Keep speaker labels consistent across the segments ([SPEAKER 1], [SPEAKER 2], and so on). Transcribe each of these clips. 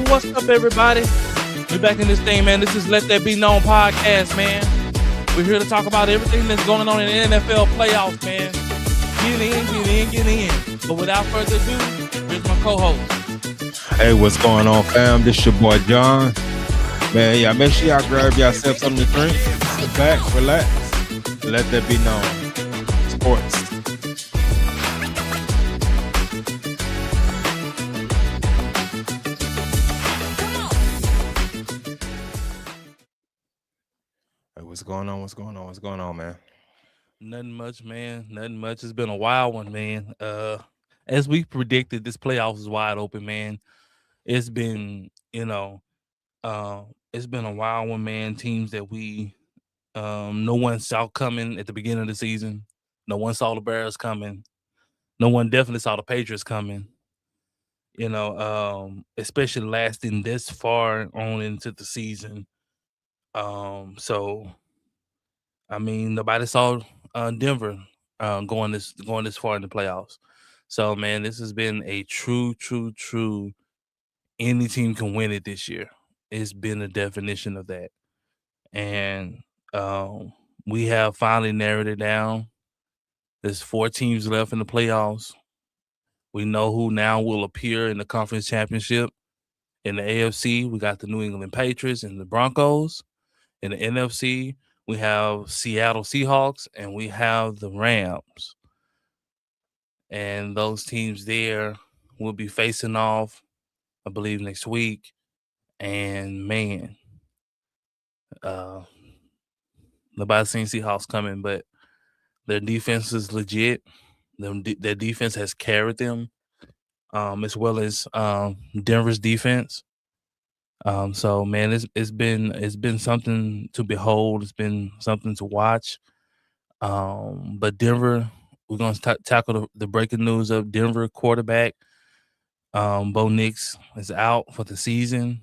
[SPEAKER 1] What's up, everybody? We back in this thing, man. This is Let That Be Known podcast, man. We're here to talk about everything that's going on in the NFL playoffs, man. Get in. But without further ado, here's my co-host.
[SPEAKER 2] Hey, what's going on, fam? This your boy John. Man, y'all make sure y'all grab yourself something to drink. Sit back, relax. Let that be known. Sports. Hey, what's going on? What's going on, man?
[SPEAKER 1] Nothing much, man. Nothing much. It's been a wild one, man. As we predicted, this playoffs is wide open, man. It's been, it's been a wild one, man. Teams that no one saw coming at the beginning of the season. No one saw the Bears coming. No one definitely saw the Patriots coming. Especially lasting this far on into the season. So I mean, nobody saw Denver going this far in the playoffs. So man, this has been a true. Any team can win it this year. It's been a definition of that, and we have finally narrowed it down. There's 4 teams left in the playoffs. We know who now will appear in the conference championship. In the AFC, we got the New England Patriots and the Broncos. In the NFC, we have Seattle Seahawks and we have the Rams. And those teams there will be facing off, I believe, next week. And man, nobody's seen Seahawks coming, but their defense is legit. Their defense has carried them, as well as Denver's defense. So man, it's been something to behold. It's been something to watch. But Denver, we're gonna tackle the breaking news of Denver quarterback. Bo Nix is out for the season,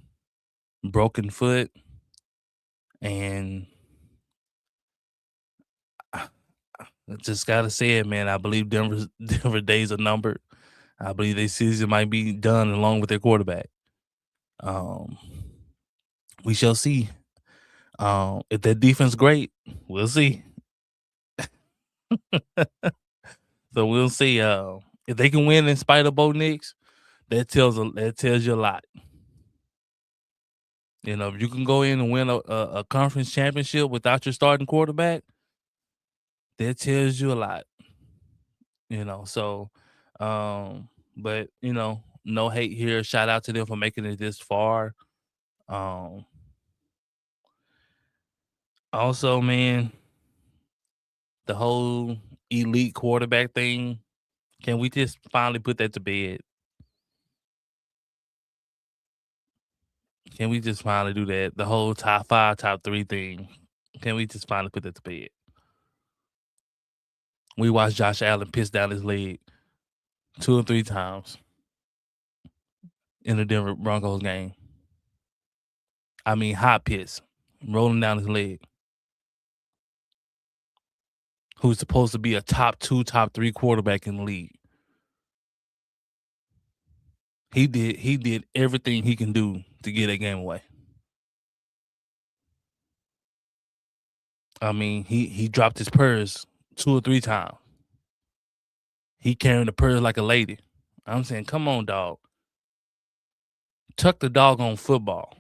[SPEAKER 1] broken foot, and I just gotta say it, man. I believe Denver days are numbered. I believe their season might be done along with their quarterback. Um, we shall see. If their defense great, we'll see. So we'll see. If they can win in spite of Bo Nix, that tells you a lot. If you can go in and win a conference championship without your starting quarterback, that tells you a lot. So, but no hate here. Shout out to them for making it this far. Um, Also, man, the whole elite quarterback thing. Can we just finally put that to bed? Can we just finally do that? The whole top 5, top 3 thing. Can we just finally put that to bed? We watched Josh Allen piss down his leg 2 or 3 times in the Denver Broncos game. I mean, hot piss rolling down his leg. Who's supposed to be a top 2, top 3 quarterback in the league? He did everything he can do to get that game away. I mean, he dropped his purse 2 or 3 times. He carrying the purse like a lady. I'm saying, come on, dog. Tuck the dog on football.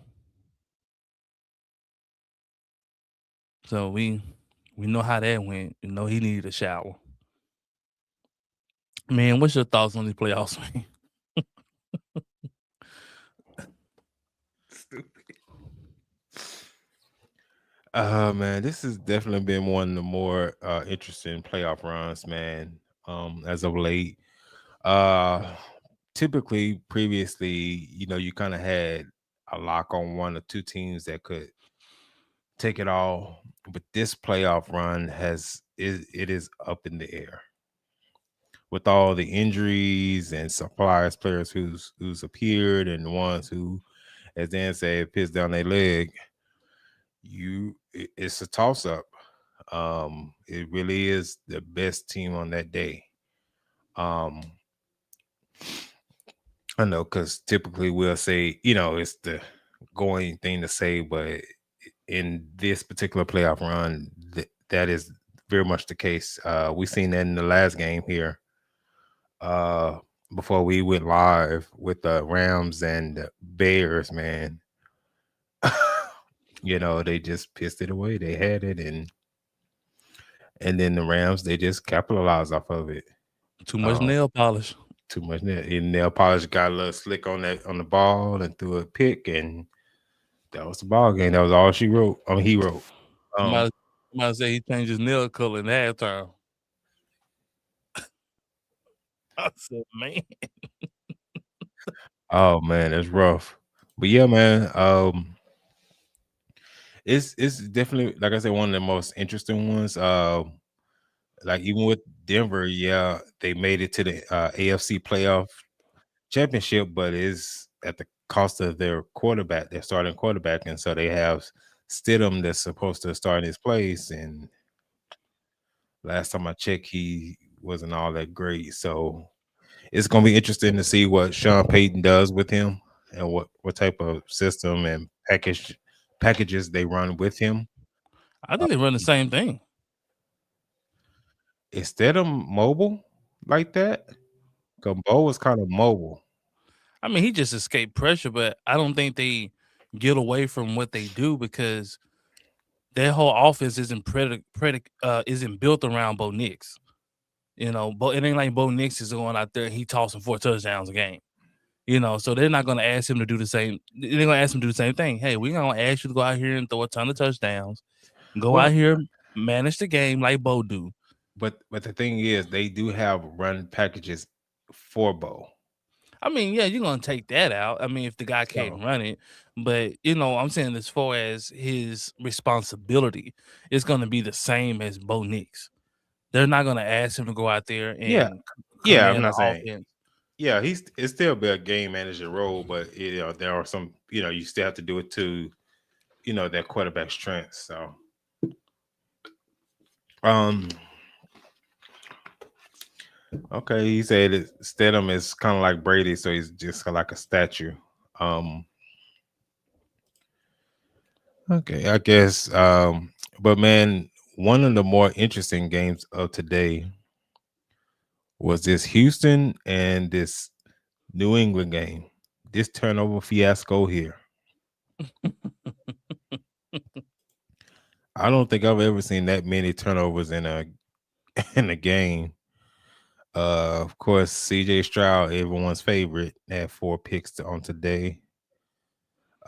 [SPEAKER 1] So we know how that went. You know he needed a shower. Man, what's your thoughts on these playoffs, man?
[SPEAKER 2] Stupid. Man, this has definitely been one of the more interesting playoff runs, man. As of late. Uh Typically previously, you kind of had a lock on one or two teams that could take it all, but this playoff run it is up in the air with all the injuries and supplies players who's appeared and the ones who, as Dan said, pissed down their leg. It's a toss up. It really is the best team on that day. Um I know, because typically we'll say, it's the going thing to say, but in this particular playoff run, that is very much the case. We seen that in the last game here, uh, before we went live with the Rams and the Bears, man. They just pissed it away. They had it, and then the Rams, they just capitalized off of it.
[SPEAKER 1] Too much
[SPEAKER 2] Um,
[SPEAKER 1] nail polish.
[SPEAKER 2] Too much net. And Nail Polish got a little slick on the ball and threw a pick, and that was the ball game. That was all she wrote. I mean, he wrote. Um,
[SPEAKER 1] Somebody, somebody say he changed his nail color in halftime. I said, man,
[SPEAKER 2] oh man, that's rough. But yeah, man. It's definitely, like I said, one of the most interesting ones. Like even with Denver, yeah, they made it to the AFC playoff championship, but it's at the cost of their quarterback, their starting quarterback, and so they have Stidham that's supposed to start in his place. And last time I checked, he wasn't all that great. So it's gonna be interesting to see what Sean Payton does with him and what type of system and packages they run with him.
[SPEAKER 1] I think they run the same thing.
[SPEAKER 2] Is Stidham mobile like that? Gumbo was kind of mobile.
[SPEAKER 1] I mean, he just escaped pressure, but I don't think they get away from what they do because their whole offense isn't built around Bo Nix. But it ain't like Bo Nix is going out there and he tossing 4 touchdowns a game. So they're not going to ask him to do the same. They're going to ask him to do the same thing. Hey, we're going to ask you to go out here and throw a ton of touchdowns. Go out
[SPEAKER 2] Well,
[SPEAKER 1] here, manage the game like Bo do.
[SPEAKER 2] but the thing is, they do have run packages for Bo.
[SPEAKER 1] I mean, yeah, you're gonna take that out. I mean, if the guy can't
[SPEAKER 2] So
[SPEAKER 1] run it, but I'm saying as far as his responsibility, it's gonna be the same as Bo Nix. They're not gonna ask him to go out there
[SPEAKER 2] yeah,
[SPEAKER 1] and
[SPEAKER 2] yeah. I'm
[SPEAKER 1] command the
[SPEAKER 2] not saying
[SPEAKER 1] offense.
[SPEAKER 2] yeah. It's still be a game manager role, but there are some you still have to do it to their quarterback strengths. So um okay, he said that Stedham is kind of like Brady, so he's just like a statue. Um okay, I guess but man, one of the more interesting games of today was this Houston and this New England game. This turnover fiasco here. I don't think I've ever seen that many turnovers in a in a game. Of course, CJ Stroud, everyone's favorite, had 4 picks on today.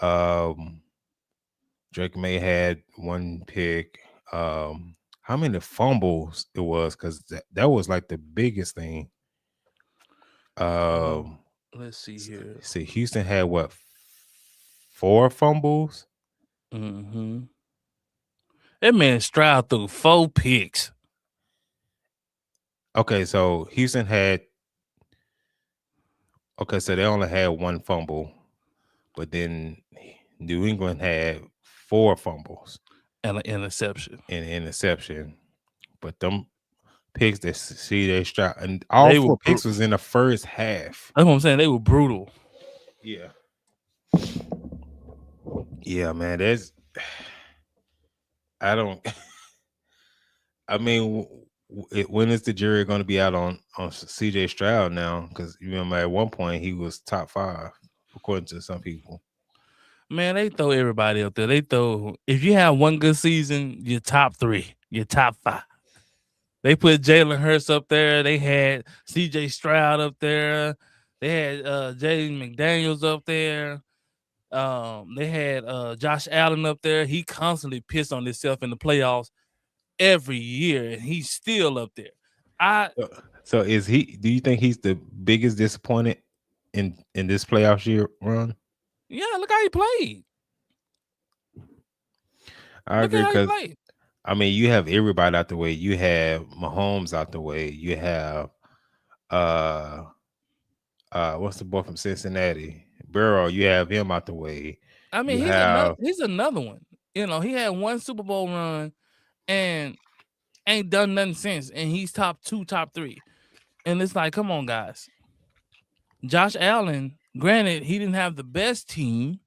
[SPEAKER 2] Um, Drake May had 1 pick. How many fumbles it was? Because that was like the biggest thing.
[SPEAKER 1] Uh,
[SPEAKER 2] Um,
[SPEAKER 1] let's see here.
[SPEAKER 2] see, Houston had what, 4 fumbles?
[SPEAKER 1] hmm That man Stroud threw 4 picks.
[SPEAKER 2] Okay, so Houston had okay, so they only had 1 fumble, but then New England had 4 fumbles
[SPEAKER 1] And an interception.
[SPEAKER 2] and an interception. But them picks that see they strap and all
[SPEAKER 1] They were
[SPEAKER 2] 4 picks was in the first half.
[SPEAKER 1] That's what I'm saying. They were brutal.
[SPEAKER 2] Yeah. Yeah, man. There's I don't I mean when is the jury going to be out on CJ Stroud now? Because you remember at one point he was top 5 according to some people.
[SPEAKER 1] Man, they throw everybody up there. They throw if you have one good season, you're top 3, you're top 5. They put Jalen Hurts up there. They had CJ Stroud up there. They had Jaden McDaniels up there. They had Josh Allen up there. He constantly pissed on himself in the playoffs every year, and he's still up there. I
[SPEAKER 2] So is he? Do you think he's the biggest disappointed in this playoffs year run?
[SPEAKER 1] Yeah, look how he played.
[SPEAKER 2] I
[SPEAKER 1] Look at
[SPEAKER 2] agree
[SPEAKER 1] how he
[SPEAKER 2] because
[SPEAKER 1] played.
[SPEAKER 2] I mean you have everybody out the way. You have Mahomes out the way. You have uh what's the boy from Cincinnati? Burrow. You have him out the way.
[SPEAKER 1] I mean,
[SPEAKER 2] You have
[SPEAKER 1] he's another one. He had one Super Bowl run and ain't done nothing since, and he's top 2, top 3. And it's like, come on, guys. Josh Allen, granted, he didn't have the best team,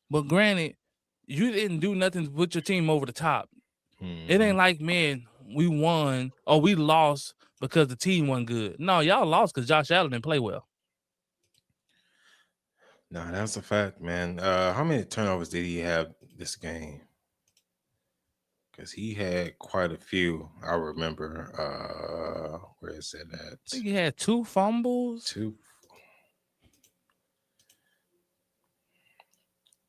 [SPEAKER 1] but granted, you didn't do nothing to put your team over the top. It
[SPEAKER 2] Hmm.
[SPEAKER 1] ain't like, man, we won or we lost because the team wasn't good. No, y'all lost because Josh Allen didn't play well.
[SPEAKER 2] Nah, that's a fact, man. How many turnovers did he have this game? Because he had quite a few. I remember. Where is it
[SPEAKER 1] I
[SPEAKER 2] at?
[SPEAKER 1] think he had 2 fumbles.
[SPEAKER 2] Two,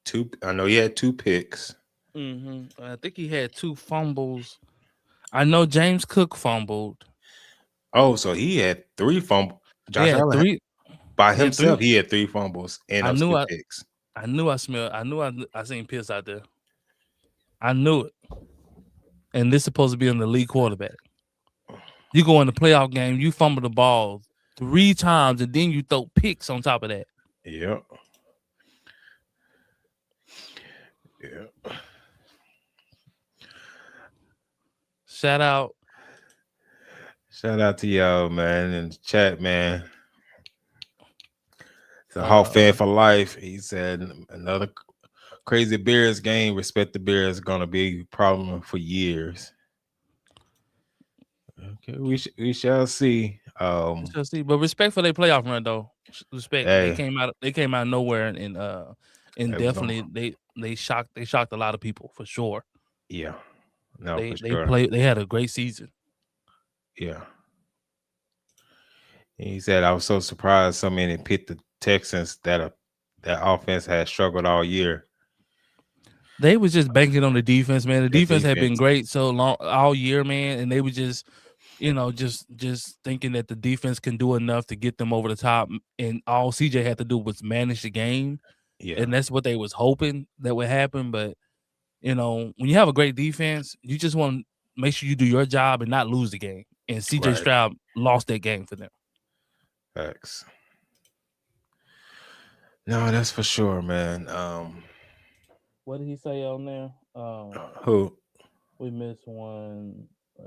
[SPEAKER 2] two. I know he had two picks.
[SPEAKER 1] I think he had 2 fumbles. I know James Cook fumbled.
[SPEAKER 2] Oh, so he had three fumbles.
[SPEAKER 1] He
[SPEAKER 2] Josh
[SPEAKER 1] had
[SPEAKER 2] Allen
[SPEAKER 1] three.
[SPEAKER 2] by
[SPEAKER 1] He had
[SPEAKER 2] himself,
[SPEAKER 1] three.
[SPEAKER 2] he had three fumbles and
[SPEAKER 1] I
[SPEAKER 2] those
[SPEAKER 1] knew
[SPEAKER 2] two
[SPEAKER 1] I.
[SPEAKER 2] picks.
[SPEAKER 1] I knew I smelled. I seen piss out there. I knew it. And this supposed to be an elite quarterback. You go in the playoff game, you fumble the ball 3 times, and then you throw picks on top of that.
[SPEAKER 2] Yep. Yeah.
[SPEAKER 1] Shout out.
[SPEAKER 2] Shout out to y'all, man, in the chat, man. It's a Hawk fan
[SPEAKER 1] Uh,
[SPEAKER 2] for life. He said another crazy Bears game. Respect the Bears gonna be a problem for years. Okay, we shall see.
[SPEAKER 1] so see, but respect for their playoff run though. Respect. They
[SPEAKER 2] Hey,
[SPEAKER 1] came out. They came out of nowhere and
[SPEAKER 2] hey, we're gonna
[SPEAKER 1] definitely they shocked a lot of people for sure.
[SPEAKER 2] yeah, no for
[SPEAKER 1] They
[SPEAKER 2] sure.
[SPEAKER 1] played. They had a great season.
[SPEAKER 2] Yeah. He said I was so surprised so many picked the Texans that offense has struggled all year.
[SPEAKER 1] They was just banking on the defense, man. The
[SPEAKER 2] That
[SPEAKER 1] defense had been
[SPEAKER 2] defense.
[SPEAKER 1] great so long all year, man, and they were just just thinking that the defense can do enough to get them over the top. And all CJ had to do was manage the game,
[SPEAKER 2] Yeah.
[SPEAKER 1] and that's what they was hoping that would happen. But when you have a great defense, you just want to make sure you do your job and not lose the game. And CJ
[SPEAKER 2] Right.
[SPEAKER 1] Stroud lost that game for them.
[SPEAKER 2] Facts. No, that's for sure, man.
[SPEAKER 1] What did he say on there?
[SPEAKER 2] Who?
[SPEAKER 1] We missed one. Uh,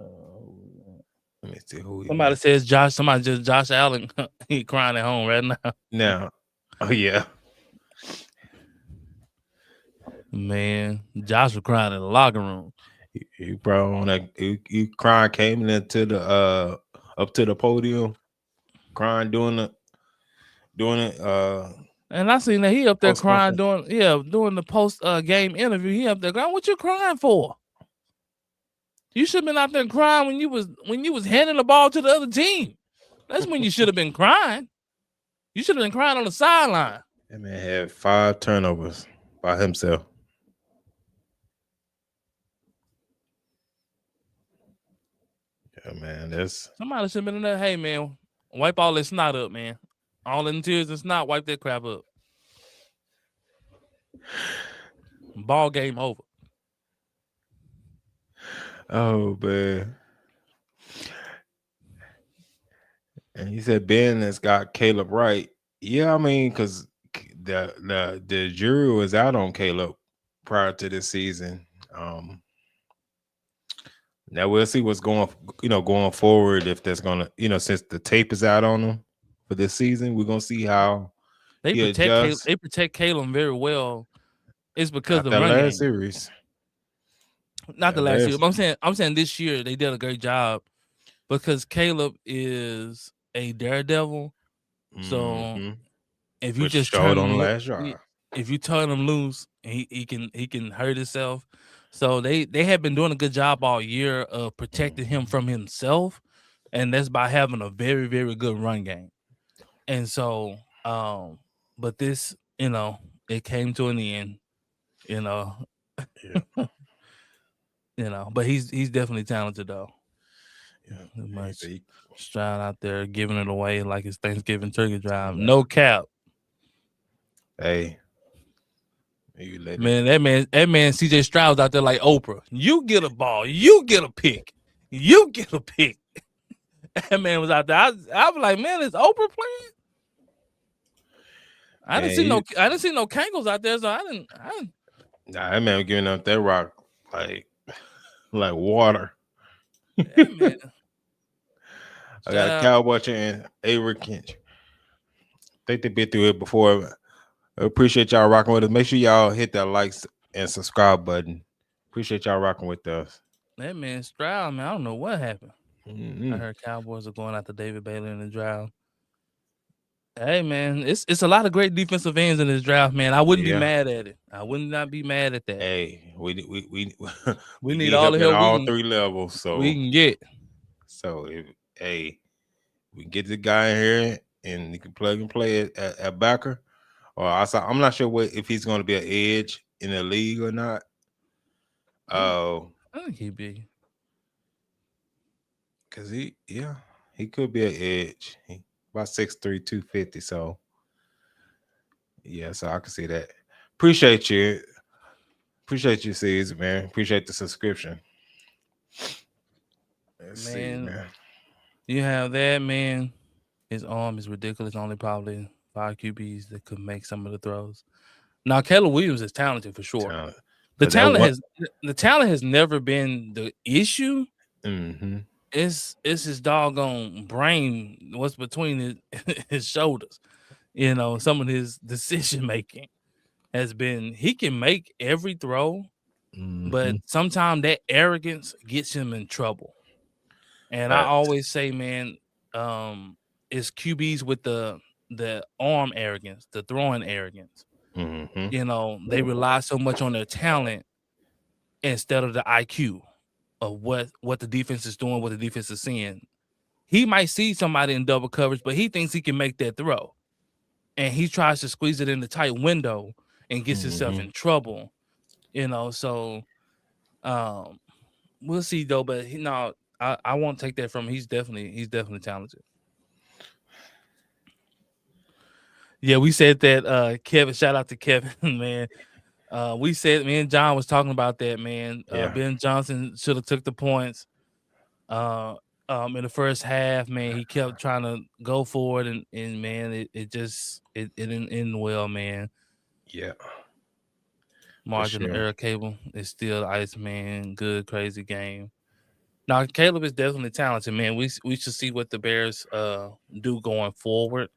[SPEAKER 2] Let me see who we
[SPEAKER 1] Somebody
[SPEAKER 2] missed.
[SPEAKER 1] says Josh. Somebody just Josh Allen. He crying at home right now.
[SPEAKER 2] Now, oh yeah,
[SPEAKER 1] Man, Josh was crying in the locker room.
[SPEAKER 2] he bro on that. He crying came into the up to the podium, crying doing it
[SPEAKER 1] And I seen that he up there
[SPEAKER 2] post
[SPEAKER 1] crying
[SPEAKER 2] conference.
[SPEAKER 1] doing the post game interview. He up there crying. What you crying for? You should have been out there crying when you was handing the ball to the other team. That's when you should have been crying. You should have been crying on the sideline.
[SPEAKER 2] That man had 5 turnovers by himself. Yeah, man, that's
[SPEAKER 1] Somebody should have been in there. Hey man, wipe all this snot up, man. All in tears and snot, wipe that crap up. Ball game over.
[SPEAKER 2] oh man. And he said Ben has got Caleb right. Yeah, I mean, because the jury was out on Caleb prior to this season. Um, Now we'll see what's going forward if that's gonna, since the tape is out on him for this season, we're gonna see how
[SPEAKER 1] They
[SPEAKER 2] he
[SPEAKER 1] protect Caleb.
[SPEAKER 2] adjusts
[SPEAKER 1] They protect Caleb very well. It's because of the
[SPEAKER 2] after
[SPEAKER 1] run
[SPEAKER 2] last
[SPEAKER 1] game.
[SPEAKER 2] series.
[SPEAKER 1] Not
[SPEAKER 2] That
[SPEAKER 1] the last year.
[SPEAKER 2] last,
[SPEAKER 1] But I'm saying this year they did a great job because Caleb is a daredevil. So
[SPEAKER 2] mm-hmm.
[SPEAKER 1] if you
[SPEAKER 2] Which
[SPEAKER 1] just turn
[SPEAKER 2] showed on
[SPEAKER 1] him
[SPEAKER 2] the
[SPEAKER 1] loose,
[SPEAKER 2] last drive.
[SPEAKER 1] if you turn him loose, he can hurt himself. So they have been doing a good job all year of protecting him
[SPEAKER 2] Mhm.
[SPEAKER 1] from himself, and that's by having a very very good run game. And so, but this, it came to an end. You know,
[SPEAKER 2] Yeah,
[SPEAKER 1] but he's definitely talented though.
[SPEAKER 2] yeah. He
[SPEAKER 1] Much
[SPEAKER 2] said,
[SPEAKER 1] Stroud out there giving it away like it's Thanksgiving turkey drive.
[SPEAKER 2] "Man,
[SPEAKER 1] No cap.
[SPEAKER 2] hey, you let it."
[SPEAKER 1] Man, that man CJ Stroud's out there like Oprah. You get a ball, you get a pick. You get a pick. That man was out there. I was like, man, is Oprah playing? I didn't
[SPEAKER 2] Man,
[SPEAKER 1] see no I didn't see no Kangles out there, so I didn't
[SPEAKER 2] nah, that man was giving up that rock like like water.
[SPEAKER 1] that man.
[SPEAKER 2] I
[SPEAKER 1] Shout
[SPEAKER 2] got
[SPEAKER 1] out.
[SPEAKER 2] Cowboy and Avery Kinch. think they've been through it before. I appreciate y'all rocking with us. Make sure y'all hit that likes and subscribe button. Appreciate y'all rocking with us.
[SPEAKER 1] That man Stroud, man, I don't know what happened. I
[SPEAKER 2] Hmm.
[SPEAKER 1] heard Cowboys are going after David Bailey in the draft. Hey man, it's a lot of great defensive ends in this draft, man. I wouldn't be
[SPEAKER 2] Yeah.
[SPEAKER 1] mad at it. I would not be mad at that.
[SPEAKER 2] Hey, we
[SPEAKER 1] We
[SPEAKER 2] we
[SPEAKER 1] need
[SPEAKER 2] need
[SPEAKER 1] all the
[SPEAKER 2] help at
[SPEAKER 1] help
[SPEAKER 2] all three levels.
[SPEAKER 1] we
[SPEAKER 2] So
[SPEAKER 1] can get.
[SPEAKER 2] if hey, we can get the guy in here and he can plug and play it at backer. Or I'm not sure what if he's going to be an edge in the league or not.
[SPEAKER 1] Yeah,
[SPEAKER 2] Oh,
[SPEAKER 1] I think he'd be.
[SPEAKER 2] cause he could be an edge. About 6'3", 250. So yeah, so I can see that. Appreciate you. Appreciate you, Caesar, man. Appreciate the subscription. Let's see,
[SPEAKER 1] Man,
[SPEAKER 2] man.
[SPEAKER 1] you have that man. His arm is ridiculous. Only probably 5 QBs that could make some of the throws. Now, Caleb Williams is talented for sure.
[SPEAKER 2] Talent.
[SPEAKER 1] The
[SPEAKER 2] But that
[SPEAKER 1] talent
[SPEAKER 2] one.
[SPEAKER 1] has the talent has never been the issue.
[SPEAKER 2] Mm-hmm.
[SPEAKER 1] It's his doggone brain. What's between his shoulders? Some of his decision making has been. He can make every throw, but
[SPEAKER 2] Mm-hmm.
[SPEAKER 1] sometimes that arrogance gets him in trouble. And I
[SPEAKER 2] Facts.
[SPEAKER 1] always say, man, it's QBs with the arm arrogance, the throwing arrogance.
[SPEAKER 2] Mm-hmm.
[SPEAKER 1] They rely so much on their talent instead of the IQ of what the defense is doing, what the defense is seeing. He might see somebody in double coverage, but he thinks he can make that throw. And he tries to squeeze it in the tight window and gets himself
[SPEAKER 2] Mm-hmm.
[SPEAKER 1] in trouble. So um we'll see though, but no, I won't take that from him. He's definitely talented. Yeah, we said that Kevin, shout out to Kevin, man. We said me and John was talking about that, man.
[SPEAKER 2] Yeah.
[SPEAKER 1] Ben Johnson should have took the points. Uh in the first half, man, he kept trying to go for it and man, it didn't end well, man.
[SPEAKER 2] Yeah. For
[SPEAKER 1] Margin of
[SPEAKER 2] sure.
[SPEAKER 1] error cable is still ice, man. Good, crazy game. Now Caleb is definitely talented, man. We should see what the Bears do going forward.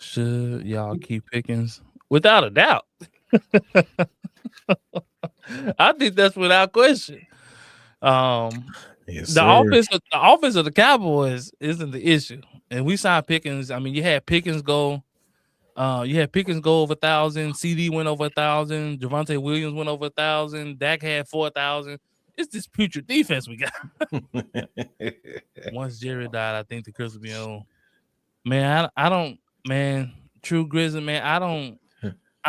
[SPEAKER 1] Should y'all keep Pickens? Without a doubt. I think that's without question. Um,
[SPEAKER 2] Yes,
[SPEAKER 1] the
[SPEAKER 2] sir.
[SPEAKER 1] offense of the Cowboys isn't the issue, and we signed Pickens. I mean, you had Pickens go over 1,000. CD went over 1,000. Javonte Williams went over 1,000. Dak had 4,000. It's this future defense we got. Once Jerry died, I think the curse will be on. Man, I don't. Man, True Grizzly, man, I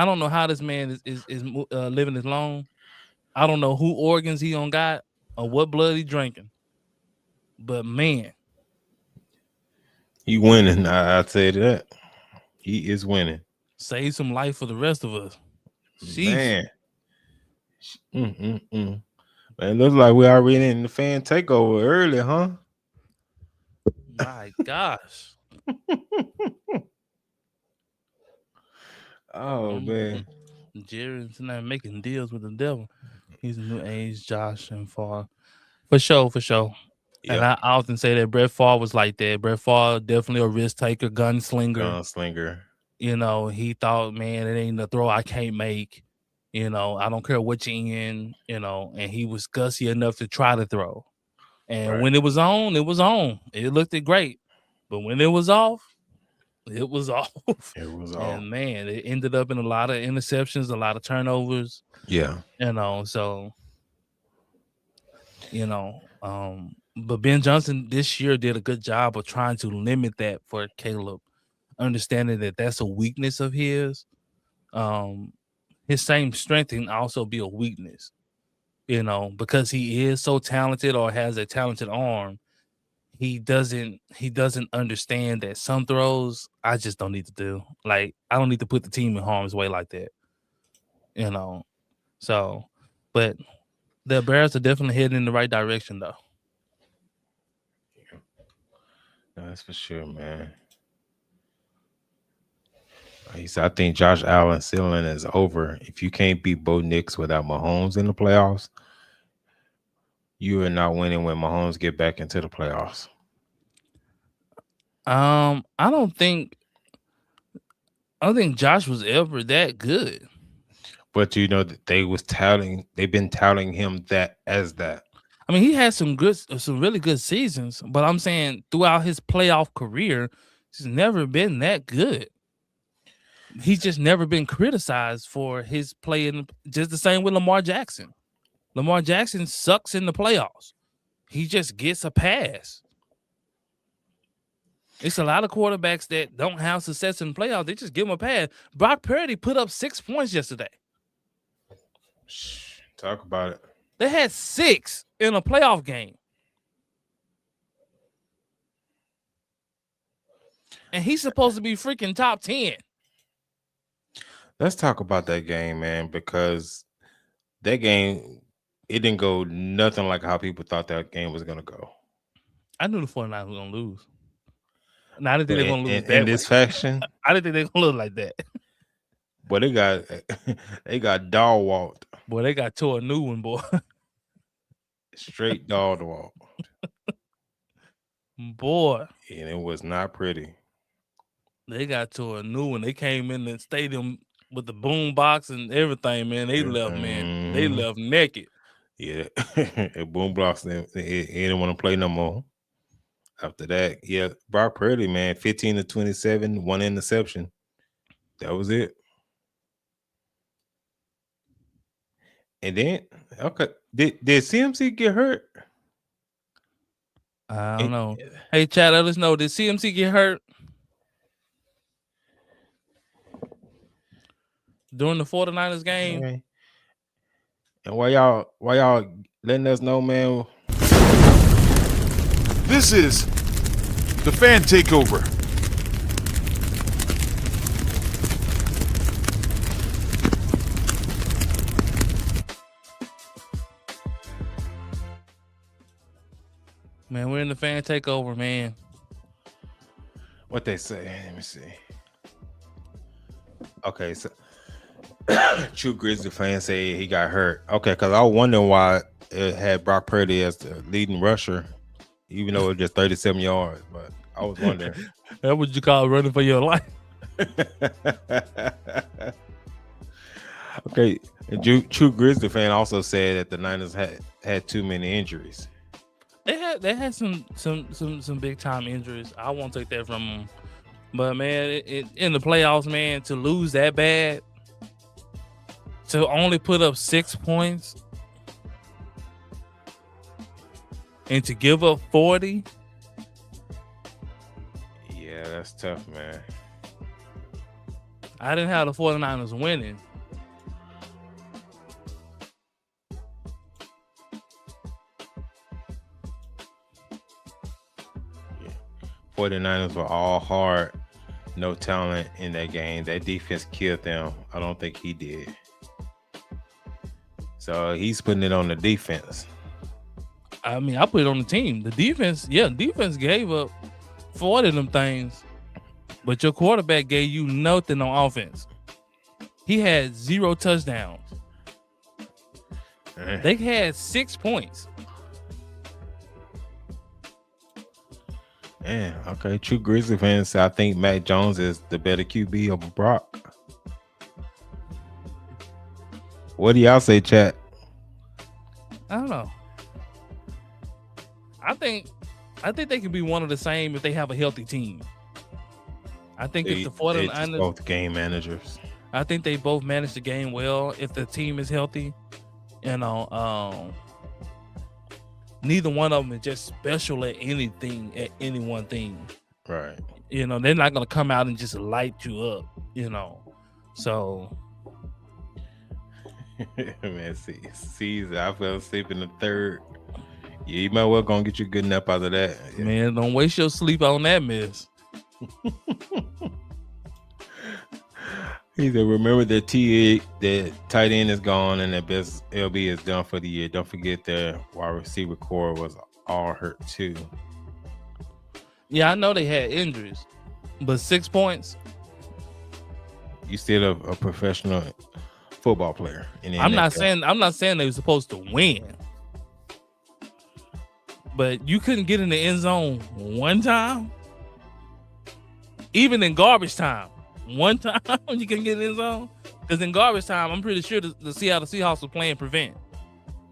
[SPEAKER 1] don't know how this man is living this long. I don't know who organs he on got or what blood he drinking. But man,
[SPEAKER 2] He winning. I'd say that. He is winning.
[SPEAKER 1] save some life for the rest of us. Sheesh.
[SPEAKER 2] Man. Mm-mm-mm. Man, looks like we already in the fan takeover early, huh?
[SPEAKER 1] My gosh.
[SPEAKER 2] Oh man.
[SPEAKER 1] Jerry's not making deals with the devil. He's a new age, Josh and Favre. For sure, for sure. And
[SPEAKER 2] Yep.
[SPEAKER 1] I often say that Brett Favre was like that. Brett Favre definitely a risk taker, gunslinger.
[SPEAKER 2] Gunslinger.
[SPEAKER 1] He thought, man, it ain't a throw I can't make. I don't care what you in, and he was gutsy enough to try to throw. And
[SPEAKER 2] Right.
[SPEAKER 1] when it was on, it was on. It looked great. But when it was off, it was off.
[SPEAKER 2] It was all.
[SPEAKER 1] And man, it ended up in a lot of interceptions, a lot of turnovers,
[SPEAKER 2] Yeah.
[SPEAKER 1] so but Ben Johnson this year did a good job of trying to limit that for Caleb, understanding that that's a weakness of his. Um, his same strength can also be a weakness, because he is so talented or has a talented arm. He doesn't understand that some throws I just don't need to do. Like I don't need to put the team in harm's way like that, you know. So, but the Bears are definitely heading in the right direction, though.
[SPEAKER 2] That's for sure, man. He said, I think Josh Allen's ceiling is over. If you can't beat Bo Nix without Mahomes in the playoffs, you are not winning when Mahomes get back into the playoffs.
[SPEAKER 1] I don't think Josh was ever that good.
[SPEAKER 2] But that they've been touting him that as that.
[SPEAKER 1] I mean, he had some really good seasons, but I'm saying throughout his playoff career, he's never been that good. He's just never been criticized for his play just the same with Lamar Jackson. Lamar Jackson sucks in the playoffs. He just gets a pass. It's a lot of quarterbacks that don't have success in the playoffs. They just give him a pass. Brock Purdy put up 6 points yesterday.
[SPEAKER 2] Talk about it.
[SPEAKER 1] They had 6 in a playoff game. And he's supposed to be freaking top 10.
[SPEAKER 2] Let's talk about that game, man, because that game, it didn't go nothing like how people thought that game was going to go.
[SPEAKER 1] I knew the 49ers were going to lose. Now, I didn't think
[SPEAKER 2] But
[SPEAKER 1] they were going to lose
[SPEAKER 2] in this fashion.
[SPEAKER 1] I didn't think they were going to look like that.
[SPEAKER 2] But they got dog walked.
[SPEAKER 1] Boy, they got to a new one, boy.
[SPEAKER 2] Straight dog walk.
[SPEAKER 1] Boy.
[SPEAKER 2] And it was not pretty.
[SPEAKER 1] They got to a new one. They came in the stadium with the boom box and everything, man. They left, man. They left naked.
[SPEAKER 2] Yeah. Boom box, they didn't want to play no more. After that, yeah, Brock Purdy, man, 15 to 27, 1 interception. That was it. And then, okay, did CMC get hurt?
[SPEAKER 1] I don't know. Hey, Chad, let us know. Did CMC get hurt during the 49ers game?
[SPEAKER 2] Okay. And why y'all letting us know, man?
[SPEAKER 3] This is the Fan Takeover.
[SPEAKER 1] Man, we're in the Fan Takeover, man.
[SPEAKER 2] What they say? Let me see. Okay, so True Grizzly fan say he got hurt. Okay, because I was wondering why it had Brock Purdy as the leading rusher, even though it was just 37 yards. But I was wondering.
[SPEAKER 1] That's what you call running for your life.
[SPEAKER 2] Okay, and True Grizzly fan also said that the Niners had too many injuries.
[SPEAKER 1] They had some big time injuries. I won't take that from them. But man, in the playoffs, man, to lose that bad, to only put up 6 points, and to give up 40.
[SPEAKER 2] Yeah, that's tough, man.
[SPEAKER 1] I didn't have the 49ers winning.
[SPEAKER 2] Yeah. 49ers were all hard, no talent in that game. That defense killed them. I don't think he did. So he's putting it on the defense.
[SPEAKER 1] I mean, I put it on the team. The defense, defense gave up 40 of them things, but your quarterback gave you nothing on offense. He had 0 touchdowns. They had 6 points.
[SPEAKER 2] Yeah, okay. True Grizzly fans say I think Mac Jones is the better QB over Brock. What do y'all say, chat?
[SPEAKER 1] I don't know. I think they can be one of the same if they have a healthy team. I think if the 49ers
[SPEAKER 2] both game managers.
[SPEAKER 1] I think they both manage the game well if the team is healthy. You know, neither one of them is just special at anything, at any one thing.
[SPEAKER 2] Right.
[SPEAKER 1] You know, they're not gonna come out and just light you up, you know. So
[SPEAKER 2] man, see, I fell asleep in the third. Yeah, you might well gonna get you a good nap out of that. Yeah.
[SPEAKER 1] Man, don't waste your sleep on that mess.
[SPEAKER 2] He said, remember that the tight end is gone and the best LB is done for the year. Don't forget the wide receiver core was all hurt too.
[SPEAKER 1] Yeah, I know they had injuries, but 6 points.
[SPEAKER 2] You still a professional football player.
[SPEAKER 1] I'm not saying they were supposed to win, but you couldn't get in the end zone one time. even in garbage time, one time you can get in the zone. Because in garbage time, I'm pretty sure the Seattle Seahawks were playing prevent.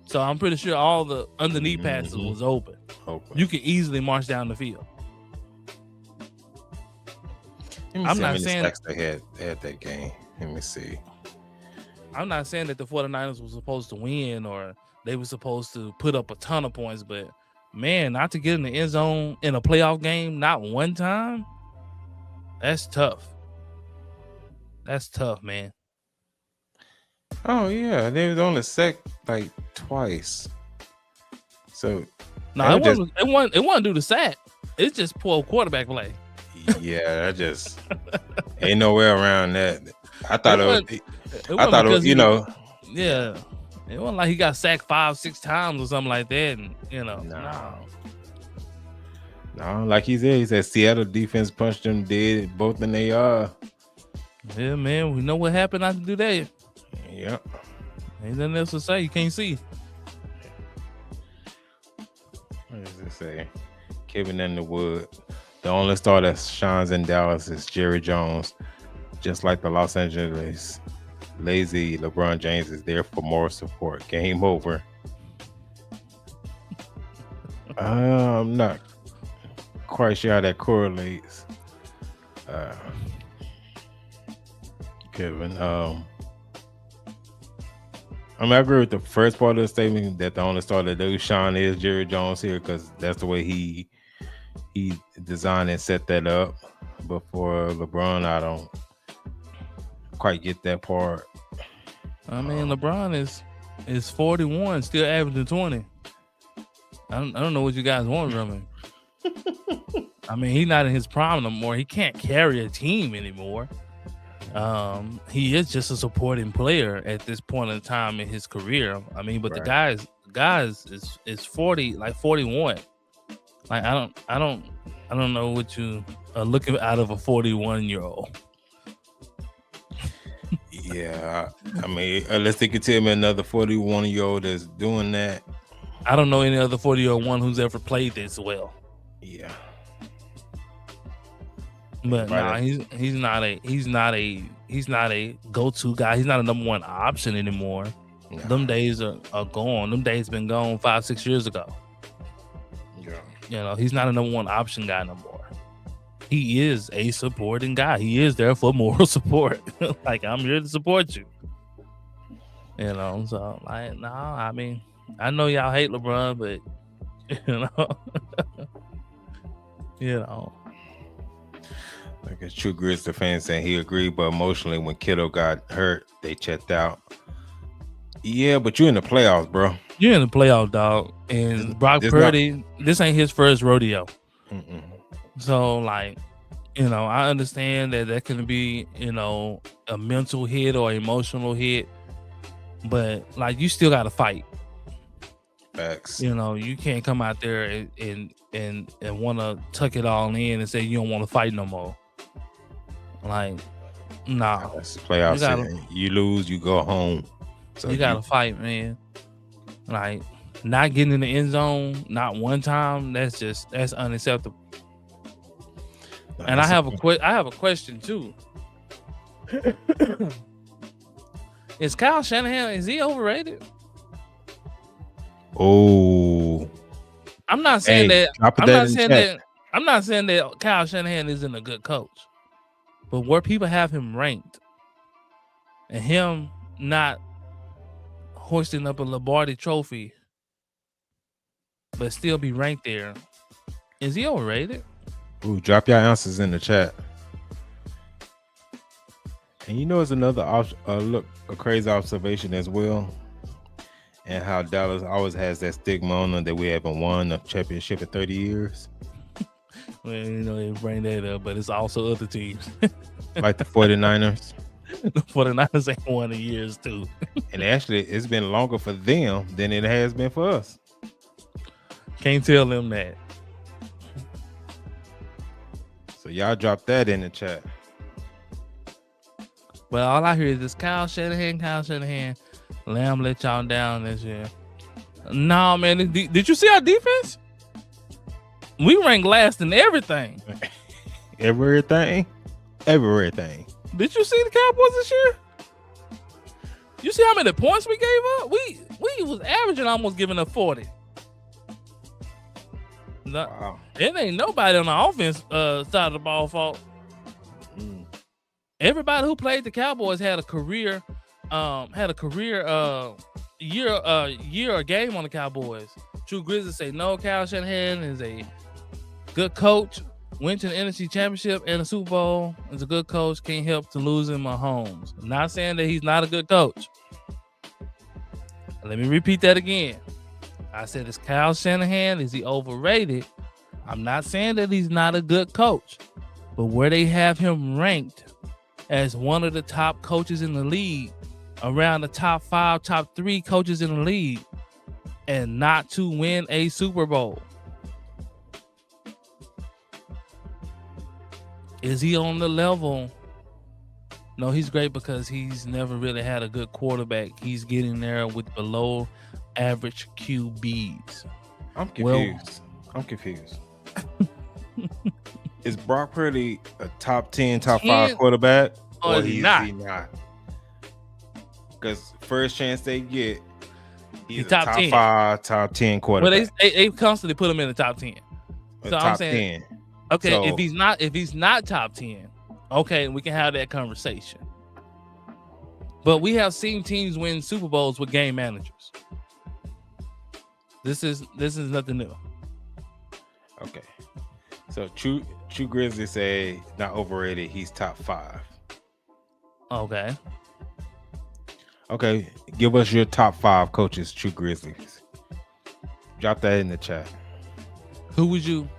[SPEAKER 1] So I'm pretty sure all the underneath passes was open. You could easily march down the field.
[SPEAKER 2] I'm not saying they had that game. Let me see.
[SPEAKER 1] I'm not saying that the 49ers were supposed to win or they were supposed to put up a ton of points, but man, not to get in the end zone in a playoff game, not one time, that's tough. That's tough, man.
[SPEAKER 2] Oh yeah, they was only sacked like twice. So
[SPEAKER 1] no, it wasn't due to sack. It's just poor quarterback play.
[SPEAKER 2] Yeah, that just ain't no way around that. I thought it was, you know.
[SPEAKER 1] Yeah, it wasn't like he got sacked 5-6 times or something like that. And you know,
[SPEAKER 2] no, like he said Seattle defense punched them dead both in their
[SPEAKER 1] Yeah, man, we know what happened after do that.
[SPEAKER 2] Yep.
[SPEAKER 1] Ain't nothing else to say. You can't see.
[SPEAKER 2] What does it say? Kevin Underwood. The only star that shines in Dallas is Jerry Jones. Just like the Los Angeles lazy LeBron James is there for moral support. Game over. I'm not quite sure how that correlates. Kevin. I agree with the first part of the statement that the only star that does shine is Jerry Jones here because that's the way he designed and set that up. But for LeBron, I don't quite get that part.
[SPEAKER 1] I mean, LeBron is 41, still averaging 20. I don't know what you guys want from him. I mean, he's not in his prime no more. He can't carry a team anymore. He is just a supporting player at this point in time in his career. I mean, but the guys is 40, like 41. Like I don't know what you are looking out of a 41-year-old.
[SPEAKER 2] Yeah, I mean, unless they could tell me another 41-year-old that's doing that.
[SPEAKER 1] I don't know any other 40-year-old one who's ever played this well.
[SPEAKER 2] Yeah.
[SPEAKER 1] But he's not a go-to guy. He's not a number one option anymore. No. Them days are gone. Them days been gone 5-6 years ago.
[SPEAKER 2] Yeah.
[SPEAKER 1] You know, he's not a number one option guy no more. He is a supporting guy. He is there for moral support. Like, I'm here to support you. You know, so like, no, I mean, I know y'all hate LeBron, but you know.
[SPEAKER 2] Like a true Grizzlies fan saying he agreed, but emotionally when Kittle got hurt, they checked out. Yeah, but you're in the playoffs, bro.
[SPEAKER 1] You're in the playoffs, dog. And Brock Purdy, this ain't his first rodeo.
[SPEAKER 2] Mm-mm.
[SPEAKER 1] So, like, you know, I understand that can be, you know, a mental hit or emotional hit, but like, you still got to fight.
[SPEAKER 2] Facts.
[SPEAKER 1] You know, you can't come out there and want to tuck it all in and say you don't want to fight no more. Like, nah.
[SPEAKER 2] That's the playoffs. You lose, you go home. So
[SPEAKER 1] you gotta fight, man. Like, not getting in the end zone, not one time. That's unacceptable. And I have a question too. Is Kyle Shanahan, is he overrated?
[SPEAKER 2] Oh,
[SPEAKER 1] I'm not saying I'm not saying that Kyle Shanahan isn't a good coach, but where people have him ranked and him not hoisting up a Lombardi trophy, but still be ranked there, is he overrated?
[SPEAKER 2] Ooh, drop your answers in the chat. And you know, it's another a crazy observation as well, and how Dallas always has that stigma on them that we haven't won a championship in 30 years.
[SPEAKER 1] Well, you know, they bring that up, but it's also other teams.
[SPEAKER 2] Like the 49ers.
[SPEAKER 1] The 49ers ain't won in years too.
[SPEAKER 2] And actually, it's been longer for them than it has been for us.
[SPEAKER 1] Can't tell them that.
[SPEAKER 2] So y'all drop that in the chat.
[SPEAKER 1] But all I hear is this Kyle Shanahan. Lamb let y'all down this year. No, man. Did you see our defense? We ranked last in everything.
[SPEAKER 2] everything.
[SPEAKER 1] Did you see the Cowboys this year? You see how many points we gave up? We was averaging almost giving up 40.
[SPEAKER 2] Wow.
[SPEAKER 1] It ain't nobody on the offense side of the ball fault. Everybody who played the Cowboys had a career year or game on the Cowboys. True Grizzlies say no. Kyle Shanahan is a good coach. Went to the NFC Championship and the Super Bowl. Is a good coach. Can't help to losing Mahomes. I'm not saying that he's not a good coach. Let me repeat that again. I said, is Kyle Shanahan, is he overrated? I'm not saying that he's not a good coach, but where they have him ranked as one of the top coaches in the league, around the top 5, top 3 coaches in the league, and not to win a Super Bowl. Is he on the level? No, he's great because he's never really had a good quarterback. He's getting there with below average QBs.
[SPEAKER 2] I'm confused. Is Brock Purdy a top 10, top 5 quarterback?
[SPEAKER 1] Or he's not?
[SPEAKER 2] Because first chance they get, he's a
[SPEAKER 1] top
[SPEAKER 2] top
[SPEAKER 1] 10.
[SPEAKER 2] 5, top 10 quarterback.
[SPEAKER 1] But they constantly put him in the top 10. So
[SPEAKER 2] top
[SPEAKER 1] I'm saying,
[SPEAKER 2] 10.
[SPEAKER 1] Okay,
[SPEAKER 2] So,
[SPEAKER 1] if he's not top 10, okay, we can have that conversation. But we have seen teams win Super Bowls with game managers. This is nothing new.
[SPEAKER 2] Okay. So True Grizzlies say not overrated. He's top 5.
[SPEAKER 1] Okay.
[SPEAKER 2] Okay. Give us your top 5 coaches, True Grizzlies. Drop that in the chat.
[SPEAKER 1] Who would you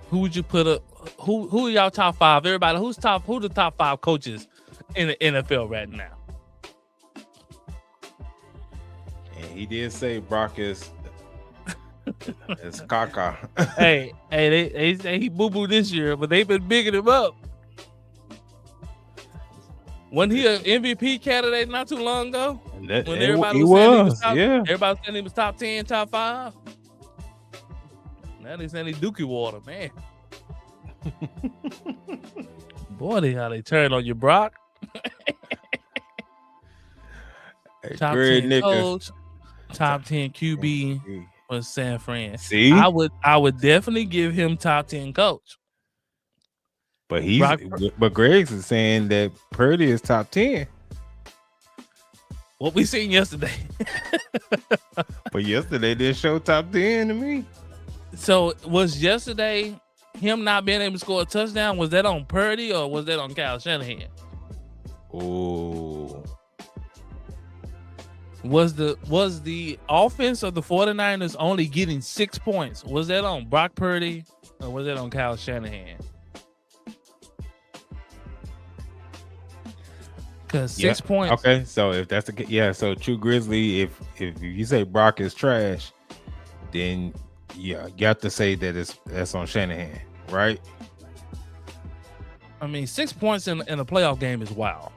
[SPEAKER 1] put up? Who are y'all top 5? Everybody, who the top 5 coaches in the NFL right now?
[SPEAKER 2] And he did say Brock is caca.
[SPEAKER 1] hey, they say he boo-boo this year, but they've been bigging him up. Wasn't he an MVP candidate not too long ago? When everybody was saying he was top 10, top 5. Now they saying he dookie water, man. Boy, how they turn on you, Brock. Top 10 coach, top 10 QB for San Fran.
[SPEAKER 2] See,
[SPEAKER 1] I would definitely give him top 10 coach.
[SPEAKER 2] But Greg's is saying that Purdy is top 10.
[SPEAKER 1] What we seen yesterday.
[SPEAKER 2] But yesterday didn't show top 10 to me.
[SPEAKER 1] So was yesterday him not being able to score a touchdown? Was that on Purdy or was that on Kyle Shanahan?
[SPEAKER 2] Oh.
[SPEAKER 1] Was the offense of the 49ers only getting 6 points? Was that on Brock Purdy or was that on Kyle Shanahan? Because 6 points.
[SPEAKER 2] Okay, so if that's so True Grizzly, if you say Brock is trash, then you have to say that that's on Shanahan, right?
[SPEAKER 1] I mean, 6 points in a playoff game is wild.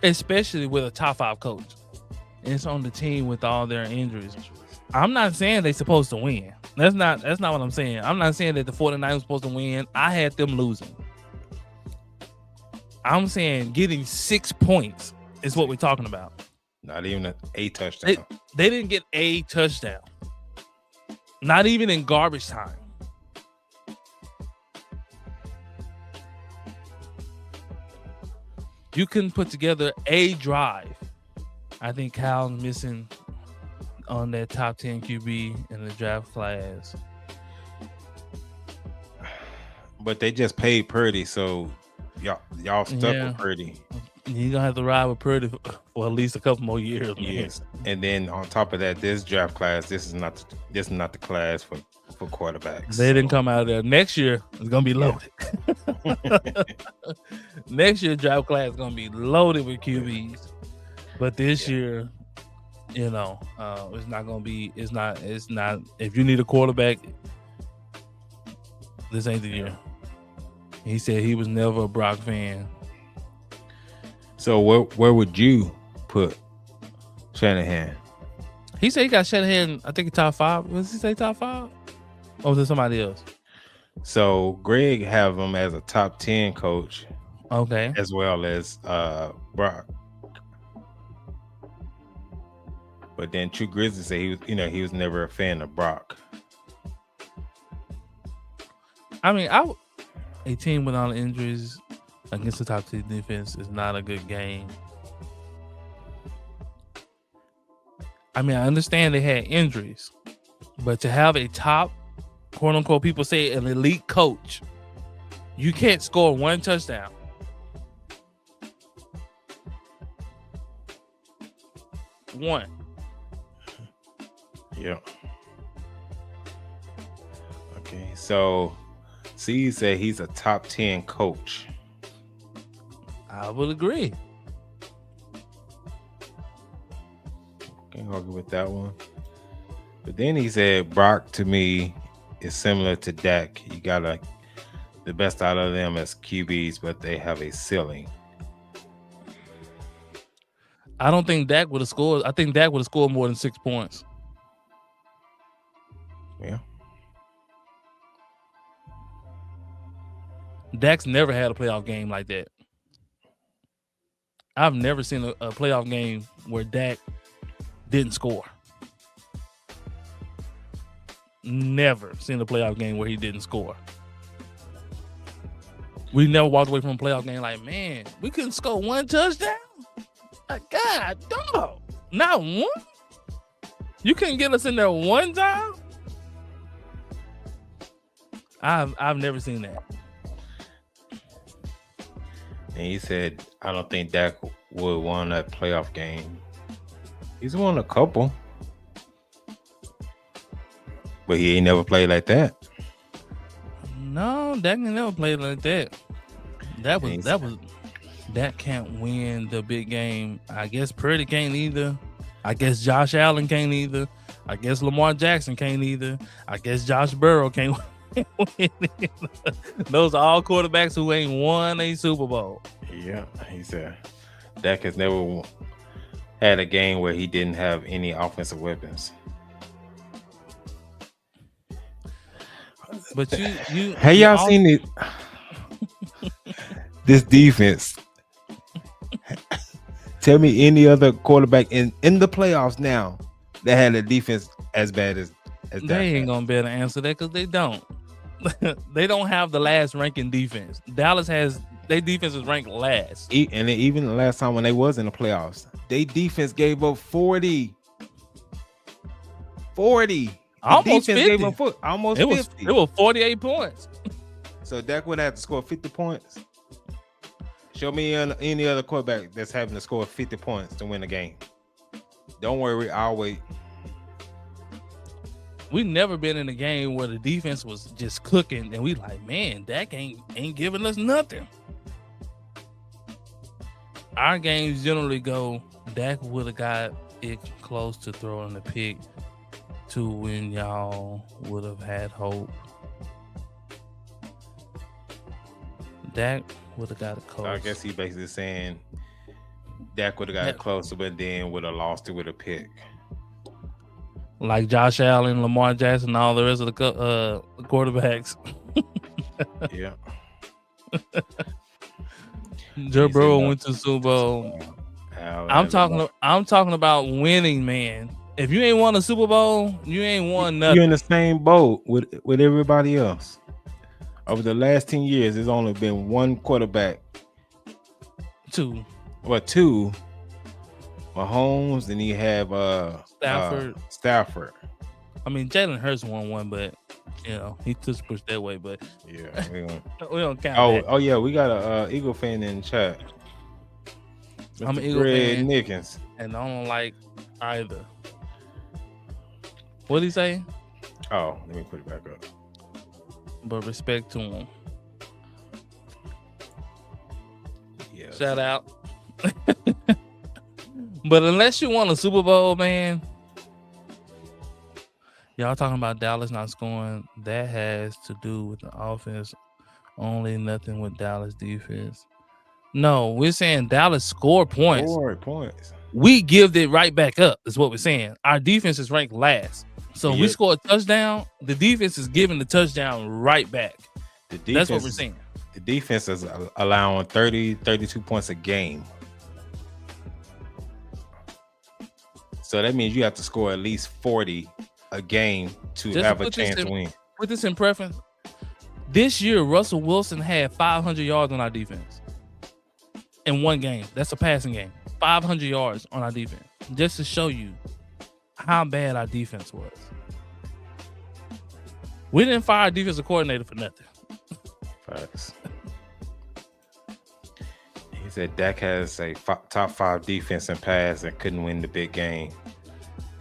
[SPEAKER 1] Especially with a top 5 coach. And it's on the team with all their injuries. I'm not saying they're supposed to win. That's not what I'm saying. I'm not saying that the 49ers are supposed to win. I had them losing. I'm saying getting 6 points is what we're talking about.
[SPEAKER 2] Not even a touchdown.
[SPEAKER 1] They didn't get a touchdown. Not even in garbage time. You couldn't put together a drive. I think Kyle's missing on that top 10 QB in the draft class.
[SPEAKER 2] But they just paid Purdy, so y'all stuck with Purdy.
[SPEAKER 1] You're gonna have to ride with Purdy for at least a couple more years.
[SPEAKER 2] Yes, and then on top of that, this draft class, this is not the class for quarterbacks.
[SPEAKER 1] They didn't come out of there. Next year it's gonna be loaded. Next year draft class is gonna be loaded with QBs, but this year, it's not gonna be. It's not. If you need a quarterback, this ain't the year. He said he was never a Brock fan.
[SPEAKER 2] So where would you put Shanahan?
[SPEAKER 1] He said he got Shanahan, I think top 5. Was he say top 5? Or was it somebody else?
[SPEAKER 2] So Greg have him as a top 10 coach,
[SPEAKER 1] Okay.
[SPEAKER 2] as well as Brock. But then True Grizzly said he was never a fan of Brock.
[SPEAKER 1] I mean, a team with all the injuries against the top tier defense is not a good game. I mean, I understand they had injuries, but to have a top, quote unquote, people say an elite coach, you can't score one touchdown. One.
[SPEAKER 2] Yeah. Okay, so C said he's a top 10 coach.
[SPEAKER 1] I would agree.
[SPEAKER 2] Can't argue with that one. But then he said Brock to me is similar to Dak. You got the best out of them as QBs, but they have a ceiling.
[SPEAKER 1] I don't think Dak would have scored. I think Dak would have scored more than 6 points.
[SPEAKER 2] Yeah.
[SPEAKER 1] Dak's never had a playoff game like that. I've never seen a playoff game where Dak didn't score. Never seen a playoff game where he didn't score. We never walked away from a playoff game like, man, we couldn't score one touchdown? Like, God, dog. Not one? You couldn't get us in there one time? I've never seen that.
[SPEAKER 2] And he said, I don't think Dak would won that playoff game. He's won a couple. But he ain't never played like that.
[SPEAKER 1] No, Dak ain't never played like that. Dak can't win the big game. I guess Purdy can't either. I guess Josh Allen can't either. I guess Lamar Jackson can't either. I guess Josh Burrow can't win either. Those are all quarterbacks who ain't won a Super Bowl.
[SPEAKER 2] Yeah, he said Dak has never had a game where he didn't have any offensive weapons.
[SPEAKER 1] But you
[SPEAKER 2] have y'all seen it? This defense. Tell me any other quarterback in the playoffs now that had a defense as bad as that.
[SPEAKER 1] They ain't gonna be able to answer that because they don't. They don't have the last ranking defense. Dallas has their defense is ranked last.
[SPEAKER 2] And even the last time when they was in the playoffs, they defense gave up 40.
[SPEAKER 1] Almost 50.
[SPEAKER 2] Gave up almost 50.
[SPEAKER 1] It was 48 points.
[SPEAKER 2] So Dak would have to score 50 points. Show me any other quarterback that's having to score 50 points to win a game. Don't worry, I'll wait.
[SPEAKER 1] We never been in a game where the defense was just cooking and we like, man, Dak ain't giving us nothing. Our games generally go, Dak would have got it close to throwing the pick to when y'all would have had hope. Dak would have got it close.
[SPEAKER 2] I guess he basically saying Dak would have got it closer, but then would have lost it with a pick.
[SPEAKER 1] Like Josh Allen, Lamar Jackson, and all the rest of the quarterbacks.
[SPEAKER 2] Yeah.
[SPEAKER 1] Joe Burrow went to the Super Bowl. I'm talking about winning, man. If you ain't won a Super Bowl, you ain't won nothing.
[SPEAKER 2] You're in the same boat with everybody else. Over the last 10 years, there's only been one quarterback.
[SPEAKER 1] Two.
[SPEAKER 2] Mahomes, and you have Stafford.
[SPEAKER 1] I mean, Jalen Hurts won one, but you know he just pushed that way. But
[SPEAKER 2] yeah,
[SPEAKER 1] we don't count.
[SPEAKER 2] Oh yeah, we got a Eagle fan in the chat. Mr.
[SPEAKER 1] I'm an Eagle
[SPEAKER 2] Greg
[SPEAKER 1] fan,
[SPEAKER 2] Nickens,
[SPEAKER 1] and I don't like either. What'd he say?
[SPEAKER 2] Oh, let me put it back up.
[SPEAKER 1] But respect to him.
[SPEAKER 2] Yeah.
[SPEAKER 1] Shout out. But unless you want a Super Bowl, man, y'all talking about Dallas not scoring, that has to do with the offense. Only nothing with Dallas defense. No, we're saying Dallas score points.
[SPEAKER 2] Points.
[SPEAKER 1] We give it right back up, is what we're saying. Our defense is ranked last. So we score a touchdown, the defense is giving the touchdown right back. That's what we're saying.
[SPEAKER 2] The defense is allowing 32 points a game. So that means you have to score at least 40 a game to have a chance to win.
[SPEAKER 1] Put this in preference. This year, Russell Wilson had 500 yards on our defense in one game. That's a passing game. 500 yards on our defense. Just to show you how bad our defense was. We didn't fire a defensive coordinator for nothing.
[SPEAKER 2] Facts. He said Dak has a top 5 defense and pass and couldn't win the big game.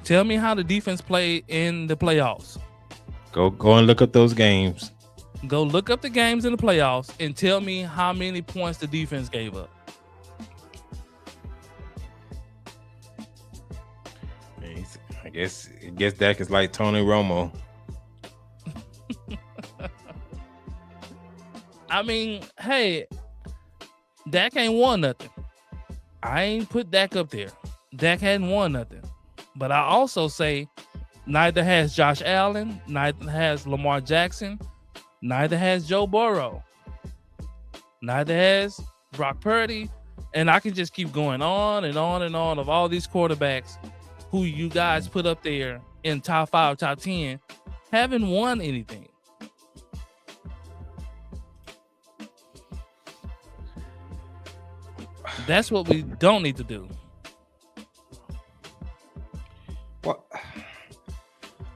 [SPEAKER 1] Tell me how the defense played in the playoffs.
[SPEAKER 2] Go and look up those games.
[SPEAKER 1] Go look up the games in the playoffs and tell me how many points the defense gave up.
[SPEAKER 2] I guess Dak is like Tony Romo.
[SPEAKER 1] I mean, hey, Dak ain't won nothing. I ain't put Dak up there. Dak hadn't won nothing. But I also say neither has Josh Allen, neither has Lamar Jackson, neither has Joe Burrow, neither has Brock Purdy, and I can just keep going on and on and on of all these quarterbacks who you guys put up there in top 5, top 10, haven't won anything. That's what we don't need to do.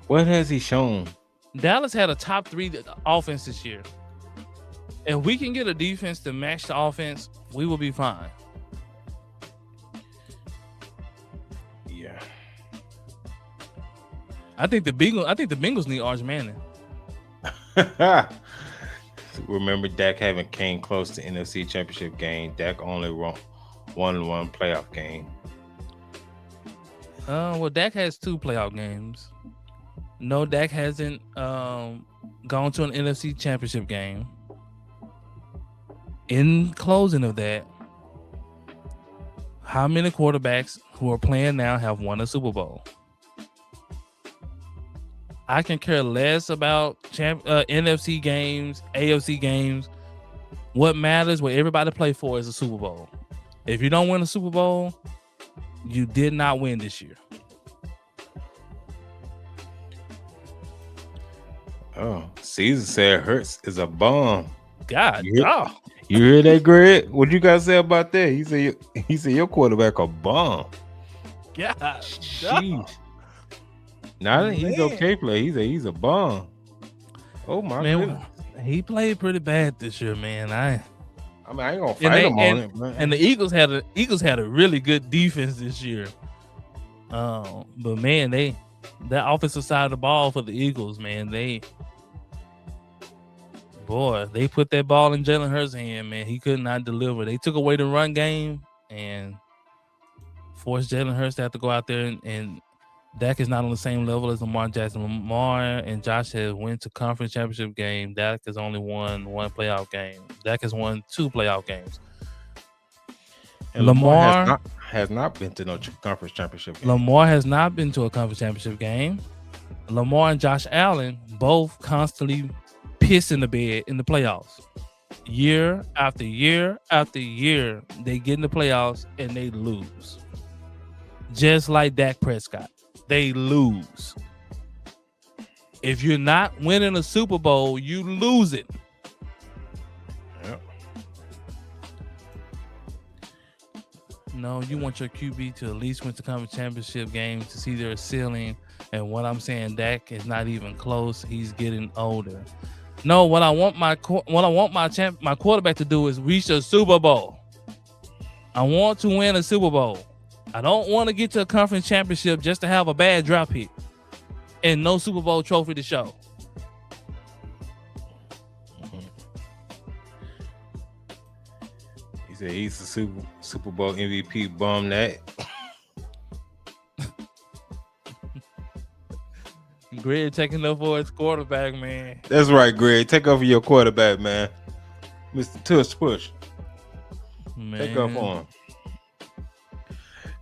[SPEAKER 2] What has he shown?
[SPEAKER 1] Dallas had a top 3 offense this year. If we can get a defense to match the offense, we will be fine.
[SPEAKER 2] Yeah.
[SPEAKER 1] I think the Bengals need Arch Manning.
[SPEAKER 2] Remember, Dak haven't came close to NFC Championship game. Dak only won one playoff game.
[SPEAKER 1] Well, Dak has 2 playoff games. No, Dak hasn't gone to an NFC Championship game. In closing of that, how many quarterbacks who are playing now have won a Super Bowl? I can care less about NFC games, AFC games. What matters, what everybody play for, is a Super Bowl. If you don't win a Super Bowl, you did not win this year.
[SPEAKER 2] Oh, Caesar said Hurts is a bum.
[SPEAKER 1] God,
[SPEAKER 2] you hear that, Greg? What you guys say about that? He said your quarterback a bum.
[SPEAKER 1] God,
[SPEAKER 2] jeez. Now he's okay play. He's a bum. Oh my goodness.
[SPEAKER 1] He played pretty bad this year, man. I
[SPEAKER 2] ain't gonna fight him on it, man.
[SPEAKER 1] And the Eagles had a really good defense this year. But man, that offensive side of the ball for the Eagles, man, they put that ball in Jalen Hurts' hand, man. He could not deliver. They took away the run game and forced Jalen Hurts to have to go out there and Dak is not on the same level as Lamar Jackson. Lamar and Josh have went to conference championship game. Dak has only won 1 playoff game. Dak has won 2 playoff games.
[SPEAKER 2] And Lamar has not been to no conference championship game.
[SPEAKER 1] Lamar has not been to a conference championship game. Lamar and Josh Allen both constantly piss in the bed in the playoffs. Year after year after year, they get in the playoffs and they lose. Just like Dak Prescott. They lose. If you're not winning a Super Bowl, you lose it.
[SPEAKER 2] Yep.
[SPEAKER 1] No, you want your QB to at least win the conference championship game to see their ceiling. And what I'm saying, Dak is not even close. He's getting older. No, what I want my quarterback to do is reach a Super Bowl. I want to win a Super Bowl. I don't want to get to a conference championship just to have a bad draft pick and no Super Bowl trophy to show.
[SPEAKER 2] He said he's a Super Bowl MVP. Bum that.
[SPEAKER 1] Greg taking up for his quarterback, man.
[SPEAKER 2] That's right, Greg. Take over your quarterback, man. Mr. Tush Push.
[SPEAKER 1] Man.
[SPEAKER 2] Take up on him.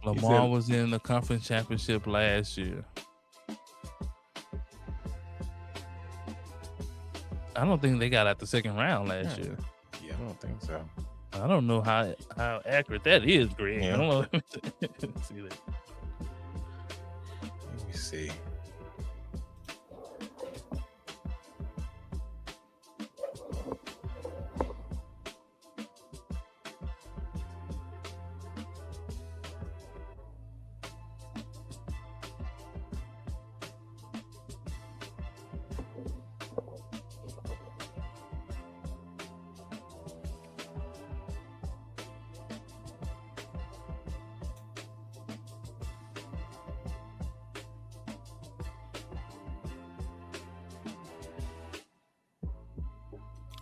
[SPEAKER 1] Lamar was in the conference championship last year. I don't think they got out the second round last year.
[SPEAKER 2] Yeah, I don't think so.
[SPEAKER 1] I don't know how accurate that is, Greg.
[SPEAKER 2] Yeah.
[SPEAKER 1] I don't know. See that.
[SPEAKER 2] Let me see.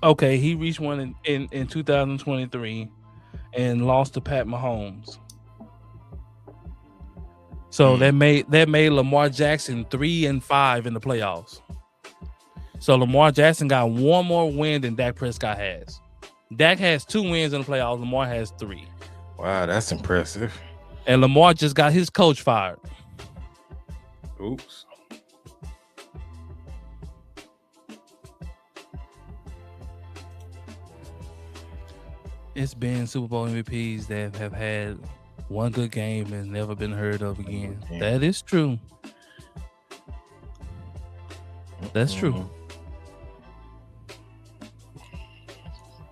[SPEAKER 1] Okay, he reached one in 2023 and lost to Pat Mahomes. So that made Lamar Jackson 3-5 in the playoffs. So Lamar Jackson got one more win than Dak Prescott has. Dak has 2 wins in the playoffs. Lamar has 3.
[SPEAKER 2] Wow, that's impressive.
[SPEAKER 1] And Lamar just got his coach fired.
[SPEAKER 2] Oops.
[SPEAKER 1] It's been Super Bowl MVPs that have had one good game and never been heard of again.
[SPEAKER 2] Yeah.
[SPEAKER 1] That is true. That's true.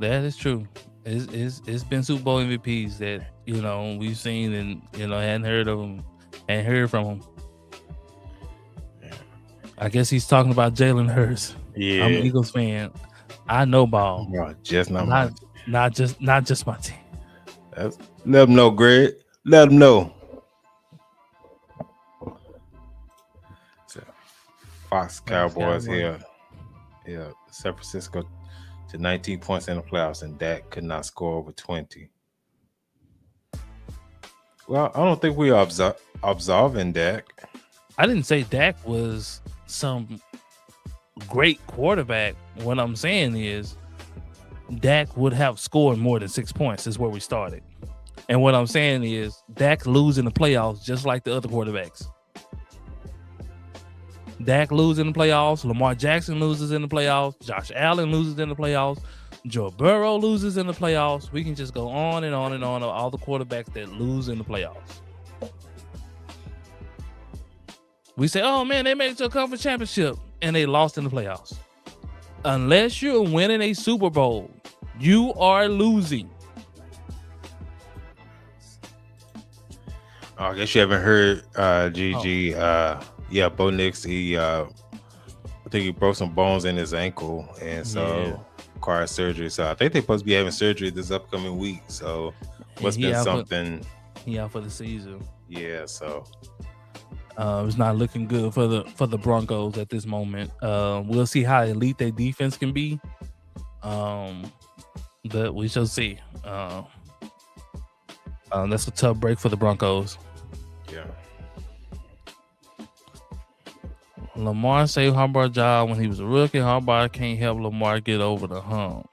[SPEAKER 1] That is true. It's been Super Bowl MVPs that, you know, we've seen and, you know, hadn't heard of them and heard from them. I guess he's talking about Jalen Hurts.
[SPEAKER 2] Yeah.
[SPEAKER 1] I'm an Eagles fan. I know ball.
[SPEAKER 2] No, just not
[SPEAKER 1] just my team.
[SPEAKER 2] Let them know, Greg. Let them know. So, Fox Cowboys here. Yeah, San Francisco to 19 points in the playoffs, and Dak could not score over 20. Well, I don't think we are absolving Dak.
[SPEAKER 1] I didn't say Dak was some great quarterback. What I'm saying is Dak would have scored more than 6 points is where we started. And what I'm saying is Dak loses in the playoffs just like the other quarterbacks. Dak loses in the playoffs. Lamar Jackson loses in the playoffs. Josh Allen loses in the playoffs. Joe Burrow loses in the playoffs. We can just go on and on and on of all the quarterbacks that lose in the playoffs. We say, oh man, they made it to a conference championship and they lost in the playoffs. Unless you're winning a Super Bowl, you are losing.
[SPEAKER 2] I guess you haven't heard GG. Yeah, Bo Nix, I think he broke some bones in his ankle and so required surgery. So I think they're supposed to be having surgery this upcoming week. So must been something.
[SPEAKER 1] He out for the season.
[SPEAKER 2] Yeah, so
[SPEAKER 1] it's not looking good for the Broncos at this moment. We'll see how elite their defense can be. But we shall see. That's a tough break for the Broncos.
[SPEAKER 2] Yeah.
[SPEAKER 1] Lamar saved Harbaugh's job when he was a rookie. Harbaugh can't help Lamar get over the hump.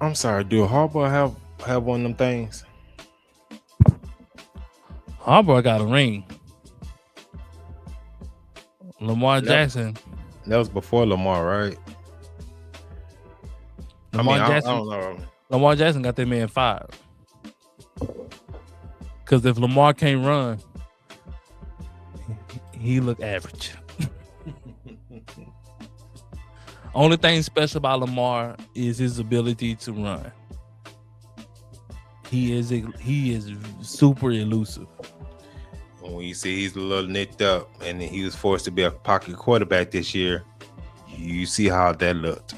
[SPEAKER 2] I'm sorry, do Harbaugh have one of them things?
[SPEAKER 1] Harbaugh got a ring. Lamar Jackson.
[SPEAKER 2] That was before Lamar, right?
[SPEAKER 1] Jackson,
[SPEAKER 2] I don't know.
[SPEAKER 1] Lamar Jackson got that man fired. Because if Lamar can't run, he look average. Only thing special about Lamar is his ability to run. He is super elusive.
[SPEAKER 2] When you see he's a little nicked up and he was forced to be a pocket quarterback this year, you see how that looked.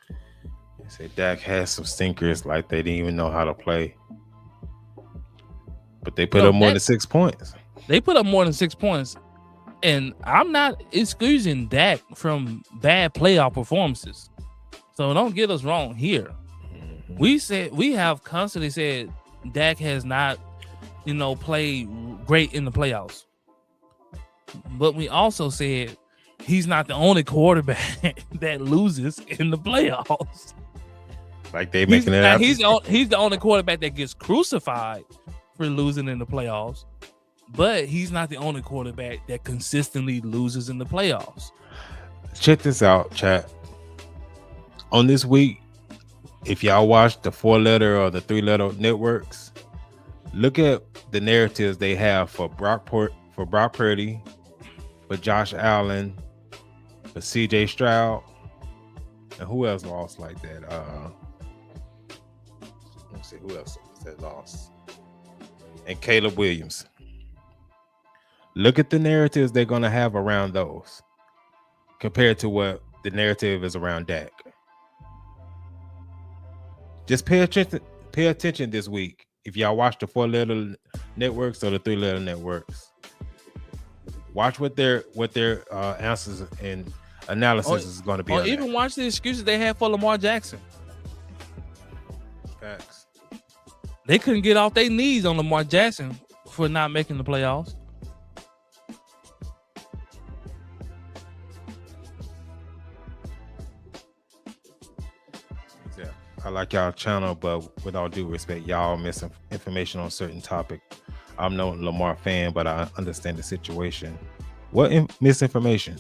[SPEAKER 2] They say Dak has some stinkers like they didn't even know how to play. But they put up more than 6 points.
[SPEAKER 1] They put up more than 6 points. And I'm not excusing Dak from bad playoff performances. So don't get us wrong here. We have constantly said Dak has not, played great in the playoffs. But we also said he's not the only quarterback that loses in the playoffs.
[SPEAKER 2] Like they making it.
[SPEAKER 1] He's the only quarterback that gets crucified for losing in the playoffs. but he's not the only quarterback that consistently loses in the playoffs.
[SPEAKER 2] Check this out, chat. On this week, if y'all watch the 4-letter or the 3-letter networks, look at the narratives they have for Brock Purdy, for Josh Allen, for CJ Stroud, and who else lost like that? Let's see, who else was that lost? And Caleb Williams. Look at the narratives they're gonna have around those compared to what the narrative is around Dak. Just pay attention this week. If y'all watch the 4-letter networks or the 3-letter networks, watch what their answers and analysis is going to be.
[SPEAKER 1] Or even watch the excuses they had for Lamar Jackson.
[SPEAKER 2] Facts.
[SPEAKER 1] They couldn't get off their knees on Lamar Jackson for not making the playoffs.
[SPEAKER 2] Yeah, I like y'all channel, but with all due respect, y'all missing information on certain topic. I'm no Lamar fan, but I understand the situation. What misinformation?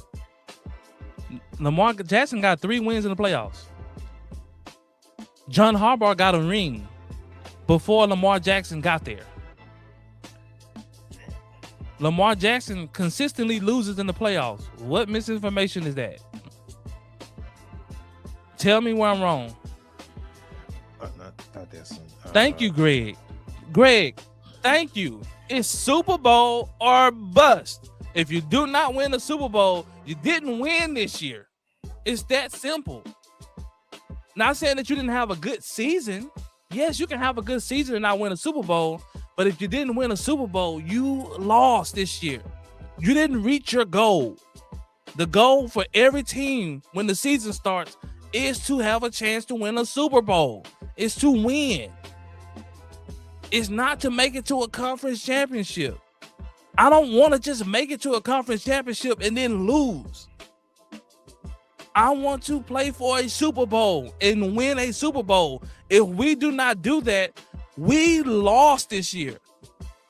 [SPEAKER 1] Lamar Jackson got 3 wins in the playoffs. John Harbaugh got a ring before Lamar Jackson got there. Lamar Jackson consistently loses in the playoffs. What misinformation is that? Tell me where I'm wrong.
[SPEAKER 2] Not this one.
[SPEAKER 1] Thank you, Greg. Greg, thank you. It's Super Bowl or bust. If you do not win the Super Bowl, you didn't win this year. It's that simple. Not saying that you didn't have a good season. Yes, you can have a good season and not win a Super Bowl. But if you didn't win a Super Bowl, you lost this year. You didn't reach your goal. The goal for every team when the season starts is to have a chance to win a Super Bowl. It's to win. It's not to make it to a conference championship. I don't want to just make it to a conference championship and then lose. I want to play for a Super Bowl and win a Super Bowl. If we do not do that, we lost this year.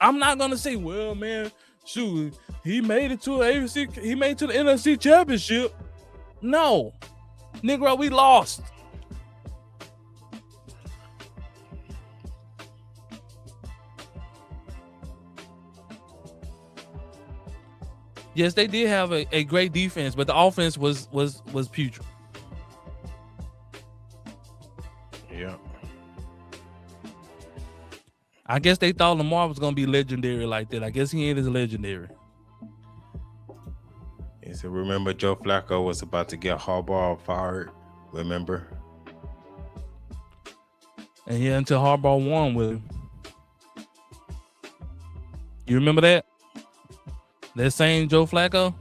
[SPEAKER 1] I'm not going to say, well, man, shoot, he made it to an AFC, he made it to the NFC championship. No, Negro, we lost. Yes, they did have a great defense, but the offense was putrid.
[SPEAKER 2] Yeah.
[SPEAKER 1] I guess they thought Lamar was going to be legendary like that. I guess he ain't as legendary.
[SPEAKER 2] And so remember, Joe Flacco was about to get Harbaugh fired. Remember?
[SPEAKER 1] And yeah, until Harbaugh won with him. You remember that? That same Joe Flacco?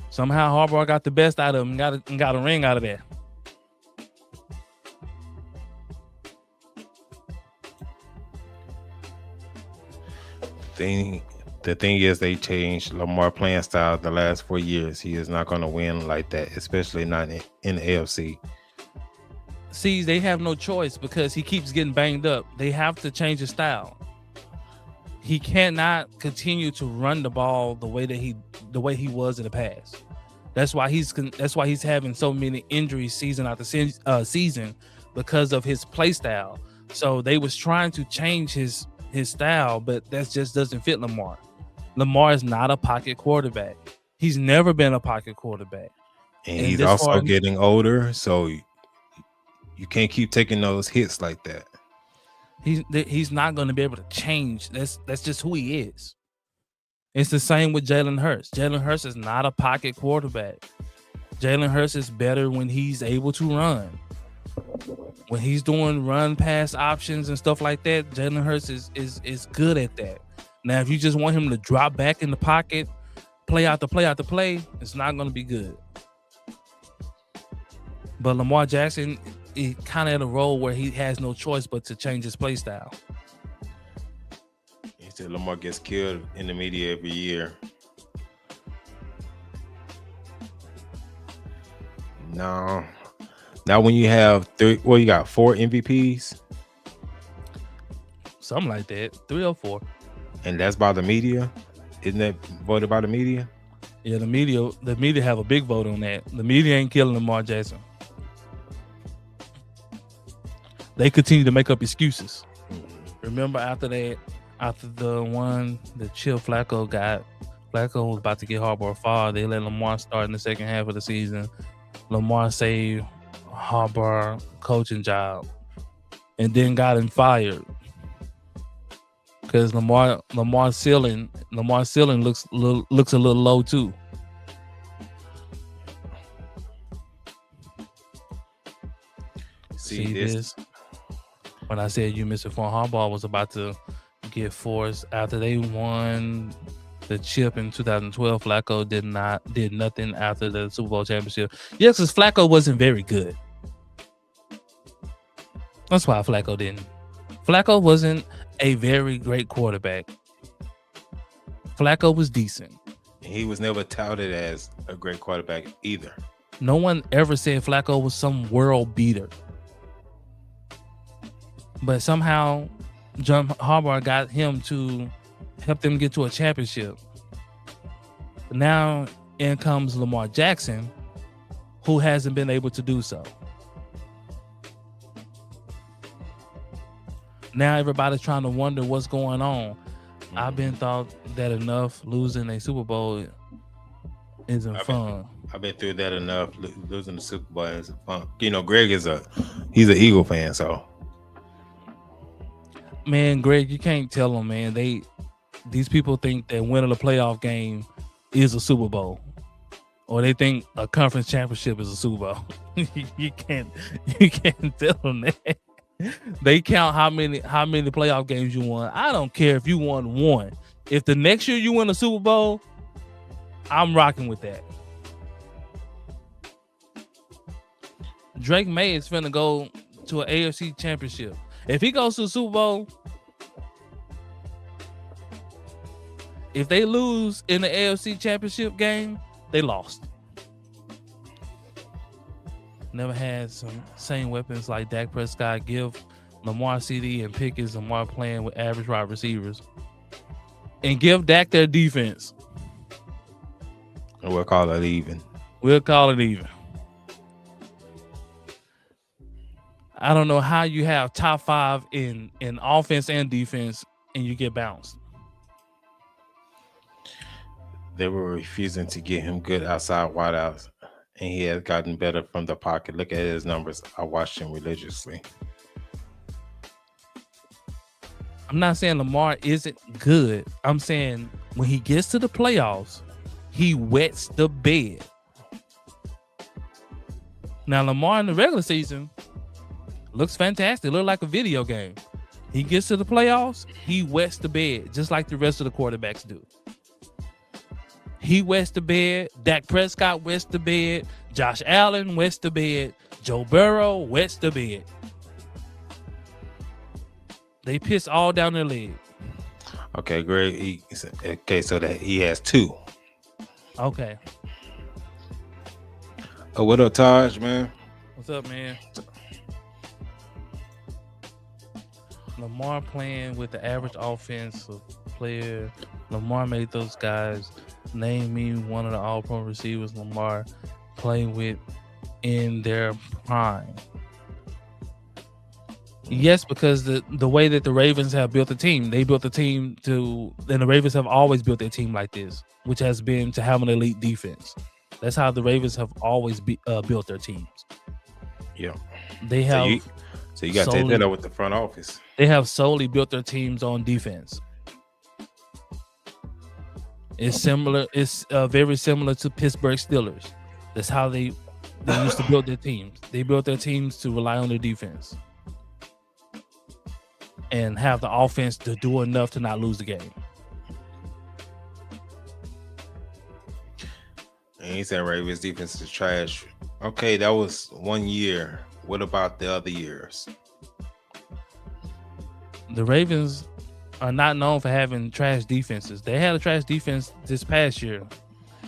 [SPEAKER 1] Somehow Harbaugh got the best out of him and got a ring out of that.
[SPEAKER 2] The thing is, they changed Lamar playing style the last 4 years. He is not going to win like that, especially not in the AFC.
[SPEAKER 1] See, they have no choice because he keeps getting banged up. They have to change his style. He cannot continue to run the ball the way he was in the past. That's why he's having so many injuries season after season because of his play style. So they was trying to change his style, but that just doesn't fit Lamar. Lamar is not a pocket quarterback. He's never been a pocket quarterback.
[SPEAKER 2] And he's also getting older, so you can't keep taking those hits like that.
[SPEAKER 1] He's not going to be able to change. That's just who he is. It's the same with Jalen Hurts. Jalen Hurts is not a pocket quarterback. Jalen Hurts is better when he's able to run. When he's doing run pass options and stuff like that, Jalen Hurts is good at that. Now, if you just want him to drop back in the pocket, play out the play, it's not going to be good. But Lamar Jackson is kind of in a role where he has no choice but to change his play style.
[SPEAKER 2] He said Lamar gets killed in the media every year. No. Now when you have you got 4 MVPs?
[SPEAKER 1] Something like that. 3 or 4.
[SPEAKER 2] And that's by the media. Isn't that voted by the media?
[SPEAKER 1] Yeah, the media have a big vote on that. The media ain't killing Lamar Jackson. They continue to make up excuses. Remember after the one that Chill Flacco got, Flacco was about to get Harbaugh fired. They let Lamar start in the second half of the season. Lamar saved Harbaugh coaching job, and then got him fired because Lamar's ceiling looks a little low too. See this? When I said you misinformed, Harbaugh was about to get forced after they won the chip in 2012. Flacco did nothing after the Super Bowl championship. Yes, because Flacco wasn't very good. That's why Flacco didn't. Flacco wasn't a very great quarterback. Flacco was decent.
[SPEAKER 2] He was never touted as a great quarterback either.
[SPEAKER 1] No one ever said Flacco was some world beater. But somehow John Harbaugh got him to help them get to a championship. Now in comes Lamar Jackson, who hasn't been able to do so. Now everybody's trying to wonder what's going on. I've been thought that enough. Losing a Super Bowl isn't fun.
[SPEAKER 2] I've been through that enough. Losing the Super Bowl isn't fun. You know, Greg he's an Eagle fan, so.
[SPEAKER 1] Man, Greg, you can't tell them, man. These people think that winning a playoff game is a Super Bowl, or they think a conference championship is a Super Bowl. you can't tell them that. They count how many playoff games you won. I don't care if you won one. If the next year you win a Super Bowl, I'm rocking with that. Drake May is finna go to an AFC championship. If he goes to the Super Bowl, if they lose in the AFC championship game, they lost. Never had some same weapons like Dak Prescott. Give Lamar CD and Pickens Lamar playing with average wide receivers. And give Dak their defense.
[SPEAKER 2] And we'll call it even.
[SPEAKER 1] I don't know how you have top 5 in offense and defense and you get bounced.
[SPEAKER 2] They were refusing to get him good outside wideouts, and he has gotten better from the pocket. Look at his numbers. I watched him religiously.
[SPEAKER 1] I'm not saying Lamar isn't good. I'm saying when he gets to the playoffs, he wets the bed. Now, Lamar in the regular season looks fantastic. Look like a video game. He gets to the playoffs, he wets the bed, just like the rest of the quarterbacks do. He wets the bed. Dak Prescott wets the bed. Josh Allen wets the bed. Joe Burrow wets the bed. They piss all down their leg.
[SPEAKER 2] Okay, Greg. So that he has 2.
[SPEAKER 1] Okay.
[SPEAKER 2] Oh, what up, Taj, man?
[SPEAKER 1] What's up, man? Lamar playing with the average offensive player. Lamar made those guys. Name me one of the all-pro receivers Lamar playing with in their prime. Yes, because the way that the Ravens have built the team, they built the team and the Ravens have always built their team like this, which has been to have an elite defense. That's how the Ravens have always built their teams.
[SPEAKER 2] Yeah.
[SPEAKER 1] They have.
[SPEAKER 2] So you got to take that up with the front office.
[SPEAKER 1] They have solely built their teams on defense. It's similar. It's very similar to Pittsburgh Steelers. That's how they used to build their teams. They built their teams to rely on their defense and have the offense to do enough to not lose the game.
[SPEAKER 2] And he said Ravens defense is trash. Okay, that was 1 year. What about the other years?
[SPEAKER 1] The Ravens are not known for having trash defenses. They had a trash defense this past year,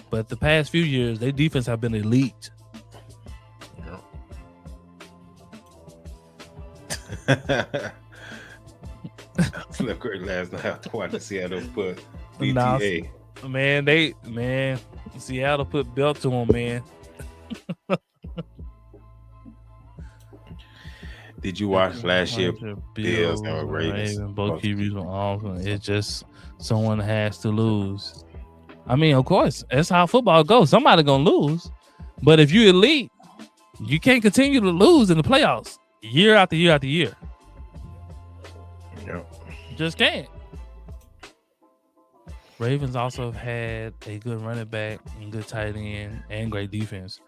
[SPEAKER 1] but the past few years, their defense have been elite.
[SPEAKER 2] look great last night after watching Seattle put
[SPEAKER 1] Now,
[SPEAKER 2] BTA.
[SPEAKER 1] man, Seattle put belt to him, man.
[SPEAKER 2] Did you watch last year Bills
[SPEAKER 1] Bills
[SPEAKER 2] and
[SPEAKER 1] and
[SPEAKER 2] Ravens?
[SPEAKER 1] Ravens, both QBs were awesome. It's just someone has to lose. I mean, of course, that's how football goes. Somebody gonna lose, but if you elite, you can't continue to lose in the playoffs year after year after year.
[SPEAKER 2] Yeah.
[SPEAKER 1] Just can't. Ravens also had a good running back and good tight end and great defense.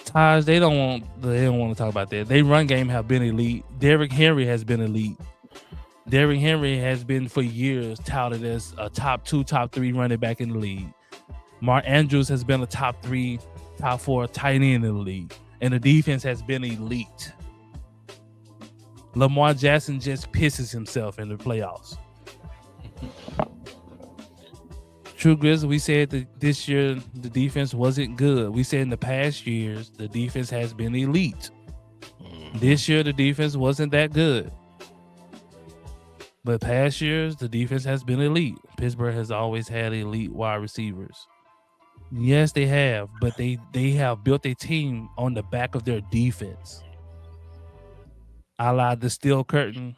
[SPEAKER 1] Taj, they don't want to talk about that. They run game have been elite. Derrick Henry has been elite. Derrick Henry has been for years touted as a top 2, top 3 running back in the league. Mark Andrews has been a top 3, top 4 tight end in the league. And the defense has been elite. Lamar Jackson just pisses himself in the playoffs. True Grizzly, we said that this year the defense wasn't good. We said in the past years the defense has been elite. This year the defense wasn't that good. But past years the defense has been elite. Pittsburgh has always had elite wide receivers. Yes, they have, but they have built a team on the back of their defense. A la the Steel Curtain.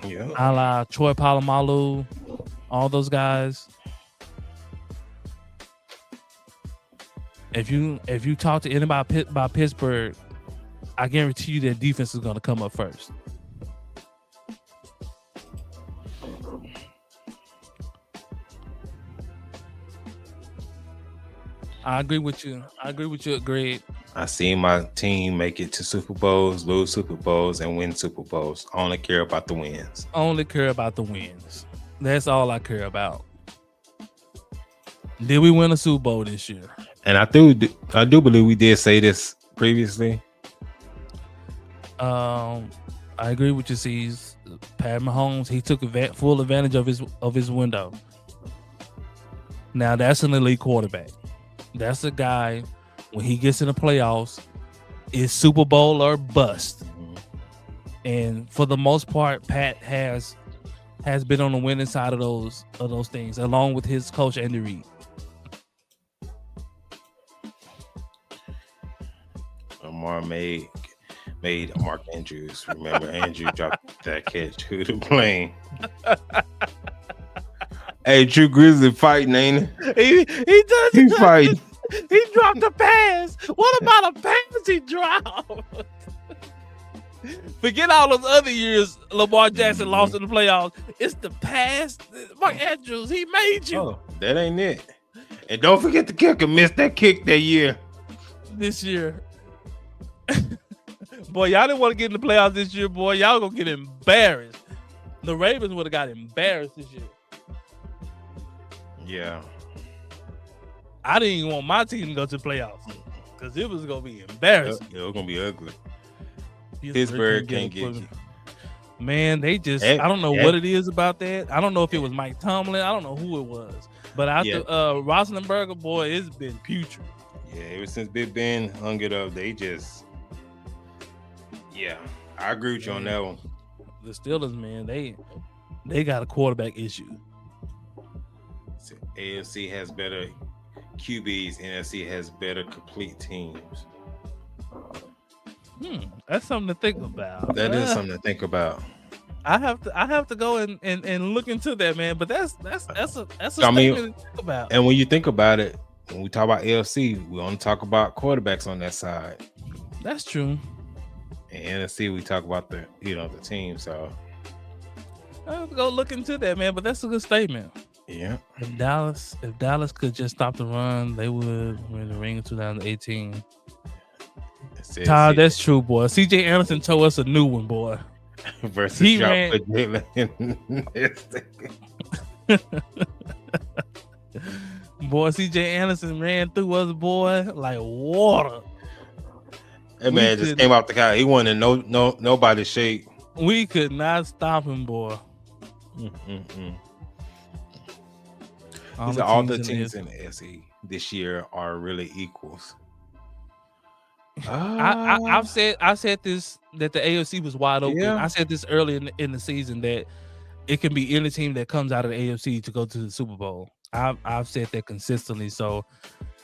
[SPEAKER 2] Yeah.
[SPEAKER 1] A la Troy Polamalu. All those guys. If you talk to anybody about Pittsburgh, I guarantee you their defense is going to come up first. I agree with you, Greg.
[SPEAKER 2] I seen my team make it to Super Bowls, lose Super Bowls, and win Super Bowls. I only care about the wins.
[SPEAKER 1] Only care about the wins. That's all I care about. Did we win a Super Bowl this year?
[SPEAKER 2] And I do believe we did say this previously.
[SPEAKER 1] I agree with you, C's. Pat Mahomes, he took full advantage of his window. Now that's an elite quarterback. That's a guy when he gets in the playoffs, is Super Bowl or bust. And for the most part, Pat has been on the winning side of those things, along with his coach Andy Reid.
[SPEAKER 2] Lamar made Mark Andrews. Remember, Andrew dropped that catch to the plane. Hey, True Grizzly fighting, ain't
[SPEAKER 1] He does.
[SPEAKER 2] he? Fighting.
[SPEAKER 1] He dropped a pass. What about a pass he dropped? Forget all those other years Lamar Jackson lost in the playoffs. It's the pass. Mark Andrews, he made you.
[SPEAKER 2] Oh, that ain't it. And don't forget the kicker missed that kick that year.
[SPEAKER 1] This year. Boy, y'all didn't want to get in the playoffs this year, boy. Y'all gonna get embarrassed. The Ravens would have got embarrassed this year.
[SPEAKER 2] Yeah.
[SPEAKER 1] I didn't even want my team to go to the playoffs because it was gonna be embarrassing.
[SPEAKER 2] It was gonna be ugly. Pittsburgh can't get you.
[SPEAKER 1] Man, they just I don't know what it is about that. I don't know if it was Mike Tomlin. I don't know who it was. But after Roethlisberger, boy, it's been putrid.
[SPEAKER 2] Yeah, ever since Big Ben hung it up, they just I agree with you on that one.
[SPEAKER 1] The Steelers, man, they got a quarterback issue.
[SPEAKER 2] So AFC has better QBs, NFC has better complete teams.
[SPEAKER 1] That's something to think about.
[SPEAKER 2] That is something to think about.
[SPEAKER 1] I have to go and look into that, man. But that's a statement to think about.
[SPEAKER 2] And when you think about it, when we talk about AFC, we only talk about quarterbacks on that side.
[SPEAKER 1] That's true.
[SPEAKER 2] And NFC, we talk about the team. So
[SPEAKER 1] I have to go look into that, man. But that's a good statement.
[SPEAKER 2] Yeah.
[SPEAKER 1] If Dallas could just stop the run, they would win the ring in 2018. Todd, that's true, boy. CJ Anderson told us a new one, boy.
[SPEAKER 2] Versus
[SPEAKER 1] he ran. Boy, CJ Anderson ran through us, boy, like water.
[SPEAKER 2] That man just came out the car. He wasn't in nobody's shape.
[SPEAKER 1] We could not stop him, boy.
[SPEAKER 2] All the teams in the SE this year are really equals. Uh,
[SPEAKER 1] I said this that the AFC was wide open.
[SPEAKER 2] yeah,
[SPEAKER 1] I said this early in the season that it can be any team that comes out of the AFC to go to the Super Bowl. I've said that consistently, so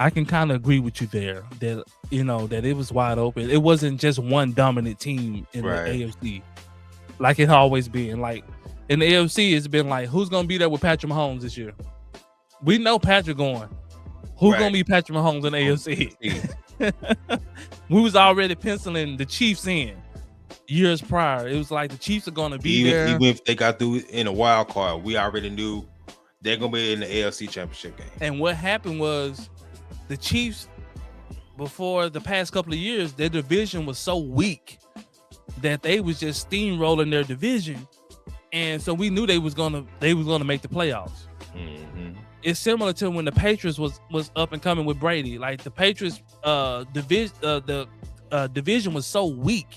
[SPEAKER 1] I can kind of agree with you there that that it was wide open. It wasn't just one dominant team in the
[SPEAKER 2] right.
[SPEAKER 1] AFC like it always been. Like in the AFC, it's been like who's gonna be there with Patrick Mahomes this year? We know Patrick going. Who's
[SPEAKER 2] Right.
[SPEAKER 1] gonna be Patrick Mahomes in the AFC? We was already penciling the Chiefs in years prior. It was like the Chiefs are gonna be there.
[SPEAKER 2] Even if they got through in a wild card, we already knew they're gonna be in the AFC Championship game.
[SPEAKER 1] And what happened was the Chiefs, before the past couple of years, their division was so weak that they was just steamrolling their division, and so we knew they was gonna make the playoffs.
[SPEAKER 2] Mm-hmm.
[SPEAKER 1] It's similar to when the Patriots was up and coming with Brady. Like the Patriots division was so weak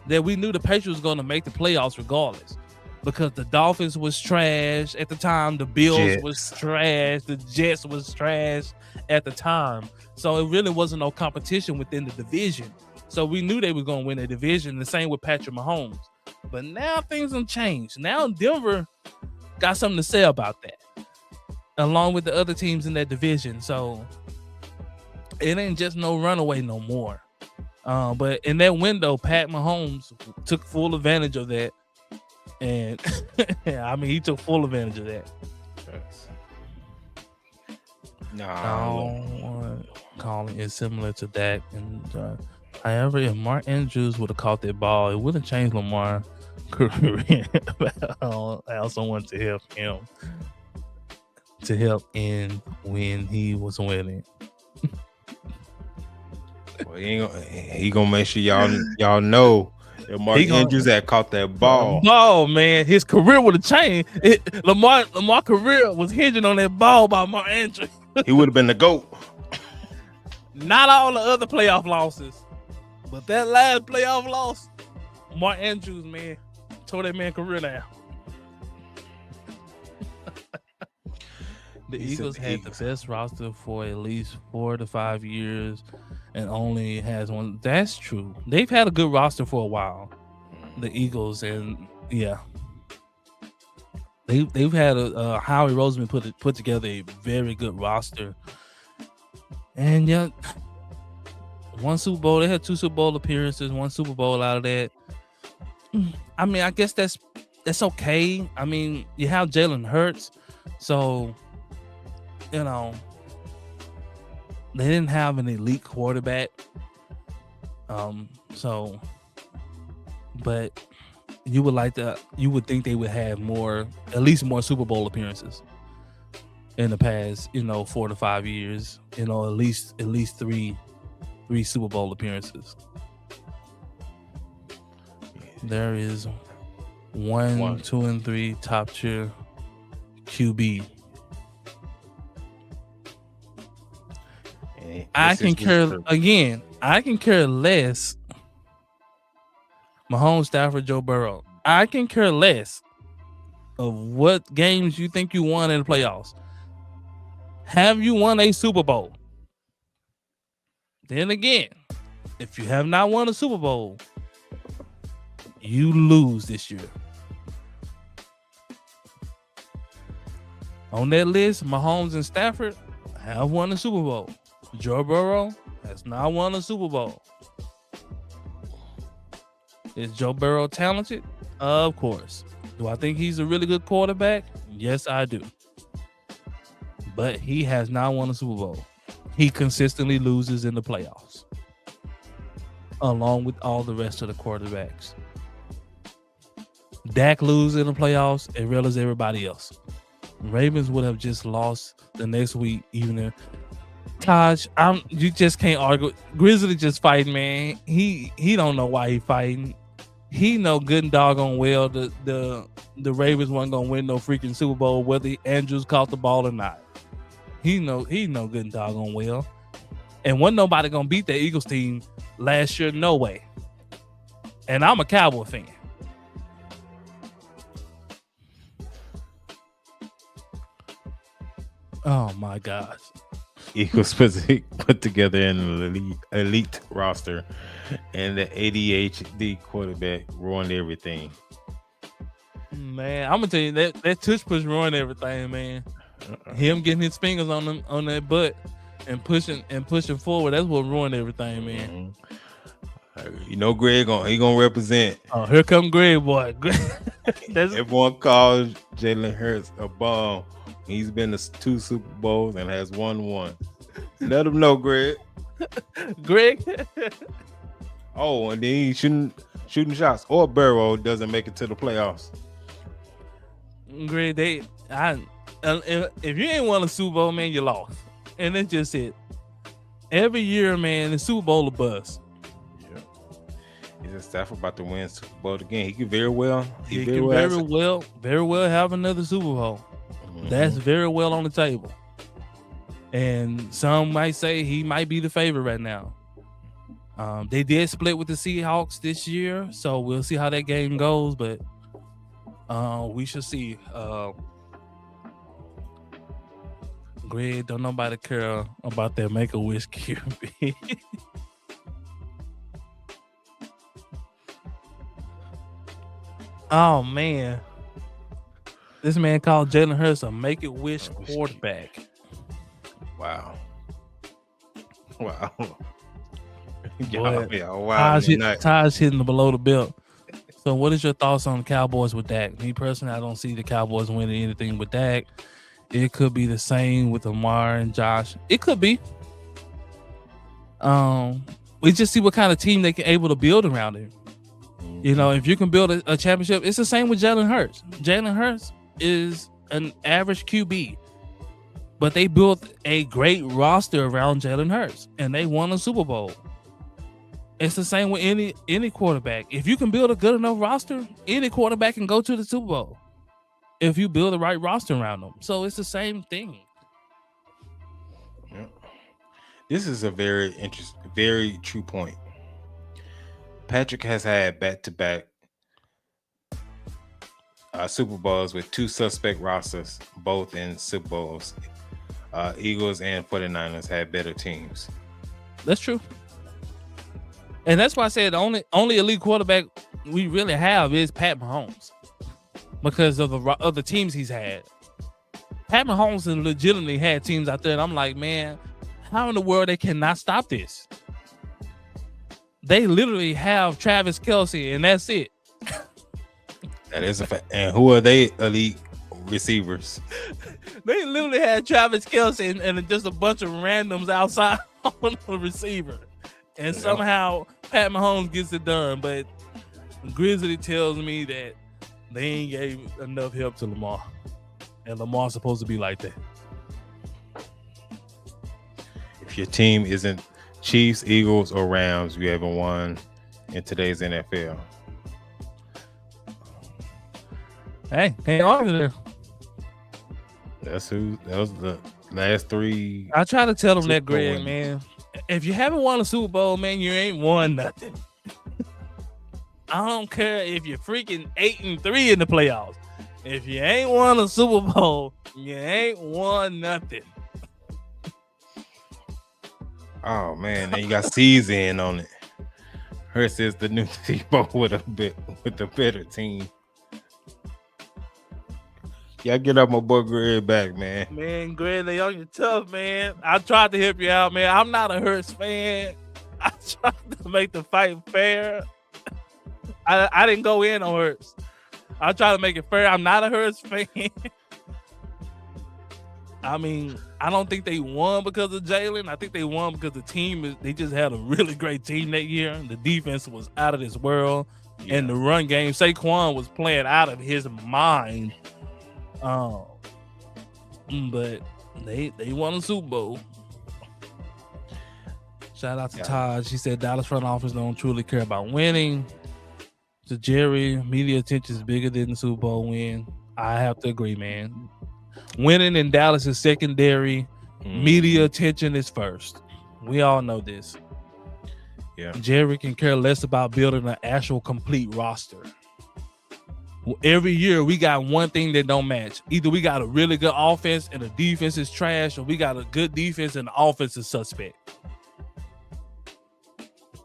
[SPEAKER 1] that we knew the Patriots was going to make the playoffs regardless, because the Dolphins was trash at the time, the Bills was trash, the Jets was trash at the time. So it really wasn't no competition within the division. So we knew they were going to win the division. The same with Patrick Mahomes. But now things have changed. Now Denver got something to say about that, along with the other teams in that division. So it ain't just no runaway no more. But in that window, Pat Mahomes took full advantage of that. And I mean, he took full advantage of that. Calling is similar to that. And however, if Mark Andrews would have caught that ball, it wouldn't change Lamar's career. I also want to help him in when he was winning.
[SPEAKER 2] Well, he gonna make sure y'all know that Mark Andrews had caught that ball.
[SPEAKER 1] Oh man, his career would have changed. Lamar's career was hinging on that ball by Mark Andrews.
[SPEAKER 2] He would have been the GOAT.
[SPEAKER 1] Not all the other playoff losses, but that last playoff loss, Mark Andrews, man, tore that man's career down. The Eagles had the best roster for at least 4 to 5 years and only has one. That's true. They've had a good roster for a while, the Eagles, and yeah. They've had a Howie Roseman put together a very good roster. And yeah, one Super Bowl, they had 2 Super Bowl appearances, 1 Super Bowl out of that. I mean, I guess that's okay. I mean, you have Jalen Hurts, so they didn't have an elite quarterback. But you would think they would have at least more Super Bowl appearances in the past, 4 to 5 years, at least 3 Super Bowl appearances. There is 1, 2, and 3 top tier QB. I can care less. Mahomes, Stafford, Joe Burrow. I can care less of what games you think you won in the playoffs. Have you won a Super Bowl? Then again, if you have not won a Super Bowl, you lose this year. On that list, Mahomes and Stafford have won a Super Bowl. Joe Burrow has not won a Super Bowl. Is Joe Burrow talented? Of course. Do I think he's a really good quarterback? Yes, I do. But he has not won a Super Bowl. He consistently loses in the playoffs, along with all the rest of the quarterbacks. Dak loses in the playoffs as well as everybody else. Ravens would have just lost the next week, even if Taj, you just can't argue. Grizzly just fighting, man. He don't know why he fighting. He know good and doggone well the Ravens weren't gonna win no freaking Super Bowl, whether Andrews caught the ball or not. He know good and doggone well. And wasn't nobody gonna beat that Eagles team last year, no way. And I'm a Cowboy fan. Oh my gosh.
[SPEAKER 2] Eagles put together an elite roster, and the ADHD quarterback ruined everything.
[SPEAKER 1] Man, I'm gonna tell you that tush push ruined everything, man. Him getting his fingers on that butt and pushing forward, that's what ruined everything, man.
[SPEAKER 2] Greg he gonna represent.
[SPEAKER 1] Oh, here come Greg, boy.
[SPEAKER 2] Everyone calls Jalen Hurts a bum. He's been to 2 Super Bowls and has won 1. Let him know, Greg.
[SPEAKER 1] Greg.
[SPEAKER 2] Oh, and then he's shooting shots. Or Burrow doesn't make it to the playoffs.
[SPEAKER 1] Greg, if you ain't won a Super Bowl, man, you lost. And that's just it. Every year, man, the Super Bowl a bust.
[SPEAKER 2] Yeah. He's a staff about to win Super Bowl again. He could very well.
[SPEAKER 1] He can very well have another Super Bowl. Mm-hmm. That's very well on the table. And some might say he might be the favorite right now. They did split with the Seahawks this year, so we'll see how that game goes. But we should see. Greg, don't nobody care about that Make-A-Wish QB. Oh, man. This man called Jalen Hurts a Make-A-Wish quarterback.
[SPEAKER 2] Wow.
[SPEAKER 1] Taj's hitting the below the belt. So what is your thoughts on the Cowboys with Dak? Me personally, I don't see the Cowboys winning anything with Dak. It could be the same with Lamar and Josh. It could be. We just see what kind of team they can able to build around him. You know, if you can build a championship, it's the same with Jalen Hurts. Jalen Hurts is an average QB, but they built a great roster around Jalen Hurts, and they won a Super Bowl. It's the same with any quarterback. If you can build a good enough roster, any quarterback can go to the Super Bowl if you build the right roster around them. So it's the same thing.
[SPEAKER 2] Yeah. This is a very interesting, very true point. Patrick has had back-to-back Super Bowls with 2 suspect rosters, both in Super Bowls. Eagles and 49ers had better teams.
[SPEAKER 1] That's true. And that's why I said the only elite quarterback we really have is Pat Mahomes because of the teams he's had. Pat Mahomes legitimately had teams out there, and I'm like, man, how in the world they cannot stop this? They literally have Travis Kelce, and that's it.
[SPEAKER 2] That is a fact. And who are they elite receivers?
[SPEAKER 1] They literally had Travis Kelce and just a bunch of randoms outside on the receiver. And somehow Pat Mahomes gets it done. But Grizzly tells me that they ain't gave enough help to Lamar. And Lamar's supposed to be like that.
[SPEAKER 2] If your team isn't Chiefs, Eagles, or Rams, you haven't won in today's NFL.
[SPEAKER 1] Hey, can't argue there.
[SPEAKER 2] That was the last 3.
[SPEAKER 1] I try to tell them that, Greg, man. If you haven't won a Super Bowl, man, you ain't won nothing. I don't care if you're freaking 8-3 in the playoffs. If you ain't won a Super Bowl, you ain't won nothing.
[SPEAKER 2] Oh man, then you got season on it. Hurts is the new Tebow with a better team. Yeah, get up my boy Greg back, man.
[SPEAKER 1] Man, Greg, they on you tough, man. I tried to help you out, man. I'm not a Hurts fan. I tried to make the fight fair. I didn't go in on Hurts. I tried to make it fair. I'm not a Hurts fan. I mean, I don't think they won because of Jalen. I think they won because the team they just had a really great team that year. The defense was out of this world, and the run game, Saquon was playing out of his mind. But they won a Super Bowl. Shout out to Todd. She said Dallas front office don't truly care about winning. To Jerry, media attention is bigger than the Super Bowl win. I have to agree, man. Winning in Dallas is secondary. Media attention is first. We all know this.
[SPEAKER 2] Yeah.
[SPEAKER 1] Jerry can care less about building an actual complete roster. Every year we got one thing that don't match. Either we got a really good offense and the defense is trash, or we got a good defense and the offense is suspect.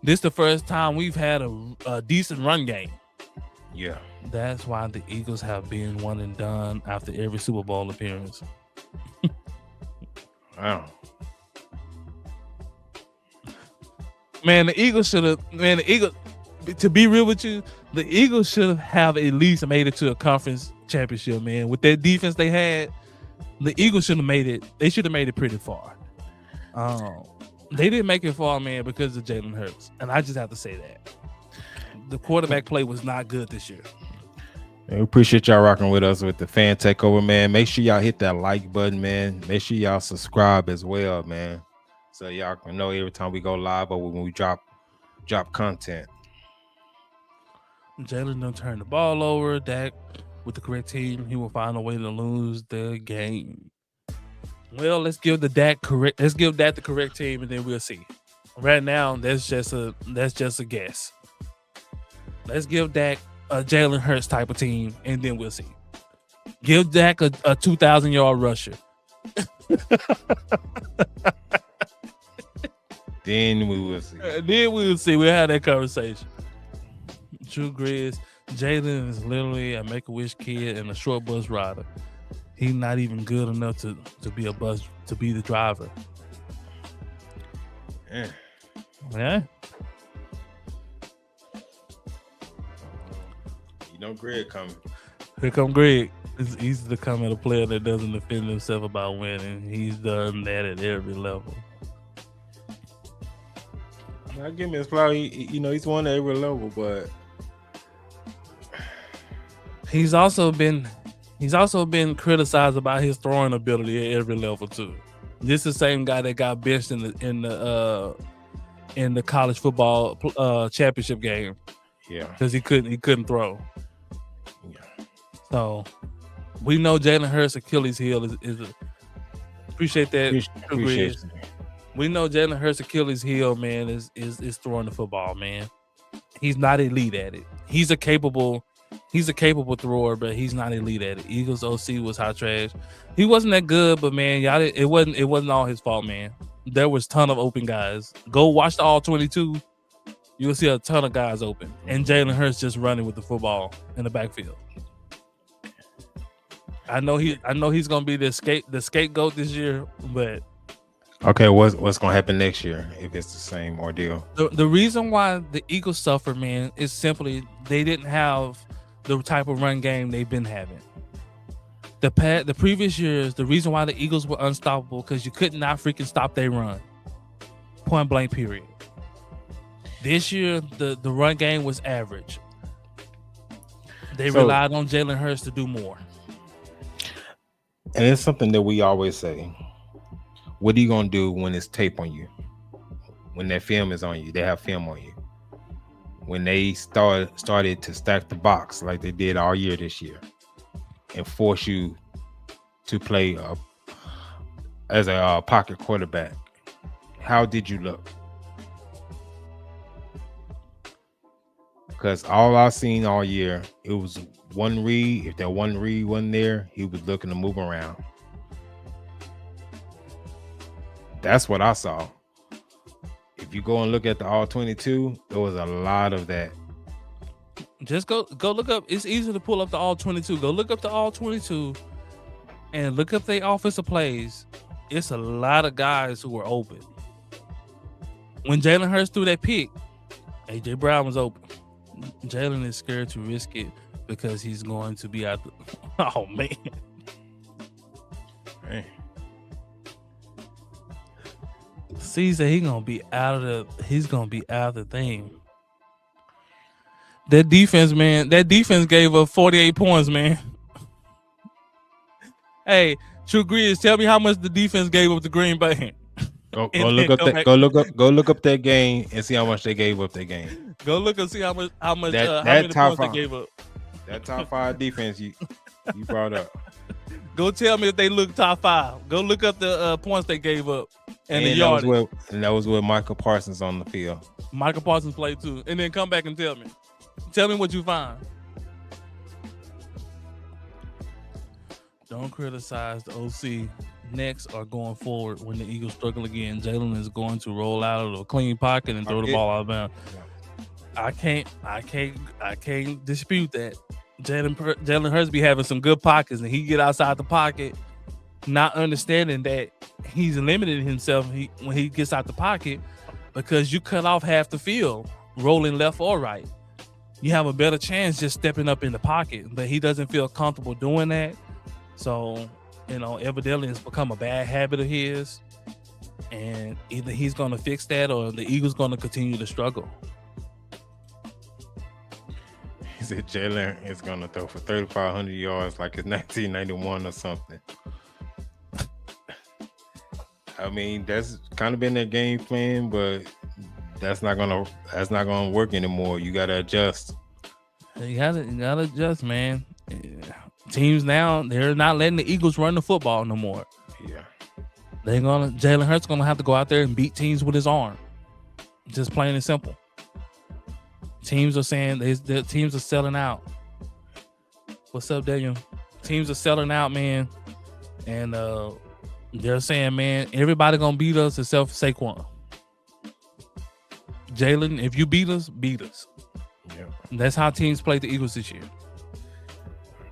[SPEAKER 1] This is the first time we've had a decent run game.
[SPEAKER 2] Yeah.
[SPEAKER 1] That's why the Eagles have been one and done after every Super Bowl appearance.
[SPEAKER 2] Wow.
[SPEAKER 1] Man, the Eagles should have. To be real with you, the Eagles should have at least made it to a conference championship, man. With that defense they had, the Eagles should have made it. They should have made it pretty far. They didn't make it far, man, because of Jalen Hurts, and I just have to say that the quarterback play was not good this year.
[SPEAKER 2] We appreciate y'all rocking with us with the fan takeover, man. Make sure y'all hit that like button, man. Make sure y'all subscribe as well, man, so y'all can know every time we go live or when we drop content.
[SPEAKER 1] Jalen done turn the ball over. Dak with the correct team, he will find a way to lose the game. Well, let's give Dak the correct team, and then we'll see. Right now, that's just a guess. Let's give Dak a Jalen Hurts type of team, and then we'll see. Give Dak a 2,000-yard rusher.
[SPEAKER 2] Then we will see.
[SPEAKER 1] We'll have that conversation. True Grizz, Jalen is literally a Make-A-Wish kid and a short bus rider. He's not even good enough to be the driver. Yeah.
[SPEAKER 2] You know Greg coming.
[SPEAKER 1] Here come Greg. It's easy to come at a player that doesn't defend himself about winning. He's done that at every level.
[SPEAKER 2] I give him his flower. He's won at every level, but
[SPEAKER 1] he's also been criticized about his throwing ability at every level too. This is the same guy that got benched in the college football championship game.
[SPEAKER 2] Yeah,
[SPEAKER 1] because he couldn't throw.
[SPEAKER 2] Yeah.
[SPEAKER 1] So we know Jalen Hurts' Achilles heel is appreciate that.
[SPEAKER 2] Appreciate it.
[SPEAKER 1] We know Jalen Hurts' Achilles heel, man, is throwing the football, man. He's not elite at it. He's a capable thrower, but he's not elite at it. Eagles OC was hot trash. He wasn't that good, but man, y'all, it wasn't all his fault, man. There was a ton of open guys. Go watch the all 22. You'll see a ton of guys open, and Jalen Hurts just running with the football in the backfield. I know he's gonna be the scapegoat this year, but
[SPEAKER 2] okay, what's gonna happen next year if it's the same ordeal?
[SPEAKER 1] The reason why the Eagles suffer, man, is simply they didn't have the type of run game they've been having. The previous years, the reason why the Eagles were unstoppable because you could not freaking stop their run. Point blank, period. This year, the run game was average. They relied on Jalen Hurts to do more.
[SPEAKER 2] And it's something that we always say. What are you going to do when it's tape on you? When that film is on you, they have film on you. When they started to stack the box like they did all year this year and force you to play as a pocket quarterback, how did you look? Because all I've seen all year, it was one read. If that one read wasn't there, he was looking to move around. That's what I saw. If you go and look at the all 22, there was a lot of that.
[SPEAKER 1] Just go look up. It's easy to pull up the all 22. Go look up the all 22 and look up their offensive plays. It's a lot of guys who were open. When Jalen Hurts threw that pick, AJ Brown was open. Jalen is scared to risk it because he's going to be out. Oh man. Caesar, he's gonna be out of the thing. That defense, man. That defense gave up 48 points, man. Hey, True Grizz, tell me how much the defense gave up to Green Bay.
[SPEAKER 2] Go look up that game and see how much they gave up that game.
[SPEAKER 1] Go look and see how many points they gave up.
[SPEAKER 2] That top 5 defense you brought up.
[SPEAKER 1] Go tell me if they look top 5. Go look up the points they gave up and the yardage.
[SPEAKER 2] That was with Michael Parsons on the field.
[SPEAKER 1] Michael Parsons played too. And then come back and tell me. Tell me what you find. Don't criticize the OC next or going forward when the Eagles struggle again. Jalen is going to roll out of a clean pocket and throw the ball out of bounds. I can't dispute that. Jalen Hurts be having some good pockets, and he get outside the pocket, not understanding that he's limiting himself when he gets out the pocket because you cut off half the field, rolling left or right. You have a better chance just stepping up in the pocket, but he doesn't feel comfortable doing that. So, evidently it's become a bad habit of his, and either he's going to fix that or the Eagles going to continue to struggle.
[SPEAKER 2] He said Jalen is going to throw for 3,500 yards like it's 1991 or something. I mean, that's kind of been their game plan, but that's not gonna work anymore. You gotta adjust.
[SPEAKER 1] You gotta adjust, man. Teams now, they're not letting the Eagles run the football no more.
[SPEAKER 2] Yeah.
[SPEAKER 1] Jalen Hurts gonna have to go out there and beat teams with his arm. Just plain and simple. Teams are saying the teams are selling out. What's up, Daniel? Teams are selling out, man. And they're saying, man, everybody gonna beat us except for Saquon. Jalen, if you beat us, beat us.
[SPEAKER 2] Yeah.
[SPEAKER 1] That's how teams played the Eagles this year.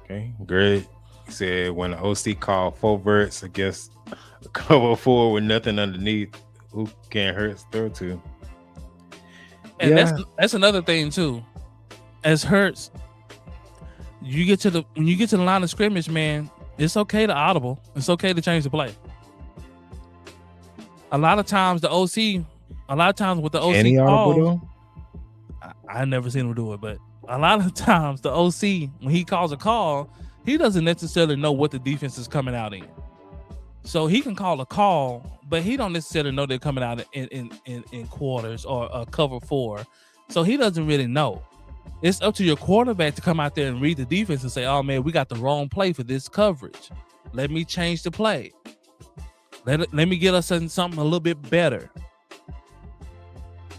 [SPEAKER 2] Okay, Greg said when the OC called 4 verts against a cover 4 with nothing underneath, who can Hurts throw to?
[SPEAKER 1] And that's another thing too. As Hurts, when you get to the line of scrimmage, man, it's okay to audible. It's okay to change the play. A lot of times with the OC
[SPEAKER 2] Any
[SPEAKER 1] calls, I never seen him do it, but a lot of times the OC, when he calls a call, he doesn't necessarily know what the defense is coming out in. So he can call a call, but he don't necessarily know they're coming out in quarters or a cover 4. So he doesn't really know. It's up to your quarterback to come out there and read the defense and say, oh man, we got the wrong play for this coverage. Let me change the play. Let me get us something a little bit better.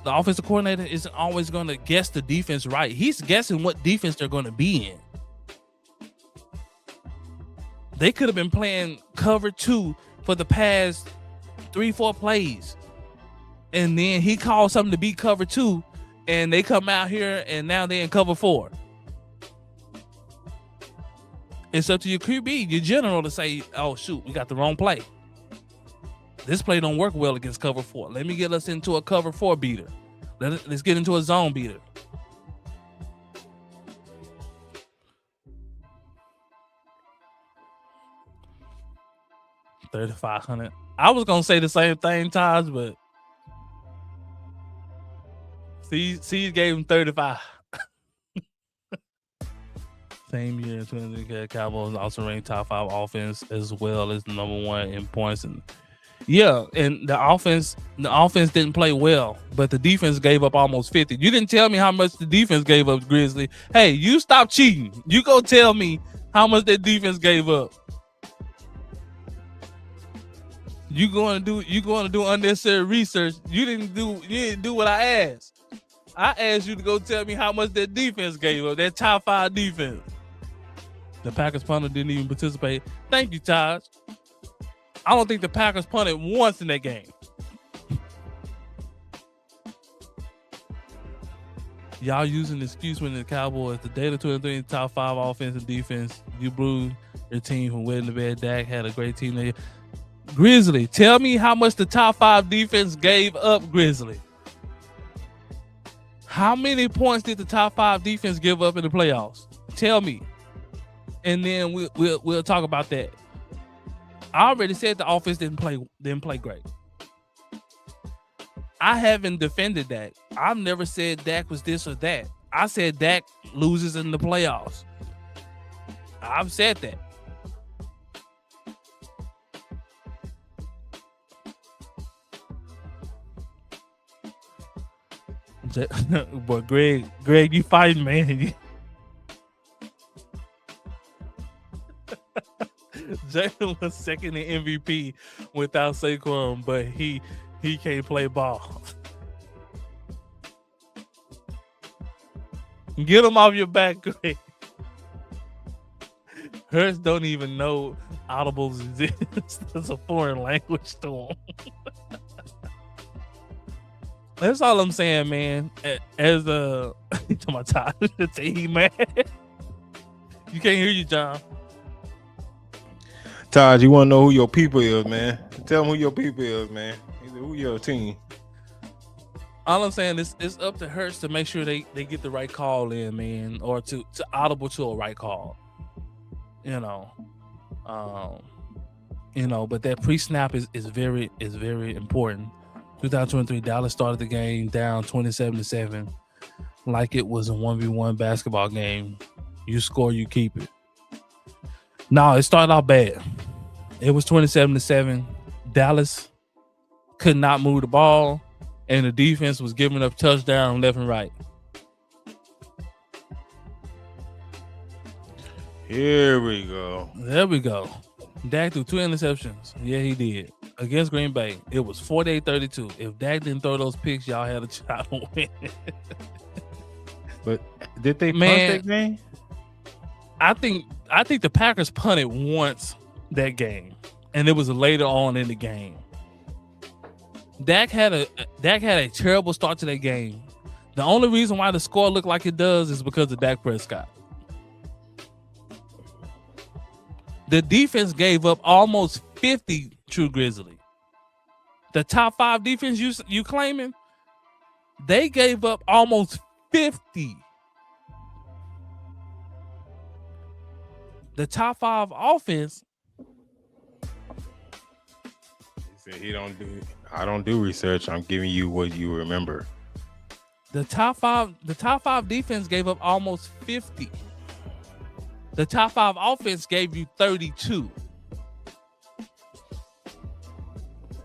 [SPEAKER 1] The offensive coordinator isn't always going to guess the defense right. He's guessing what defense they're going to be in. They could have been playing cover 2 for the past 3-4 plays. And then he called something to be cover 2, and they come out here and now they're in cover 4. It's up to your QB, your general, to say, oh shoot, we got the wrong play. This play don't work well against cover 4. Let me get us into a cover 4 beater. Let's get into a zone beater. $3,500. I was gonna say the same thing, Taj, but see, gave him 35. Same year, 20 Cowboys also ranked top 5 offense as well as number 1 in points. And and the offense didn't play well, but the defense gave up almost 50. You didn't tell me how much the defense gave up, Grizzly. Hey, you stop cheating. You go tell me how much that defense gave up. You going to do unnecessary research. You didn't do what I asked. I asked you to go tell me how much that defense gave up, that top 5 defense. The Packers punter didn't even participate. Thank you, Taj. I don't think the Packers punted once in that game. Y'all using the excuse when the Cowboys, the data 23 top 5 offense and defense, you blew your team from winning the bed. Dak had a great team there. Grizzly, tell me how much the top 5 defense gave up, Grizzly. How many points did the top 5 defense give up in the playoffs? Tell me. And then we'll talk about that. I already said the offense didn't play great. I haven't defended Dak. I've never said Dak was this or that. I said Dak loses in the playoffs. I've said that. But Greg, you fighting, man. Jalen was second in MVP without Saquon, but he can't play ball. Get him off your back, Greg. Hurts don't even know audibles exist. It's a foreign language to him. That's all I'm saying, man. As a to my time, he mad. You can't hear you, John.
[SPEAKER 2] Todd, you want to know who your people is, man? Tell them who your people is, man. Who your team?
[SPEAKER 1] All I'm saying is it's up to Hurts to make sure they get the right call in, man, or to audible to a right call. But that pre-snap is very important. 2023, Dallas started the game down 27-7, like it was a 1v1 basketball game. You score, you keep it. No, it started out bad. It was 27-7. Dallas could not move the ball, and the defense was giving up touchdowns left and right.
[SPEAKER 2] Here we go.
[SPEAKER 1] There we go. Dak threw 2 interceptions. Yeah, he did. Against Green Bay, it was 48-32. If Dak didn't throw those picks, y'all had a shot to win.
[SPEAKER 2] But did they punt that game?
[SPEAKER 1] I think the Packers punted once that game, and it was later on in the game. Dak had a terrible start to that game. The only reason why the score looked like it does is because of Dak Prescott. The defense gave up almost 50, True Grizzly. The top 5 defense you claiming, they gave up almost 50. The top 5 offense.
[SPEAKER 2] He said I don't do research. I'm giving you what you remember.
[SPEAKER 1] The top 5 defense gave up almost 50. The top 5 offense gave you 32.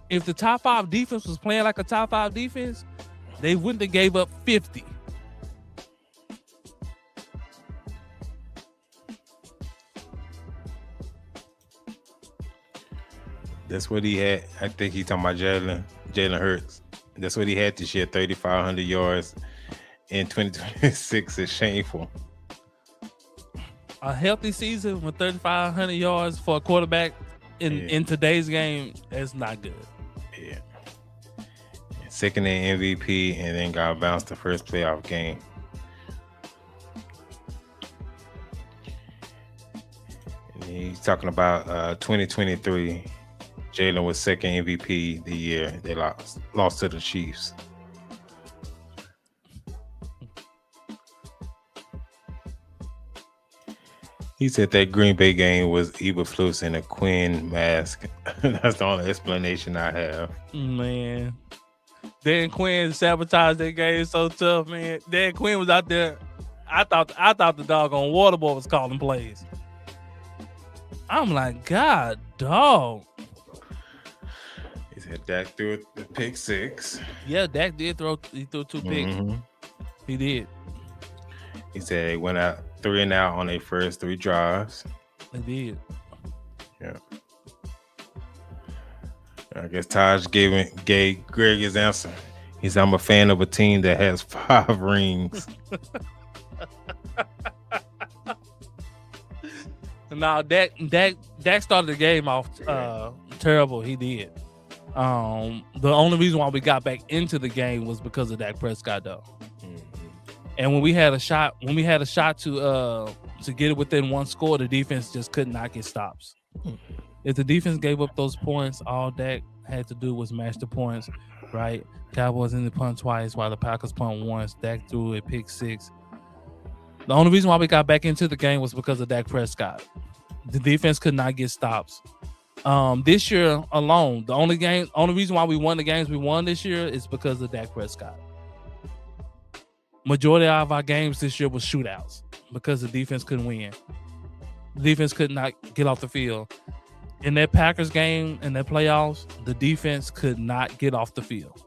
[SPEAKER 1] If the top 5 defense was playing like a top 5 defense, they wouldn't have gave up 50.
[SPEAKER 2] That's what he had. I think he's talking about Jalen Hurts. That's what he had this year, 3,500 yards in 2026 is shameful.
[SPEAKER 1] A healthy season with 3,500 yards for a quarterback in today's game is not good.
[SPEAKER 2] Yeah. Second in MVP and then got bounced the first playoff game. And he's talking about 2023. Jalen was second MVP the year they lost to the Chiefs. He said that Green Bay game was Eberflus in a Quinn mask. That's the only explanation I have.
[SPEAKER 1] Man, Dan Quinn sabotaged that game so tough, man. Dan Quinn was out there. I thought the doggone water boy was calling plays. I'm like, God, dog.
[SPEAKER 2] He said Dak threw the pick 6.
[SPEAKER 1] Yeah, Dak did throw. He threw 2 picks. Mm-hmm. He did.
[SPEAKER 2] He said they went out 3 and out on their first 3 drives.
[SPEAKER 1] They did.
[SPEAKER 2] Yeah. I guess Taj gave Greg his answer. He said, I'm a fan of a team that has 5 rings.
[SPEAKER 1] No, Dak started the game off terrible. He did. The only reason why we got back into the game was because of Dak Prescott, though. And when we had a shot to get it within 1 score, the defense just could not get stops. If the defense gave up those points, all Dak had to do was match the points, right? Cowboys didn't punt twice, while the Packers punt once. Dak threw a pick 6. The only reason why we got back into the game was because of Dak Prescott. The defense could not get stops. This year alone, the only reason why we won the games we won this year is because of Dak Prescott. Majority of our games this year was shootouts because the defense couldn't win. The defense could not get off the field. In that Packers game, in that playoffs, the defense could not get off the field.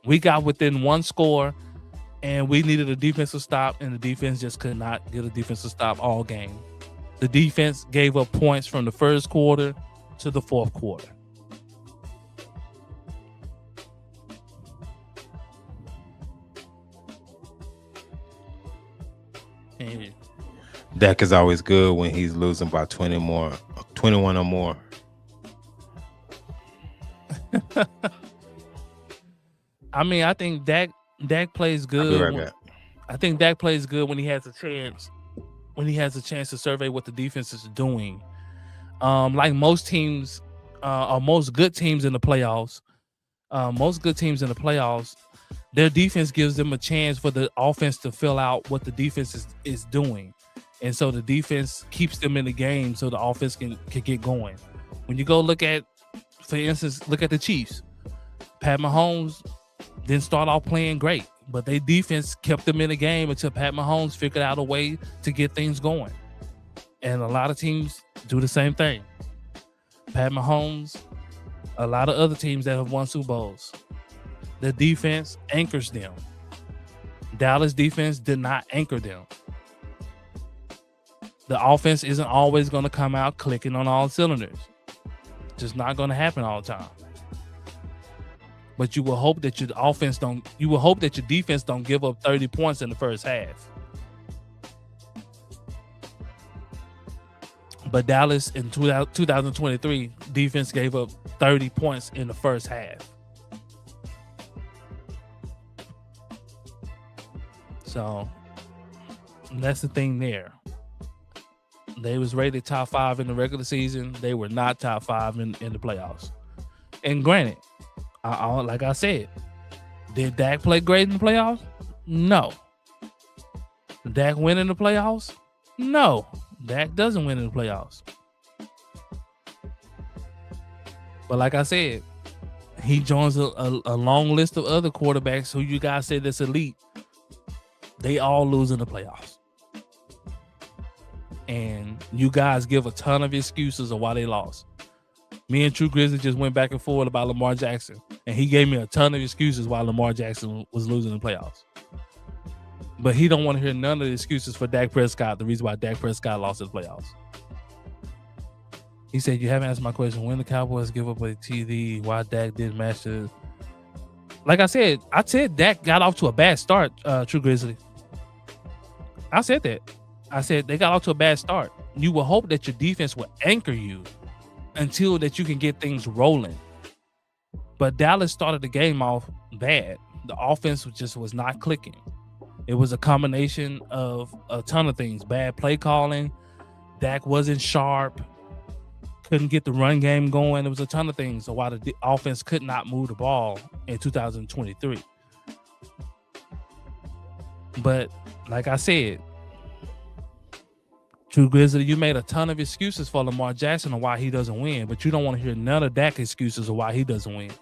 [SPEAKER 1] We got within 1 score, and we needed a defensive stop, and the defense just could not get a defensive stop all game. The defense gave up points from the first quarter to the 4th quarter.
[SPEAKER 2] Dak is always good when he's losing by 21 or more.
[SPEAKER 1] I mean, I think Dak plays
[SPEAKER 2] I'll be
[SPEAKER 1] good.
[SPEAKER 2] right back.
[SPEAKER 1] I think Dak plays good when he has a chance. When he has a chance to survey what the defense is doing. Like most teams, or most good teams in the playoffs, their defense gives them a chance for the offense to fill out what the defense is doing. And so the defense keeps them in the game so the offense can get going. When you go look at, for instance, look at the Chiefs. Pat Mahomes didn't start off playing great, but their defense kept them in the game until Pat Mahomes figured out a way to get things going. And a lot of teams do the same thing. Pat Mahomes, a lot of other teams that have won Super Bowls, the defense anchors them. Dallas defense did not anchor them. The offense isn't always going to come out clicking on all cylinders. Just not going to happen all the time. But you will hope that your defense don't give up 30 points in the first half. But Dallas in 2023, defense gave up 30 points in the first half. So that's the thing there. They was rated top 5 in the regular season. They were not top 5 in the playoffs. And granted, like I said, did Dak play great in the playoffs? No. Did Dak win in the playoffs? No. Dak doesn't win in the playoffs. But like I said, he joins a long list of other quarterbacks who you guys say that's elite. They all lose in the playoffs. And you guys give a ton of excuses of why they lost. Me and True Grizzly just went back and forth about Lamar Jackson. And he gave me a ton of excuses why Lamar Jackson was losing the playoffs. But he don't want to hear none of the excuses for Dak Prescott, the reason why Dak Prescott lost his playoffs. He said, you haven't answered my question. When the Cowboys give up a TD, why Dak didn't match the... Like I said Dak got off to a bad start, True Grizzly. I said that. I said they got off to a bad start. You will hope that your defense will anchor you until that you can get things rolling. But Dallas started the game off bad. The offense just was not clicking. It was a combination of a ton of things. Bad play calling. Dak wasn't sharp. Couldn't get the run game going. There was a ton of things. So why the offense could not move the ball in 2023. But like I said, True Grizzly, you made a ton of excuses for Lamar Jackson on why he doesn't win, but you don't want to hear none of Dak excuses of why he doesn't win.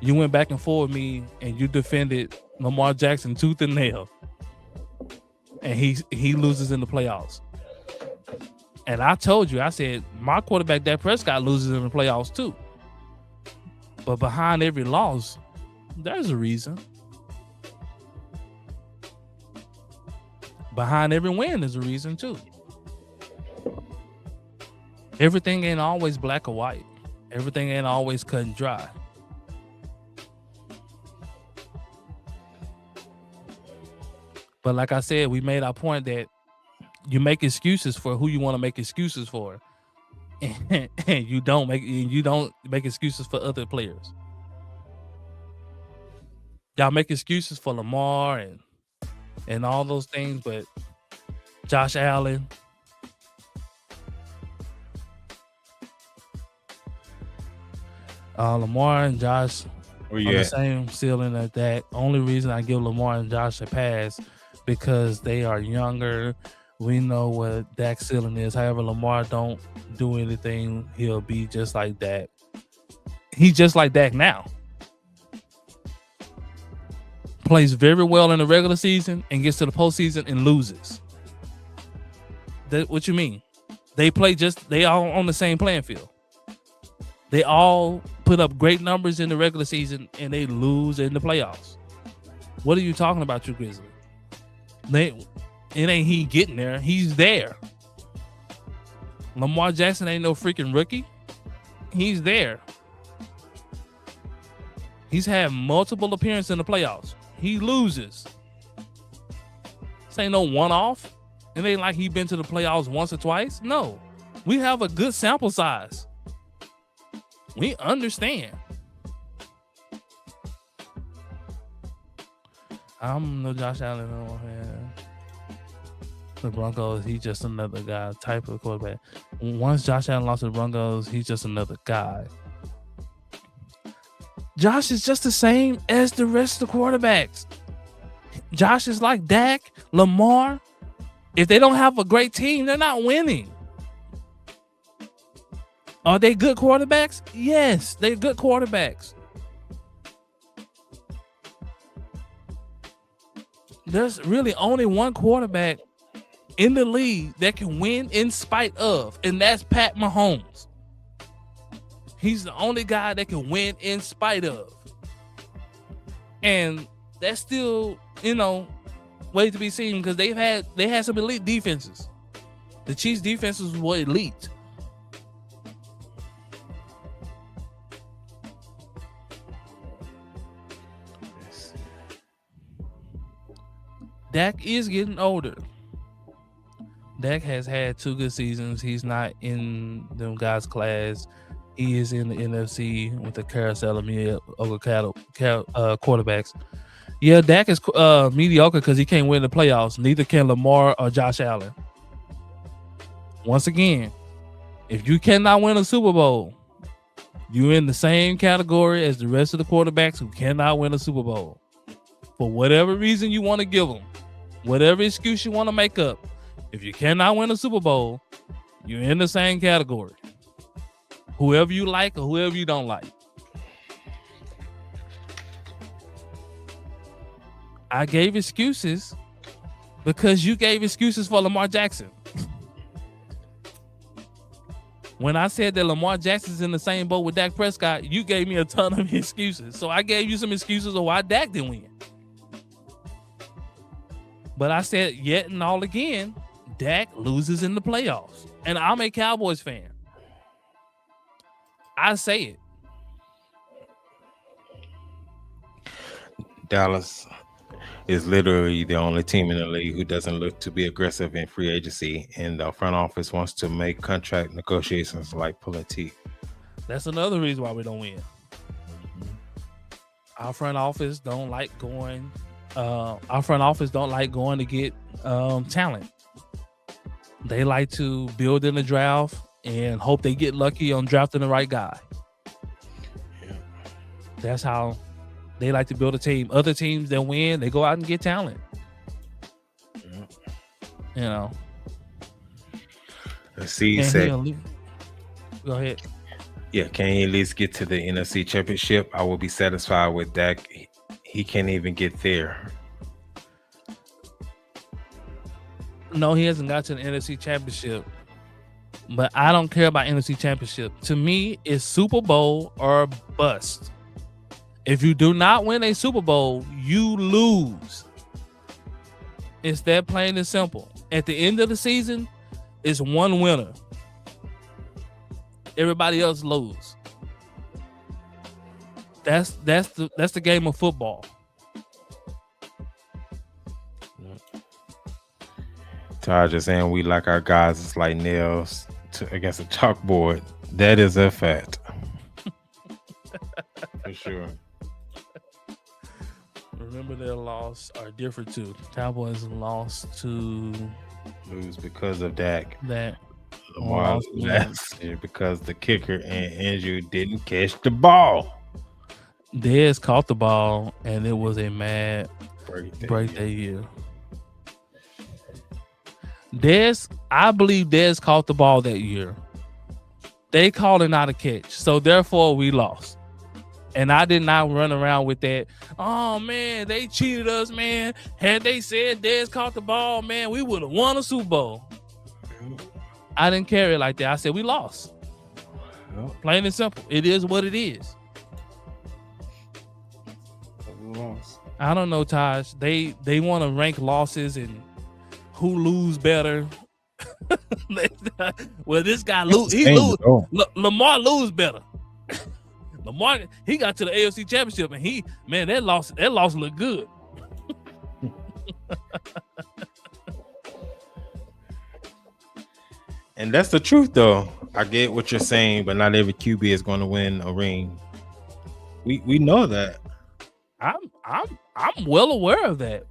[SPEAKER 1] You went back and forth with me and you defended Lamar Jackson tooth and nail. And he loses in the playoffs. And I told you, I said, my quarterback, Dak Prescott, loses in the playoffs too. But behind every loss, there's a reason. Behind every win, there's a reason too. Everything ain't always black or white. Everything ain't always cut and dry. But like I said, we made our point that you make excuses for who you want to make excuses for, and you don't make excuses for other players. Y'all make excuses for Lamar and all those things, but Josh Allen, Lamar and Josh on the same ceiling at that. Only reason I give Lamar and Josh a pass because they are younger. We know what Dak's ceiling is. However, Lamar don't do anything. He'll be just like Dak. He's just like Dak now. Plays very well in the regular season and gets to the postseason and loses. What you mean? They all on the same playing field. They all put up great numbers in the regular season and they lose in the playoffs. What are you talking about, True Grizzly? It ain't he getting there. He's there. Lamar Jackson ain't no freaking rookie. He's there. He's had multiple appearances in the playoffs. He loses. This ain't no one-off. It ain't like he been to the playoffs once or twice. No, we have a good sample size. We understand. I'm no Josh Allen. No, man. The Broncos, he's just another guy type of quarterback. Once Josh Allen lost to the Broncos, he's just another guy. Josh is just the same as the rest of the quarterbacks. Josh is like Dak, Lamar. If they don't have a great team, they're not winning. Are they good quarterbacks? Yes, they're good quarterbacks. There's really only one quarterback in the league that can win in spite of, and that's Pat Mahomes. He's the only guy that can win in spite of. And that's still, way to be seen because they had some elite defenses. The Chiefs' defenses were elite. Dak is getting older. Dak has had 2 good seasons. He's not in them guys' class. He is in the NFC with the carousel of quarterbacks. Yeah, Dak is mediocre because he can't win the playoffs. Neither can Lamar or Josh Allen. Once again, if you cannot win a Super Bowl, you're in the same category as the rest of the quarterbacks who cannot win a Super Bowl. For whatever reason you want to give them, whatever excuse you want to make up, if you cannot win a Super Bowl, you're in the same category. Whoever you like or whoever you don't like. I gave excuses because you gave excuses for Lamar Jackson. When I said that Lamar Jackson's in the same boat with Dak Prescott, you gave me a ton of excuses. So I gave you some excuses of why Dak didn't win. But I said yet and all again, Dak loses in the playoffs. And I'm a Cowboys fan. I say it.
[SPEAKER 2] Dallas is literally the only team in the league who doesn't look to be aggressive in free agency, and the front office wants to make contract negotiations like pulling teeth.
[SPEAKER 1] That's another reason why we don't win. Our front office don't like going. Our front office don't like going to get talent. They like to build in the draft and hope they get lucky on drafting the right guy. Yeah. That's how they like to build a team. Other teams that win, they go out and get talent. Yeah.
[SPEAKER 2] Let's see. Go
[SPEAKER 1] ahead.
[SPEAKER 2] Yeah, can he at least get to the NFC Championship? I will be satisfied with Dak. He can't even get there.
[SPEAKER 1] No, he hasn't got to the NFC Championship. But I don't care about NFC Championship. To me, it's Super Bowl or bust. If you do not win a Super Bowl, you lose. It's that plain and simple. At the end of the season, it's one winner. Everybody else lose. That's the game of football.
[SPEAKER 2] Todd just saying we like our guys. It's like nails against a chalkboard. That is a fact. For sure.
[SPEAKER 1] Remember, their loss are different too. Cowboys lost to
[SPEAKER 2] lose because of Dak.
[SPEAKER 1] That
[SPEAKER 2] Lamar last year because the kicker and Andrew didn't catch the ball.
[SPEAKER 1] Dez caught the ball, and it was a mad birthday year. I believe Dez caught the ball that year. They called it not a catch, so therefore we lost. And I did not run around with that. Oh man, they cheated us, man. Had they said Dez caught the ball, man, we would have won a Super Bowl. I didn't carry it like that. I said we lost. Plain and simple. It is what it is. We lost. I don't know, Taj. They want to rank losses and who lose better. Well, this guy lose. Lamar lose better. Lamar, he got to the AFC Championship, and that loss looked good.
[SPEAKER 2] And that's the truth, though. I get what you're saying, but not every QB is going to win a ring. We know that.
[SPEAKER 1] I'm well aware of that.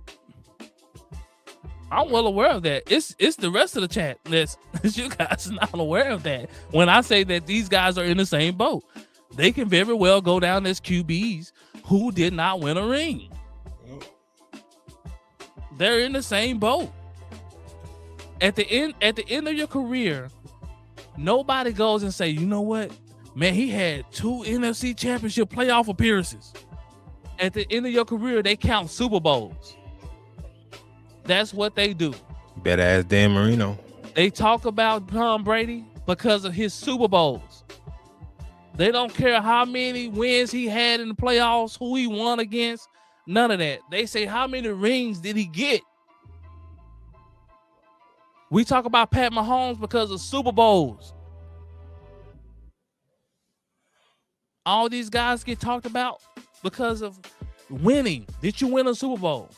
[SPEAKER 1] I'm well aware of that. It's the rest of the chat that's you guys are not aware of that. When I say that these guys are in the same boat, they can very well go down as QBs who did not win a ring. They're in the same boat. At the end of your career, nobody goes and say, you know what, man, he had 2 NFC Championship playoff appearances. At the end of your career, they count Super Bowls. That's what they do.
[SPEAKER 2] Better ask Dan Marino.
[SPEAKER 1] They talk about Tom Brady because of his Super Bowls. They don't care how many wins he had in the playoffs, who he won against, none of that. They say, how many rings did he get? We talk about Pat Mahomes because of Super Bowls. All these guys get talked about because of winning. Did you win a Super Bowl?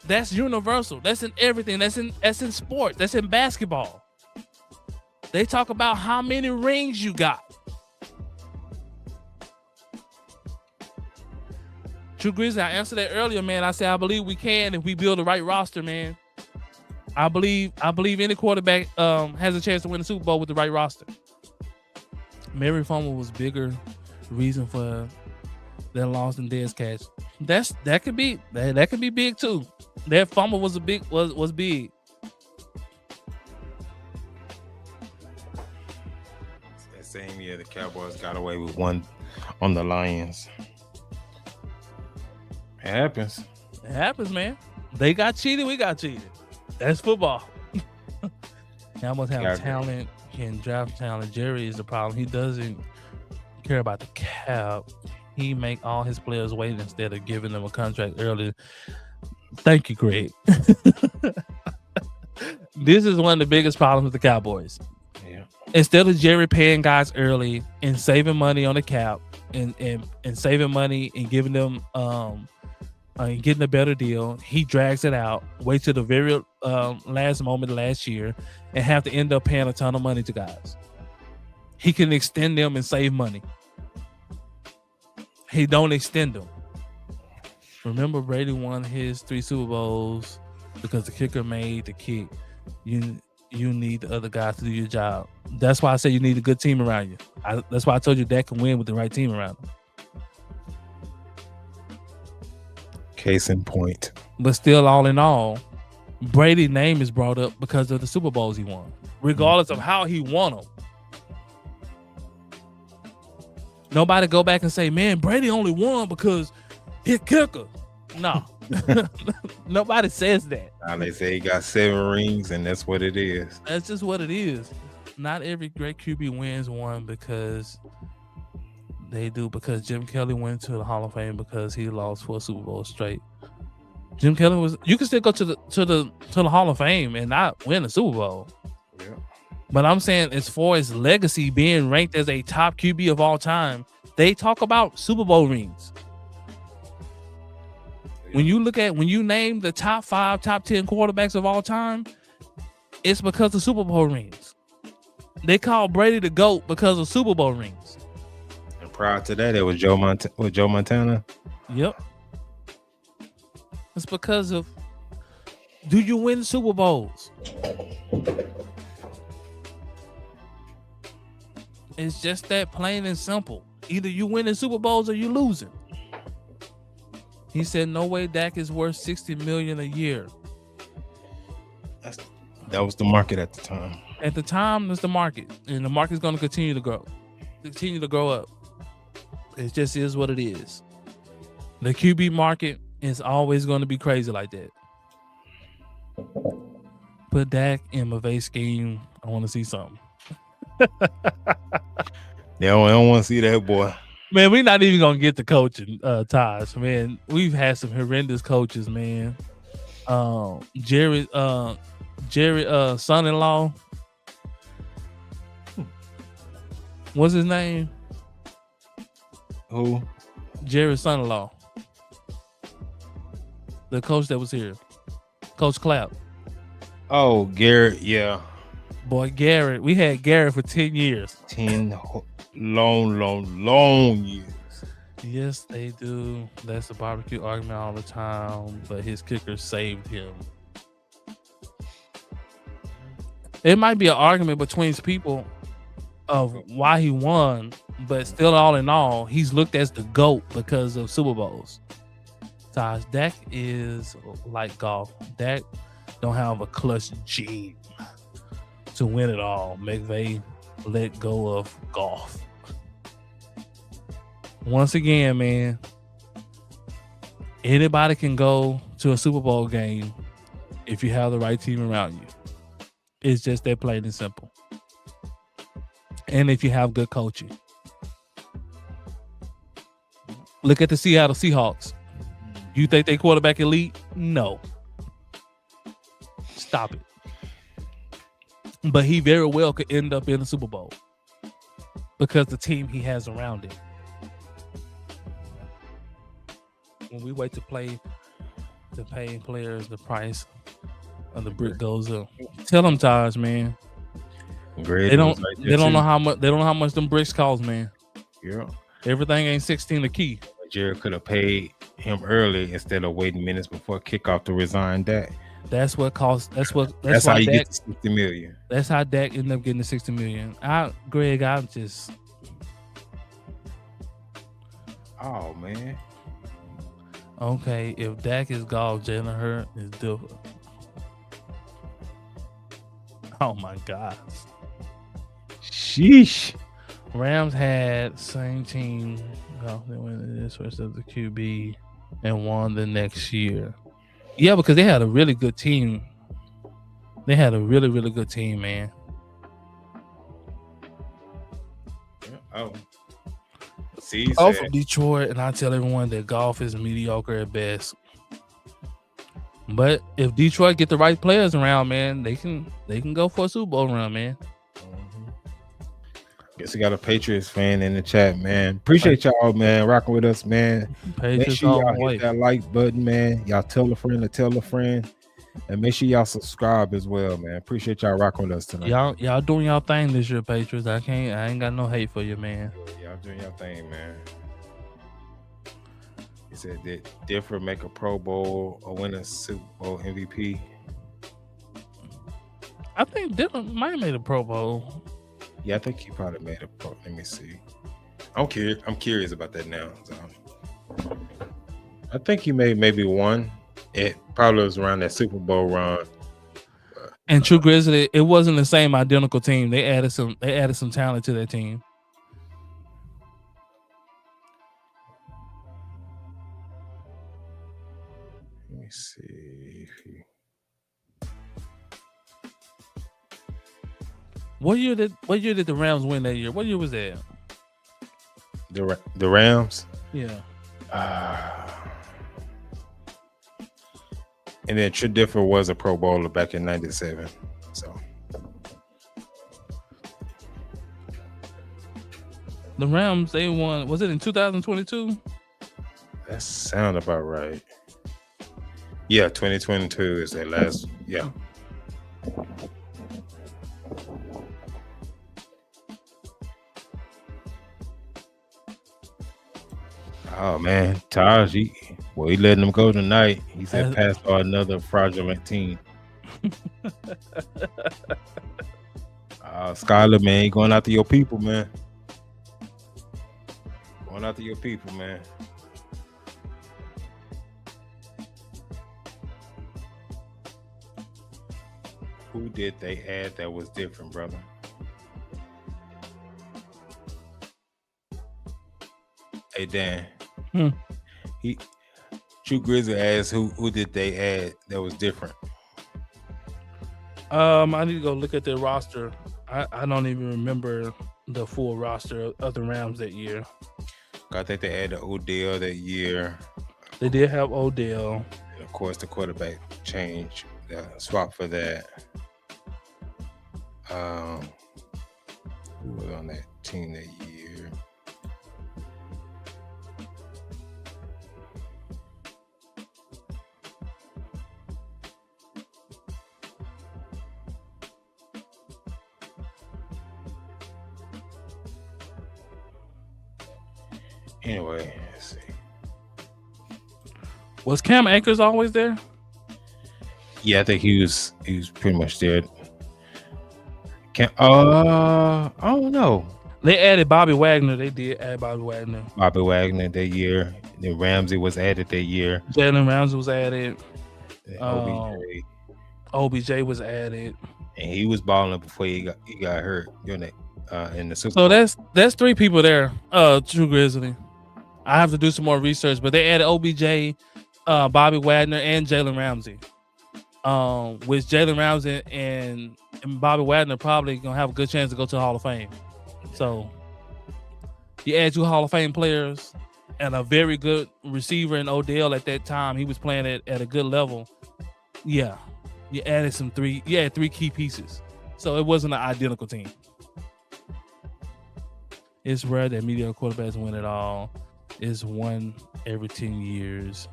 [SPEAKER 1] That's universal. That's in everything. That's in sport. That's in basketball. They talk about how many rings you got. True Grizzly, I answered that earlier, man. I said I believe we can if we build the right roster, man. I believe any quarterback has a chance to win the Super Bowl with the right roster. Mary Fumble was bigger reason for that loss than Dez catch. That could be big too. That fumble was big.
[SPEAKER 2] That same year, the Cowboys got away with one on the Lions. It happens.
[SPEAKER 1] It happens, man. They got cheated. We got cheated. That's football. Cowboys have talent, can draft talent. Jerry is the problem. He doesn't care about the cap. He make all his players wait instead of giving them a contract early. Thank you, Greg. This is one of the biggest problems with the Cowboys.
[SPEAKER 2] Yeah.
[SPEAKER 1] Instead of Jerry paying guys early and saving money on the cap and saving money and giving them and getting a better deal, he drags it out, wait till the very last moment last year, and have to end up paying a ton of money to guys. He can extend them and save money. He don't extend them. Remember, Brady won his 3 Super Bowls because the kicker made the kick. You need the other guys to do your job. That's why I say you need a good team around you. That's why I told you Dak can win with the right team around him.
[SPEAKER 2] Case in point.
[SPEAKER 1] But still, all in all, Brady's name is brought up because of the Super Bowls he won, regardless of how he won them. Nobody go back and say, man, Brady only won because his kicker. No. Nobody says that.
[SPEAKER 2] Now they say he got 7 rings, and that's what it is.
[SPEAKER 1] That's just what it is. Not every great QB wins one because they do. Because Jim Kelly went to the Hall of Fame because he lost 4 Super Bowls straight. Jim Kelly was. You can still go to the Hall of Fame and not win a Super Bowl.
[SPEAKER 2] Yeah.
[SPEAKER 1] But I'm saying, as far as legacy, being ranked as a top QB of all time, they talk about Super Bowl rings. When you name the top 5, top 10 quarterbacks of all time, it's because of Super Bowl rings. They call Brady the GOAT because of Super Bowl rings.
[SPEAKER 2] And prior to that, it was Joe Montana.
[SPEAKER 1] Yep. It's because of, do you win Super Bowls? It's just that plain and simple. Either you winning Super Bowls or you losing. He said, no way Dak is worth $60 million a year.
[SPEAKER 2] That was the market at the time.
[SPEAKER 1] At the time, it's the market. And the market's going to continue to grow up. It just is what it is. The QB market is always going to be crazy like that. Put Dak in McVay's scheme. I want to see something.
[SPEAKER 2] They don't want to see that, boy.
[SPEAKER 1] Man, we're not even gonna get to coaching, Taj. Man, we've had some horrendous coaches, man. Jerry, son-in-law. What's his name?
[SPEAKER 2] Who?
[SPEAKER 1] Jerry's son-in-law. The coach that was here, Coach Clapp.
[SPEAKER 2] Oh, Garrett, yeah.
[SPEAKER 1] Boy, Garrett. We had Garrett for 10 years.
[SPEAKER 2] 10 long years.
[SPEAKER 1] Yes, they do. That's a barbecue argument all the time, but his kicker saved him. It might be an argument between people of why he won, but still, all in all, he's looked as the GOAT because of Super Bowls. Taj, Dak is like golf. Dak don't have a clutch gene to win it all. McVay let go of golf. Once again, man, anybody can go to a Super Bowl game if you have the right team around you. It's just that plain and simple. And if you have good coaching. Look at the Seattle Seahawks. You think they quarterback elite? No. Stop it. But he very well could end up in the Super Bowl because the team he has around him. When we wait to pay players, the price of the brick goes up. Tell them, Taj, man. They don't know how much them bricks cost, man.
[SPEAKER 2] Yeah.
[SPEAKER 1] Everything ain't 16 a key.
[SPEAKER 2] Jared could have paid him early instead of waiting minutes before kickoff to resign Dak.
[SPEAKER 1] That's what cost. That's
[SPEAKER 2] how you get to 60 million.
[SPEAKER 1] That's how Dak ended up getting the 60 million. Greg, I'm just.
[SPEAKER 2] Oh man.
[SPEAKER 1] Okay, if Dak is gone, Jalen Hurts is different. Oh my God.
[SPEAKER 2] Sheesh.
[SPEAKER 1] Rams had same team. They went this rest of the QB and won the next year. Yeah, because they had a really good team. They had a really, really good team, man.
[SPEAKER 2] Oh.
[SPEAKER 1] I'm from Detroit, and I tell everyone that golf is mediocre at best. But if Detroit get the right players around, man, they can go for a Super Bowl run, man.
[SPEAKER 2] Guess we got a Patriots fan in the chat, man. Appreciate y'all, man, rocking with us, man.
[SPEAKER 1] Patriots,
[SPEAKER 2] make sure y'all hit that like button, man. Y'all tell a friend to tell a friend. And make sure y'all subscribe as well, man. Appreciate y'all rocking with us tonight.
[SPEAKER 1] Y'all doing y'all thing this year, Patriots. I ain't got no hate for you, man.
[SPEAKER 2] Y'all doing your thing, man. He said that Differ make a Pro Bowl or win a Super Bowl MVP.
[SPEAKER 1] I think Differ might have made a Pro Bowl.
[SPEAKER 2] Yeah, I think he probably made a Pro. Let me see. I'm curious about that now. So. I think he made maybe one. It probably was around that Super Bowl run.
[SPEAKER 1] And True Grizzly, it wasn't the same identical team. They added some talent to that team.
[SPEAKER 2] Let me see.
[SPEAKER 1] What year did the Rams win that year? What year was that?
[SPEAKER 2] The Rams?
[SPEAKER 1] Yeah.
[SPEAKER 2] And then Differ was a Pro Bowler back in '97. So
[SPEAKER 1] the Rams, they won. Was it in 2022?
[SPEAKER 2] That sound about right. Yeah, 2022 is their last. Yeah. Oh man, Taj, he letting them go tonight. He said pass for another fraudulent team. Skyler, man, he going after your people, man. Going after your people, man. Who did they add that was different, brother? Hey Dan. True Grizzly asked who did they add that was different?
[SPEAKER 1] I need to go look at their roster. I don't even remember the full roster of the Rams that year.
[SPEAKER 2] I think they added Odell that year.
[SPEAKER 1] They did have Odell.
[SPEAKER 2] And of course, the quarterback change, swap for that. Who was on that team that year? Anyway, let's see.
[SPEAKER 1] Was Cam Akers always there?
[SPEAKER 2] Yeah, I think he was pretty much there. I don't know.
[SPEAKER 1] They added Bobby Wagner. They did add Bobby Wagner.
[SPEAKER 2] Bobby Wagner that year. Then Ramsey was added that year.
[SPEAKER 1] Jalen Ramsey was added.
[SPEAKER 2] OBJ.
[SPEAKER 1] OBJ was added.
[SPEAKER 2] And he was balling before he got hurt in the Super
[SPEAKER 1] So
[SPEAKER 2] Bowl.
[SPEAKER 1] that's 3 people there. True Grizzly. I have to do some more research, but they added OBJ, Bobby Wagner, and Jalen Ramsey. Which Jalen Ramsey and Bobby Wagner probably gonna have a good chance to go to the Hall of Fame. So you add 2 Hall of Fame players and a very good receiver in Odell at that time. He was playing at a good level. Yeah, you added 3 key pieces. So it wasn't an identical team. It's rare that mediocre quarterbacks win it all. It's 1 every 10 years.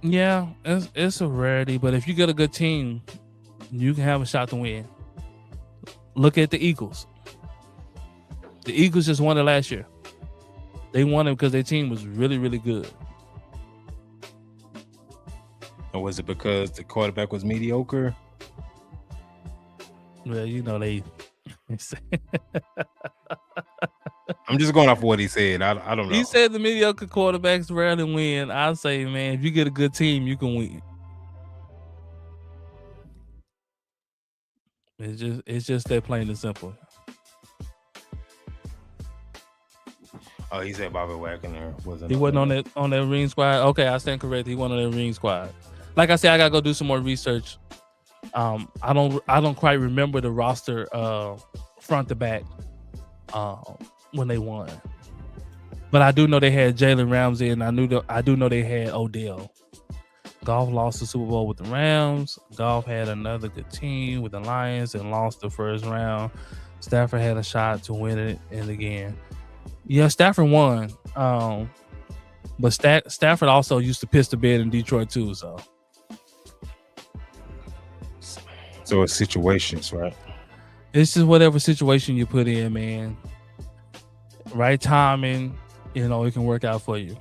[SPEAKER 1] Yeah, it's a rarity, but if you get a good team, you can have a shot to win. Look at the Eagles. The Eagles just won it last year. They won it because their team was really, really good.
[SPEAKER 2] Or was it because the quarterback was mediocre?
[SPEAKER 1] Well, they
[SPEAKER 2] I'm just going off of what he said. I don't know.
[SPEAKER 1] He said the mediocre quarterbacks rarely win. I say, man, if you get a good team, you can win. It's just that plain and simple.
[SPEAKER 2] Oh, he said Bobby Wagner wasn't.
[SPEAKER 1] He wasn't on that ring squad. Okay, I stand correct. He wasn't on that ring squad. Like I said, I gotta go do some more research. I don't quite remember the roster front to back when they won, but I do know they had Jalen Ramsey, and I do know they had Odell. Goff lost the Super Bowl with the Rams. Goff had another good team with the Lions and lost the first round. Stafford had a shot to win it, and again, yeah, Stafford won. But Stafford also used to piss the bed in Detroit too. So
[SPEAKER 2] it's situations, right?
[SPEAKER 1] It's just whatever situation you put in, man. Right timing, it can work out for you.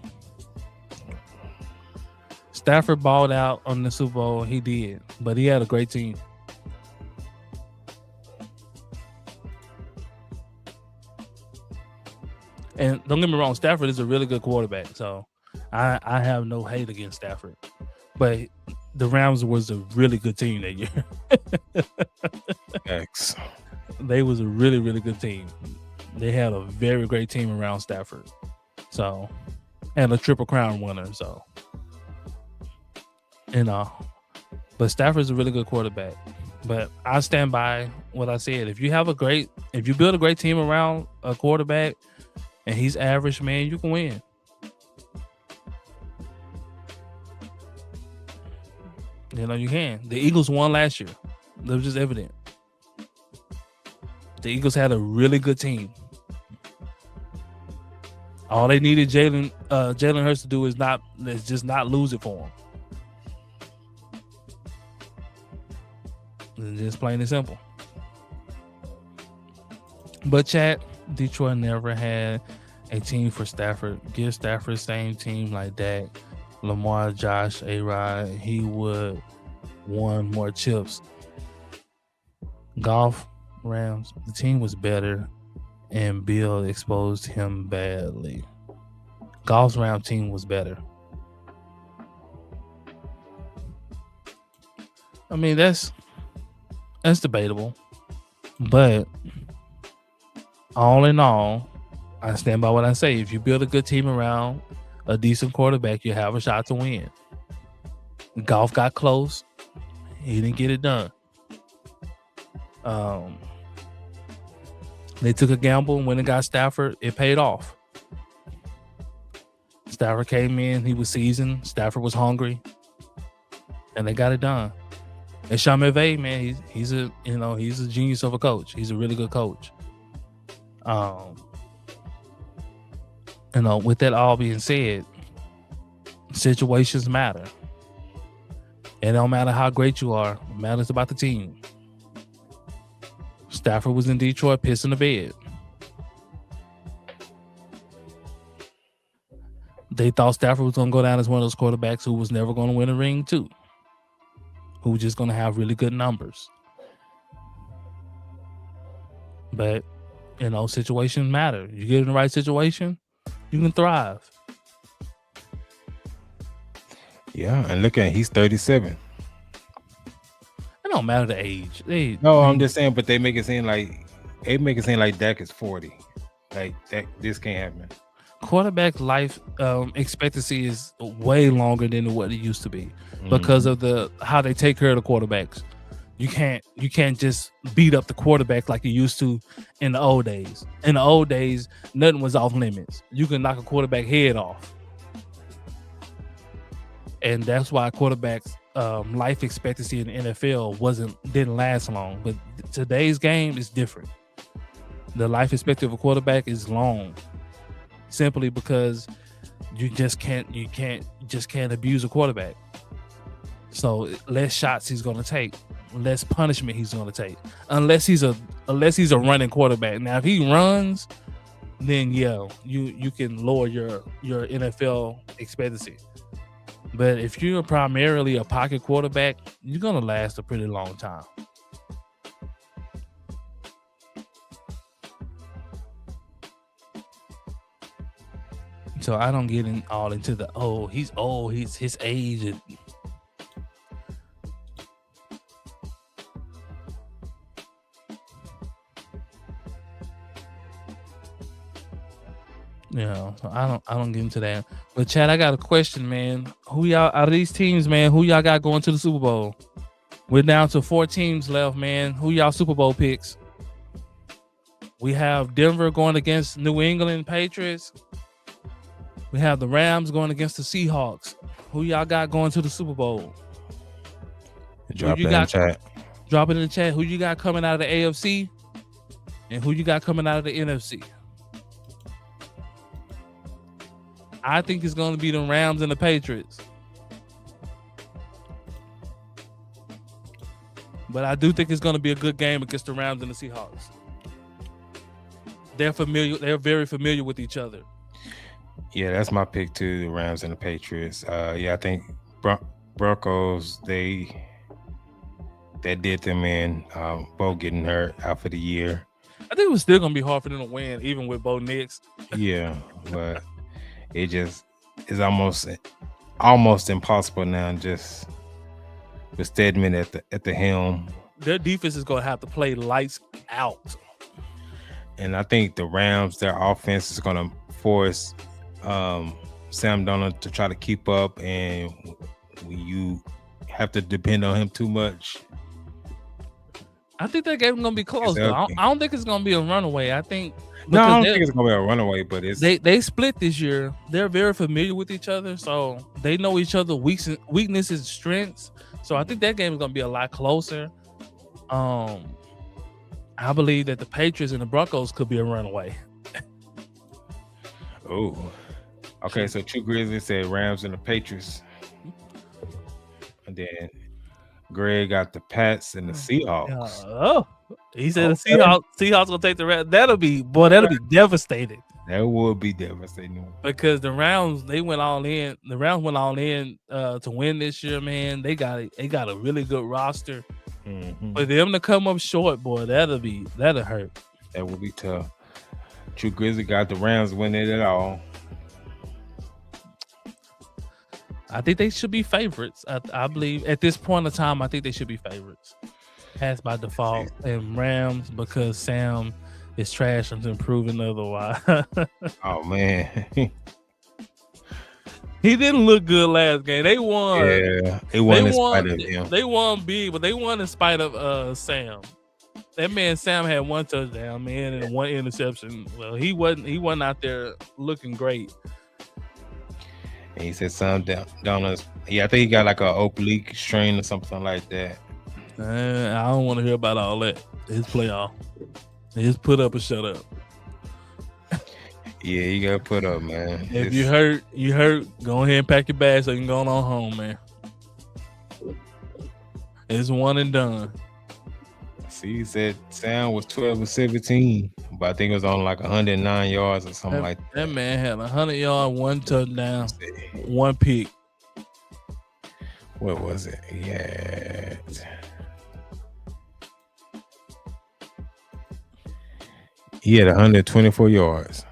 [SPEAKER 1] Stafford balled out on the Super Bowl. He did, but he had a great team. And don't get me wrong, Stafford is a really good quarterback. So I have no hate against Stafford. But the Rams was a really good team that year.
[SPEAKER 2] X.
[SPEAKER 1] They was a really, really good team. They had a very great team around Stafford. So, and a Triple Crown winner. So, but Stafford's a really good quarterback. But I stand by what I said. If you build a great team around a quarterback and he's average, man, you can win. You can. The Eagles won last year. That was just evident. The Eagles had a really good team. All they needed Jalen Hurts to do is just not lose it for him. It's just plain and simple. But chat, Detroit never had a team for Stafford. Give Stafford the same team like Dak, Lamar, Josh, A-Rod, he would won more chips. Goff, Rams, the team was better, and Bill exposed him badly. Goff's Ram team was better. I mean, that's debatable, but all in all, I stand by what I say. If you build a good team around a decent quarterback, you have a shot to win. Goff got close. He didn't get it done. They took a gamble, and when it got Stafford, it paid off. Stafford came in, he was seasoned. Stafford was hungry, and they got it done. And Sean McVay, man, he's a genius of a coach. He's a really good coach. With that all being said, situations matter. It don't matter how great you are. It matters about the team. Stafford was in Detroit pissing the bed. they thought Stafford was going to go down as one of those quarterbacks who was never going to win a ring too, who was just going to have really good numbers. But, situations matter. You get in the right situation, you can thrive.
[SPEAKER 2] Yeah, and look at he's 37.
[SPEAKER 1] It don't matter the age.
[SPEAKER 2] I'm just saying, but they make it seem like Dak is 40. Like that, this can't happen.
[SPEAKER 1] Quarterback life expectancy is way longer than what it used to be because of how they take care of the quarterbacks. You can't just beat up the quarterback like you used to in the old days. In the old days, nothing was off limits. You can knock a quarterback head off, and that's why quarterbacks life expectancy in the NFL didn't last long. But today's game is different. The life expectancy of a quarterback is long, simply because you just can't abuse a quarterback. So less shots he's going to take, less punishment he's going to take, unless he's a running quarterback. Now if he runs, then yeah, you can lower your NFL expectancy. But if you're primarily a pocket quarterback, you're going to last a pretty long time. So I don't get all into the he's old, his age. So I don't get into that. But Chad, I got a question, man. Who y'all out of these teams, man? Who y'all got going to the Super Bowl? We're down to 4 teams left, man. Who y'all Super Bowl picks? We have Denver going against New England Patriots. We have the Rams going against the Seahawks. Who y'all got going to the Super Bowl?
[SPEAKER 2] Drop it in the chat.
[SPEAKER 1] Drop it in the chat. Who you got coming out of the AFC? And who you got coming out of the NFC? I think it's going to be the Rams and the Patriots. But I do think it's going to be a good game against the Rams and the Seahawks. They're familiar. They're very familiar with each other.
[SPEAKER 2] Yeah, that's my pick too, the Rams and the Patriots. I think Broncos, they did them in, both getting hurt out for the year.
[SPEAKER 1] I think it was still going to be hard for them to win, even with Bo Nix.
[SPEAKER 2] Yeah, but it just is almost impossible now, just with Stedman at the helm.
[SPEAKER 1] Their defense is going to have to play lights out.
[SPEAKER 2] And I think the Rams, their offense is going to force Sam Darnold to try to keep up, and when you have to depend on him too much,
[SPEAKER 1] I think that game is going to be close. Though. I don't think it's going to be a runaway. I think
[SPEAKER 2] I don't think it's going to be a runaway, but
[SPEAKER 1] they split this year. They're very familiar with each other, so they know each other's weaknesses and strengths. So I think that game is going to be a lot closer. I believe that the Patriots and the Broncos could be a runaway.
[SPEAKER 2] Oh, okay. So True Grizzly said Rams and the Patriots, and then Greg got the Pats and the Seahawks.
[SPEAKER 1] He said the Seahawks gonna take the Rams. That'll be devastating.
[SPEAKER 2] That would be devastating
[SPEAKER 1] because the Rams went all in. The Rams went all in to win this year, man. They got a really good roster.
[SPEAKER 2] Mm-hmm.
[SPEAKER 1] For them to come up short, boy, that'll hurt.
[SPEAKER 2] That would be tough. True Grizzly got the Rams winning it all.
[SPEAKER 1] I think they should be favorites. I believe at this point in time, I think they should be favorites. Pass by default, and Rams because Sam is trash and improving otherwise.
[SPEAKER 2] Oh man.
[SPEAKER 1] He didn't look good last game. They won.
[SPEAKER 2] Yeah, they won in spite of him.
[SPEAKER 1] They won big, but they won in spite of Sam. That man Sam had 1 touchdown, man, and 1 interception. Well, he wasn't out there looking great.
[SPEAKER 2] And he said Sam Darnold. Yeah, I think he got like a oblique strain or something like that.
[SPEAKER 1] I don't want to hear about all that. His playoff. Just put up or shut up.
[SPEAKER 2] Yeah, you gotta put up, man.
[SPEAKER 1] If you hurt, go ahead and pack your bags so you can go on home, man. It's one and done.
[SPEAKER 2] See, he said Sam was 12 or 17, but I think it was on like 109 yards or something like
[SPEAKER 1] That man had 100 yards, 1 touchdown, 1 pick.
[SPEAKER 2] What was it? He had 124 yards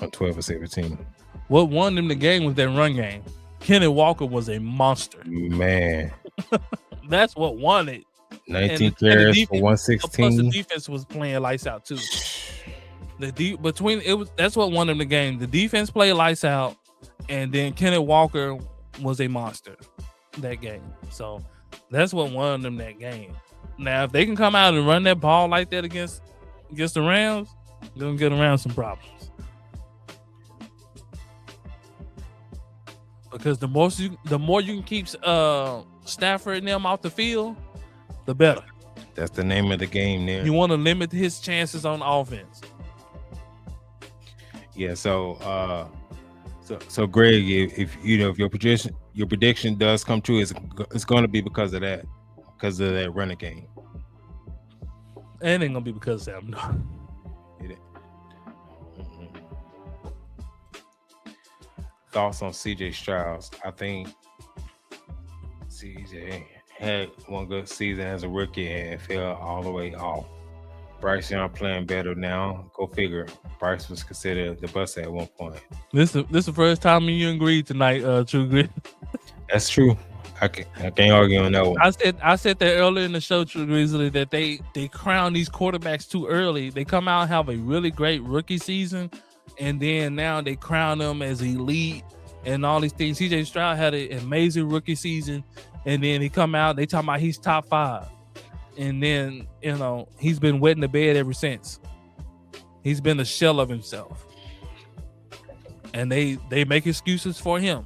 [SPEAKER 2] on 12 or 17.
[SPEAKER 1] What won them the game was that run game. Kenny Walker was a monster.
[SPEAKER 2] Man.
[SPEAKER 1] That's what won it.
[SPEAKER 2] 19 carries for 116.
[SPEAKER 1] Plus the defense was playing lights out too. That's what won them the game. The defense played lights out, and then Kenny Walker was a monster that game. So that's what won them that game. Now, if they can come out and run that ball like that against the Rams, they're gonna get around some problems. Because the more you can keep Stafford and them off the field, the better.
[SPEAKER 2] That's the name of the game there.
[SPEAKER 1] You want to limit his chances on offense.
[SPEAKER 2] Yeah, so Greg, if your prediction does come true, it's going to be because of that running game.
[SPEAKER 1] And ain't gonna be because of them.
[SPEAKER 2] Thoughts on CJ Stroud? I think CJ had one good season as a rookie and fell all the way off. Bryce Young playing better now. Go figure. Bryce was considered the bust at one point.
[SPEAKER 1] This is the first time you agreed tonight, True Grit.
[SPEAKER 2] That's true. I can't argue on that one.
[SPEAKER 1] I said that earlier in the show, True Grizzly, that they crown these quarterbacks too early. They come out and have a really great rookie season, and then now they crown them as elite and all these things. CJ Stroud had an amazing rookie season, and then he come out, they talking about he's top 5. And then, he's been wet in the bed ever since. He's been a shell of himself. And they make excuses for him.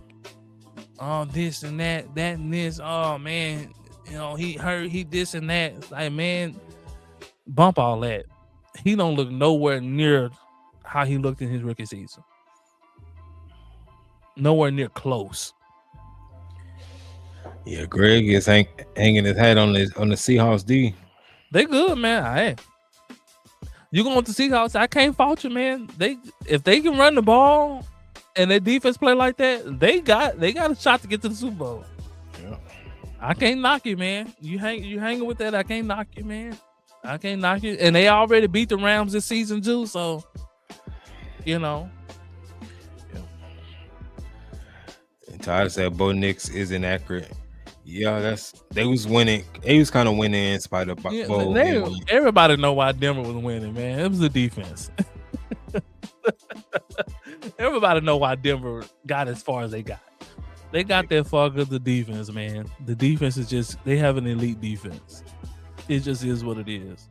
[SPEAKER 1] Oh, this and that and this. Oh, man, he hurt, he this and that. It's like, man, bump all that. He don't look nowhere near how he looked in his rookie season. Nowhere near close.
[SPEAKER 2] Yeah, Greg is hanging his hat on the Seahawks D.
[SPEAKER 1] They good, man. Hey, you going with the Seahawks? I can't fault you, man. If they can run the ball and their defense play like that, they got a shot to get to the Super Bowl.
[SPEAKER 2] Yeah.
[SPEAKER 1] I can't knock you, man. You hanging with that? I can't knock you, man. I can't knock you. And they already beat the Rams this season too, so
[SPEAKER 2] Yeah. And Todd said Bo Nix is inaccurate. Yeah, they was winning. They was kind of winning in spite of Bo.
[SPEAKER 1] Everybody know why Denver was winning, man. It was the defense. Everybody know why Denver got as far as they got. They got that far because the defense, man. The defense is just, they have an elite defense. It just is what it is.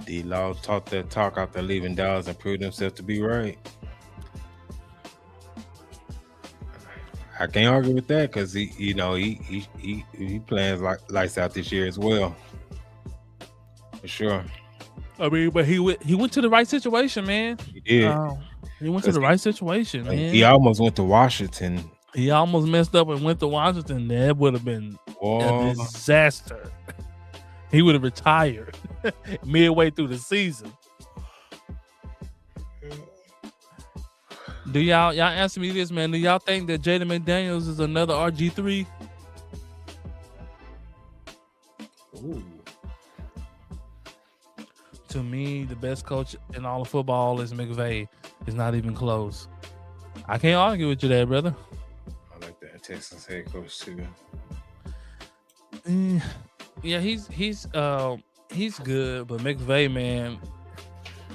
[SPEAKER 2] D-Law taught that talk after leaving Dallas and proved himself to be right. I can't argue with that because he plans like lights out this year as well. For sure.
[SPEAKER 1] I mean, but he went to the right situation, man.
[SPEAKER 2] He did.
[SPEAKER 1] He went to the right situation, man.
[SPEAKER 2] He almost went to Washington.
[SPEAKER 1] He almost messed up and went to Washington. That would have been a disaster. He would have retired midway through the season. Do y'all answer me this, man? Do y'all think that Jaden McDaniels is another RG3?
[SPEAKER 2] Ooh.
[SPEAKER 1] To me, the best coach in all of football is McVay. It's not even close. I can't argue with you there, brother.
[SPEAKER 2] I like that Texas head coach too.
[SPEAKER 1] Yeah, he's good, but McVay, man,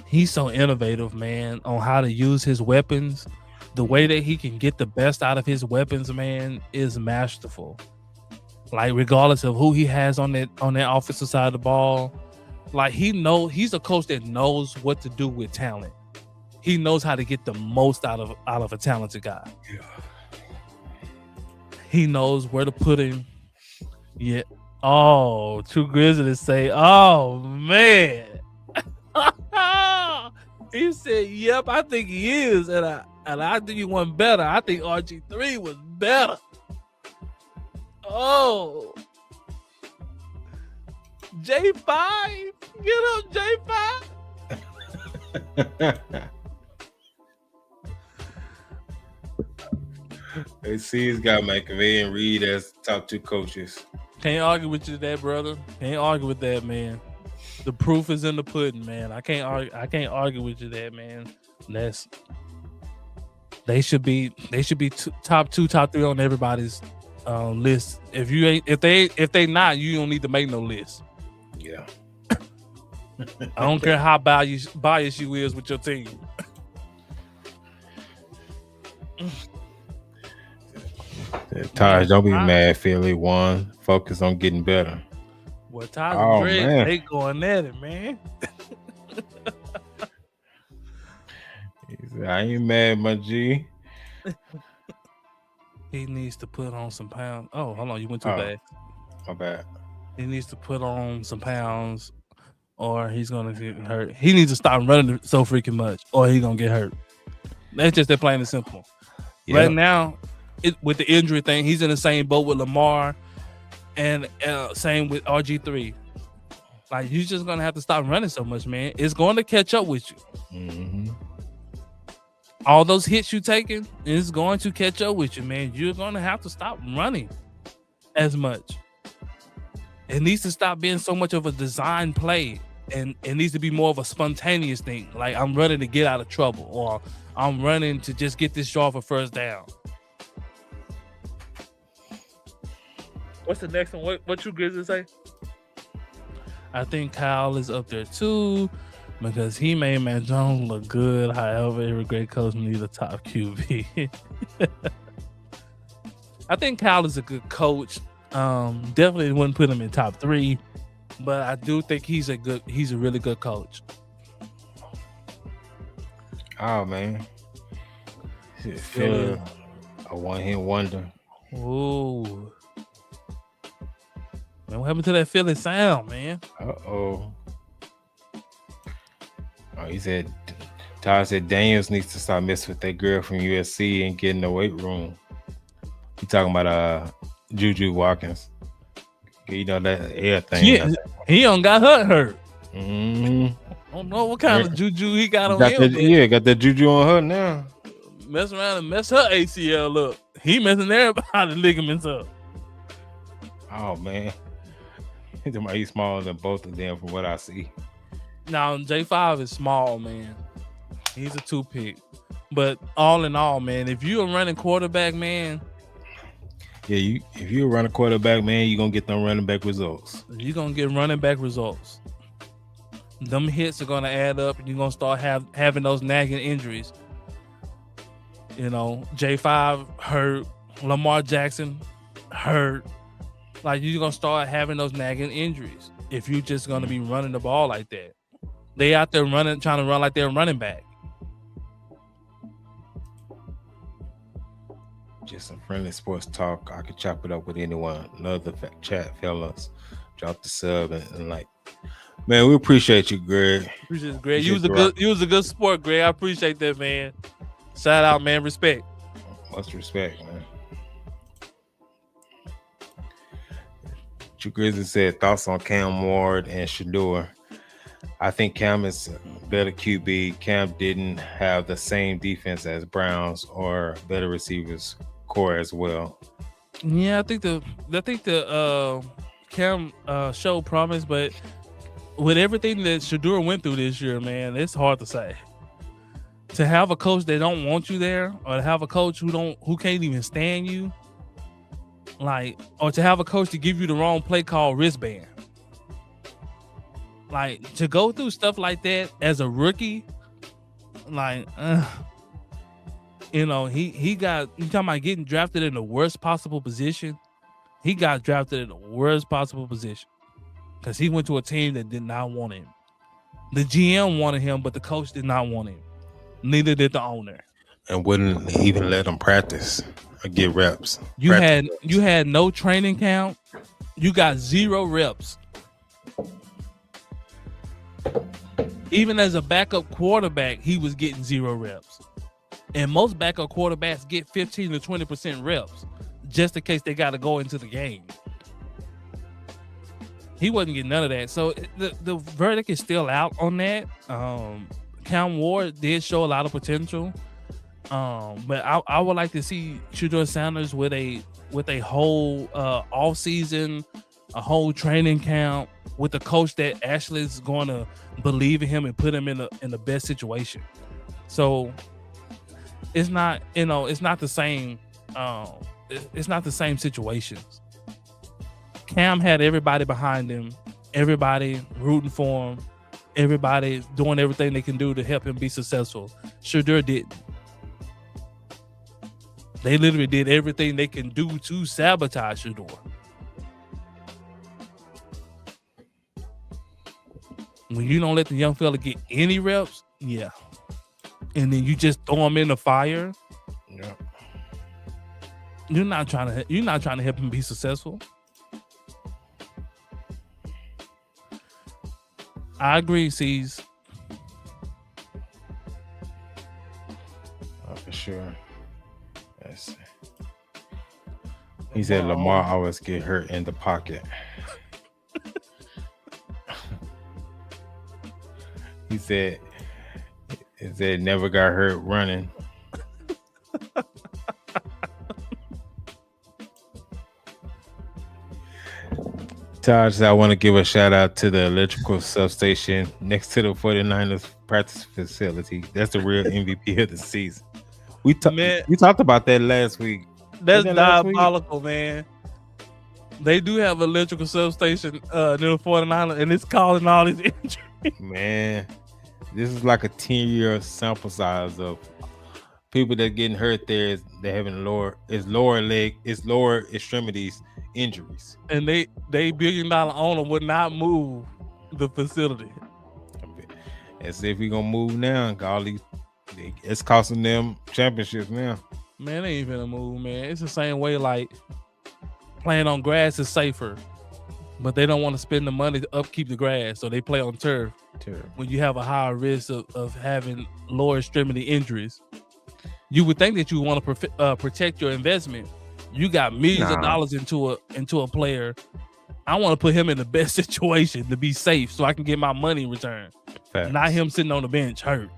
[SPEAKER 1] he's so innovative, man, on how to use his weapons. The way that he can get the best out of his weapons, man, is masterful. Like, regardless of who he has on that offensive side of the ball, like, he's a coach that knows what to do with talent. He knows how to get the most out of a talented guy.
[SPEAKER 2] Yeah.
[SPEAKER 1] He knows where to put him. Yeah. Oh, True Grizzlies say, oh, man. He said, yep, I think he is. And I think he won better. I think RG3 was better. Oh. J5, get up, J5.
[SPEAKER 2] They see he's got McVay and Reed as top 2 coaches.
[SPEAKER 1] Can't argue with you that, brother. Can't argue with that, man. The proof is in the pudding, man. I can't argue with you that, man. They should be top 2, top 3 on everybody's list. If they not, you don't need to make no list.
[SPEAKER 2] Yeah.
[SPEAKER 1] I don't care how biased you is with your team.
[SPEAKER 2] Taj, don't be mad. Philly won. Focus on getting better.
[SPEAKER 1] Well, Taj and Greg, they going at it, man.
[SPEAKER 2] I ain't mad, my G.
[SPEAKER 1] He needs to put on some pounds. Oh, hold on, you went too fast.
[SPEAKER 2] My bad.
[SPEAKER 1] He needs to put on some pounds, or he's gonna get hurt. He needs to stop running so freaking much, or he's gonna get hurt. That's just that plain and simple. Yep. Right now, with the injury thing, he's in the same boat with Lamar, and same with RG3. Like, you're just gonna have to stop running so much, man. It's going to catch up with you.
[SPEAKER 2] Mm-hmm.
[SPEAKER 1] All those hits you taking is going to catch up with you, man. You're gonna have to stop running as much. It needs to stop being so much of a design play, and it needs to be more of a spontaneous thing. Like, I'm running to get out of trouble, or I'm running to just get this yard for first down. What's the next one? What you Grizzlies say? I think Kyle is up there too, because he made Matt Jones look good. However, every great coach needs a top QB. I think Kyle is a good coach. Definitely wouldn't put him in top 3, but I do think he's a really good coach.
[SPEAKER 2] Oh man, feel a one-hit wonder.
[SPEAKER 1] Ooh. Man, what happened to that Philly sound, man?
[SPEAKER 2] Oh, he said, Todd said Daniels needs to stop messing with that girl from USC and get in the weight room. He talking about Juju Watkins. You know that air thing.
[SPEAKER 1] Yeah, he don't got hurt.
[SPEAKER 2] Mm-hmm.
[SPEAKER 1] I don't know what kind of juju he got on him.
[SPEAKER 2] Got that juju on her now.
[SPEAKER 1] Mess around and mess her ACL up. He messing everybody's ligaments up.
[SPEAKER 2] Oh man. He's smaller than both of them from what I see.
[SPEAKER 1] Now, J5 is small, man. He's a 2-pick. But all in all, man, if you're a running quarterback, man.
[SPEAKER 2] Yeah, if you're a running quarterback, man, you're going to get them running back results.
[SPEAKER 1] You're going to get running back results. Them hits are going to add up, and you're going to start having those nagging injuries. You know, J5 hurt. Lamar Jackson hurt. Like, you're going to start having those nagging injuries if you're just going to be running the ball like that. They out there trying to run like they're running back.
[SPEAKER 2] Just some friendly sports talk. I could chop it up with anyone. Another chat, fellas. Drop the sub and like, man, we appreciate you, Greg.
[SPEAKER 1] Appreciate it, Greg. You was a good sport, Greg. I appreciate that, man. Shout out, man. Respect.
[SPEAKER 2] Much respect, man. Grizzly said thoughts on Cam Ward and Shador. I think Cam is a better QB. Cam didn't have the same defense as Browns or better receivers core as well.
[SPEAKER 1] Yeah, I think the Cam showed promise, but with everything that Shador went through this year, man, it's hard to say. To have a coach that don't want you there, or to have a coach who can't even stand you. Like, or to have a coach to give you the wrong play call wristband. Like, to go through stuff like that as a rookie, like, you know, you talking about getting drafted in the worst possible position. He got drafted in the worst possible position because he went to a team that did not want him. The GM wanted him, but the coach did not want him. Neither did the owner.
[SPEAKER 2] And wouldn't even let him practice or get reps.
[SPEAKER 1] You had no training camp. You got 0 reps. Even as a backup quarterback, he was getting 0 reps. And most backup quarterbacks get 15 to 20% reps just in case they got to go into the game. He wasn't getting none of that. So the verdict is still out on that. Cam Ward did show a lot of potential. But I would like to see Shedeur Sanders with a whole off season, a whole training camp with a coach that actually is going to believe in him and put him in the best situation. So it's not it's not the same. It's not the same situations. Cam had everybody behind him, everybody rooting for him, everybody doing everything they can do to help him be successful. Shedeur didn't. They literally did everything they can do to sabotage Shedeur. When you don't let the young fella get any reps, yeah, and then you just throw him in the fire,
[SPEAKER 2] Yeah.
[SPEAKER 1] you're not trying to help him be successful. I agree, C's.
[SPEAKER 2] Oh, for sure. Yes. He said Lamar always get hurt in the pocket. He said never got hurt running. Taj said, I want to give a shout out to the electrical substation next to the 49ers practice facility. That's the real MVP of the season. We talked about that last week.
[SPEAKER 1] That's diabolical, man. They do have an electrical substation near the 49ers, and it's causing all these injuries.
[SPEAKER 2] Man, this is like a 10-year sample size of people that getting hurt there. They're having lower extremities injuries.
[SPEAKER 1] And they $1 billion owner would not move the facility.
[SPEAKER 2] And see if we gonna move now. It's costing them championships now.
[SPEAKER 1] Man, they ain't finna move, man. It's the same way like playing on grass is safer, but they don't want to spend the money to upkeep the grass, so they play on turf. When you have a higher risk of having lower extremity injuries, you would think that you want to protect your investment. You got millions of dollars into a player. I want to put him in the best situation to be safe, so I can get my money returned.
[SPEAKER 2] Facts.
[SPEAKER 1] Not him sitting on the bench hurt.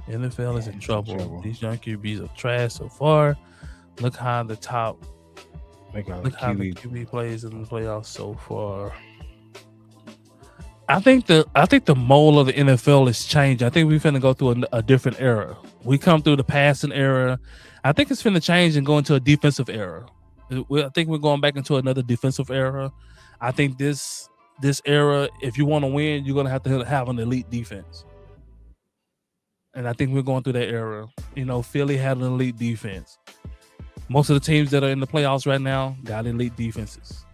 [SPEAKER 1] NFL is in trouble. These young QBs are trash so far. Look how the QB plays in the playoffs so far. I think the mold of the NFL is changing. I think we're finna go through a different era. We come through the passing era. I think it's finna change and go into a defensive era. I think we're going back into another defensive era. I think this era, if you want to win, you're gonna have to have an elite defense. And I think we're going through that era. Philly had an elite defense. Most of the teams that are in the playoffs right now got elite defenses.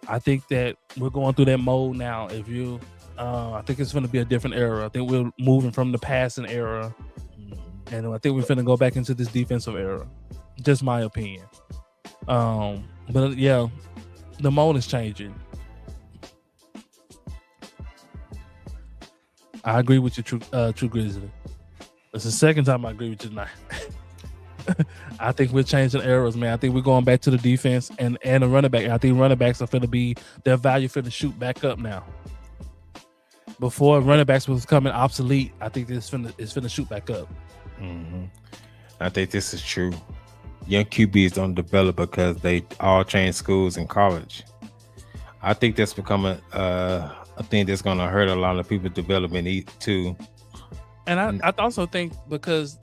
[SPEAKER 1] I think that we're going through that mode now. I think it's going to be a different era. I think we're moving from the passing era, and I think we're going to go back into this defensive era. Just my opinion. But yeah, the mode is changing. I agree with you, True Grizzly. It's the second time I agree with you tonight. I think we're changing eras, man. I think we're going back to the defense and the running back. I think running backs are finna be their value finna shoot back up now. Before running backs was becoming obsolete, I think it's finna shoot back up.
[SPEAKER 2] Mm-hmm. I think this is true. Young QBs don't develop because they all change schools in college. I think that's becoming a thing that's gonna hurt a lot of people development too.
[SPEAKER 1] And I also think because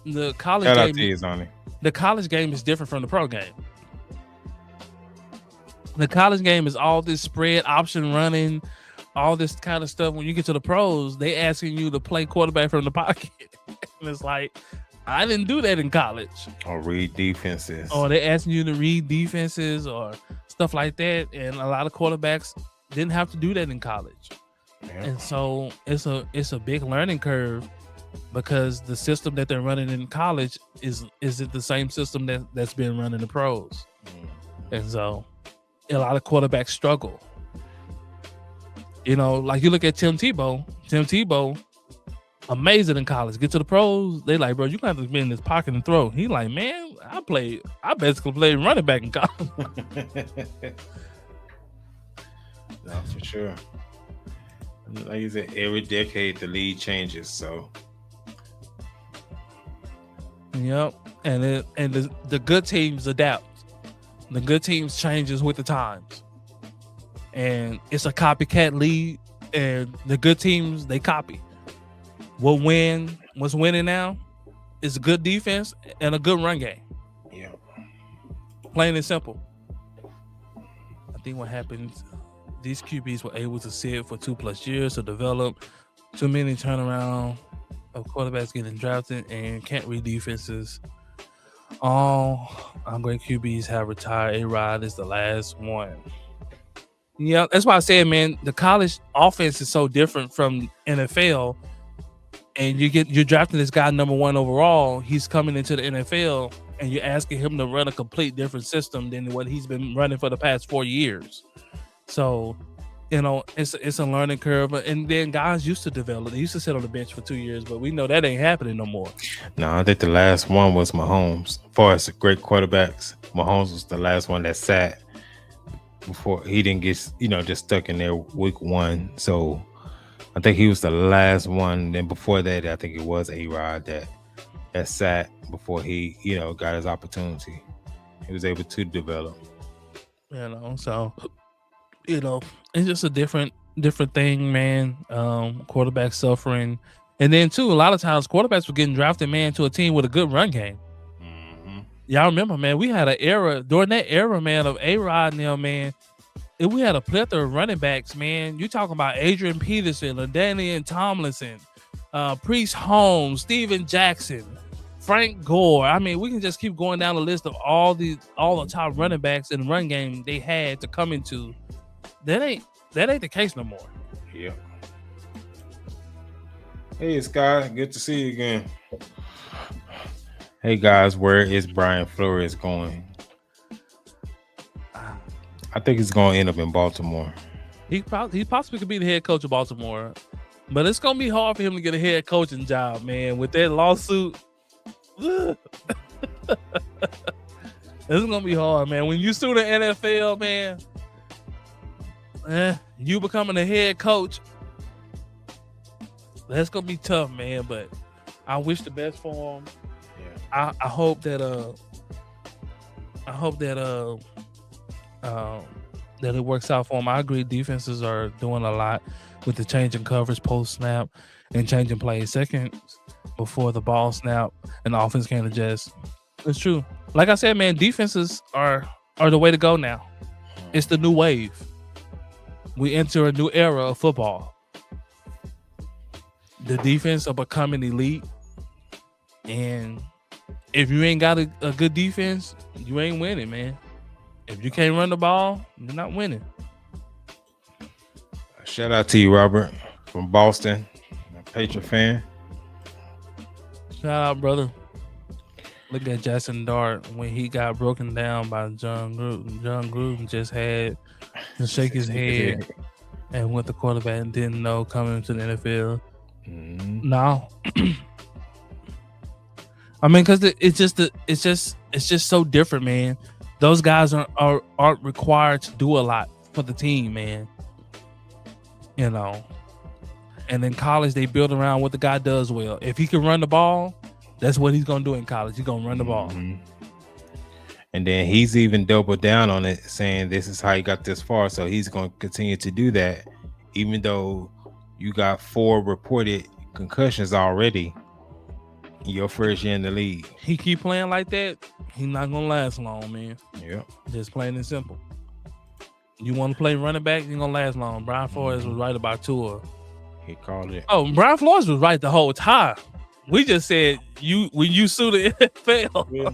[SPEAKER 1] the college game is different from the pro game. The college game is all this spread option running, all this kind of stuff. When you get to the pros, they asking you to play quarterback from the pocket. And it's like, I didn't do that in college.
[SPEAKER 2] Or read defenses.
[SPEAKER 1] Or they asking you to read defenses or stuff like that. And a lot of quarterbacks didn't have to do that in college. Yeah. And so it's a big learning curve. Because the system that they're running in college isn't the same system that's been running the pros. And so a lot of quarterbacks struggle. Like you look at Tim Tebow. amazing in college. Get to the pros, they like, bro, you got to be in this pocket and throw. He like, man, I basically played running back in college.
[SPEAKER 2] No, for sure. Like you said, every decade the league changes. So,
[SPEAKER 1] Yep, and the good teams adapt. The good teams changes with the times, and it's a copycat league. And the good teams, they copy. What's winning now is a good defense and a good run game.
[SPEAKER 2] yeah.
[SPEAKER 1] Plain and simple. I think what happens, these QBs were able to sit for 2+ years to develop. Too many turnaround of quarterbacks getting drafted and can't read defenses. All great QBs have retired. A-Rod is the last one. Yeah, that's why I said, man, the college offense is so different from NFL. And you're drafting this guy number 1 overall. He's coming into the NFL, and you're asking him to run a complete different system than what he's been running for the past 4 years. So, it's a learning curve. And then guys used to develop. They used to sit on the bench for 2 years, but we know that ain't happening no more.
[SPEAKER 2] No, I think the last one was Mahomes. As far as the great quarterbacks, Mahomes was the last one that sat before he didn't get, just stuck in there week 1. So I think he was the last one. Then before that, I think it was A-Rod that sat before he, got his opportunity. He was able to develop.
[SPEAKER 1] So, it's just a different thing, man. Quarterback suffering. And then too, a lot of times quarterbacks were getting drafted, man, to a team with a good run game.
[SPEAKER 2] Mm-hmm.
[SPEAKER 1] Y'all remember, man, we had an era during that era, man, of A-Rod now, man. We had a plethora of running backs, man. You talking about Adrian Peterson, LaDainian Tomlinson, Priest Holmes, Steven Jackson, Frank Gore. I mean, we can just keep going down the list of all the top running backs in the run game they had to come into. That ain't the case no more.
[SPEAKER 2] Yeah. Hey, Sky, good to see you again. Hey guys, where is Brian Flores going? I think he's going to end up in Baltimore.
[SPEAKER 1] He possibly could be the head coach of Baltimore, but it's going to be hard for him to get a head coaching job, man. With that lawsuit, it's going to be hard, man. When you sue the NFL, man, you becoming a head coach, that's going to be tough, man. But I wish the best for him. Yeah. I hope that that it works out for him. I agree defenses are doing a lot with the changing coverage post snap and changing plays seconds before the ball snap, and the offense can't adjust. It's true. Like I said, man, defenses are the way to go now. It's the new wave. We enter a new era of football. The defense are becoming elite, and if you ain't got a good defense, you ain't winning, man. If you can't run the ball, you're not winning.
[SPEAKER 2] Shout out to you, Robert, from Boston, a Patriot fan.
[SPEAKER 1] Shout out, brother. Look at Jackson Dart when he got broken down by John Gruden. John Gruden just had to shake his head and went the quarterback and didn't know coming into the NFL. Mm-hmm. No. I mean, because it's just so different, man. Those guys aren't required to do a lot for the team, man. And in college, they build around what the guy does well. If he can run the ball, that's what he's gonna do in college. He's gonna run the ball.
[SPEAKER 2] Mm-hmm. And then he's even doubled down on it, saying this is how he got this far. So he's gonna continue to do that, even though you got 4 reported concussions already in your first year in the league.
[SPEAKER 1] He keep playing like that, he's not gonna last long, man.
[SPEAKER 2] Yeah,
[SPEAKER 1] just plain and simple. You want to play running back, you're gonna last long. Brian Flores was right about Tua.
[SPEAKER 2] He called it.
[SPEAKER 1] Oh, Brian Flores was right the whole time. We just said when you sue the NFL, yeah.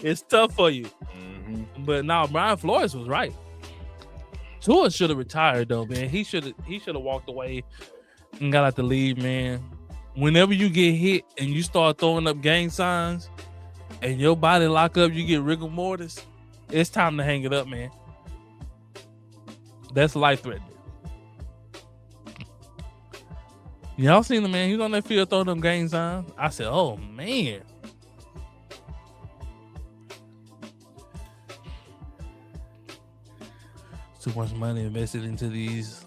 [SPEAKER 1] It's tough for you. Mm-hmm. But now Brian Flores was right. Tua should have retired though, man. He should have walked away and got out the league, man. Whenever you get hit and you start throwing up gang signs and your body lock up, you get rigor mortis, it's time to hang it up, man. That's life threatening. Y'all seen the man? He was on that field throwing them gang signs. I said, "Oh man." Too much money invested into these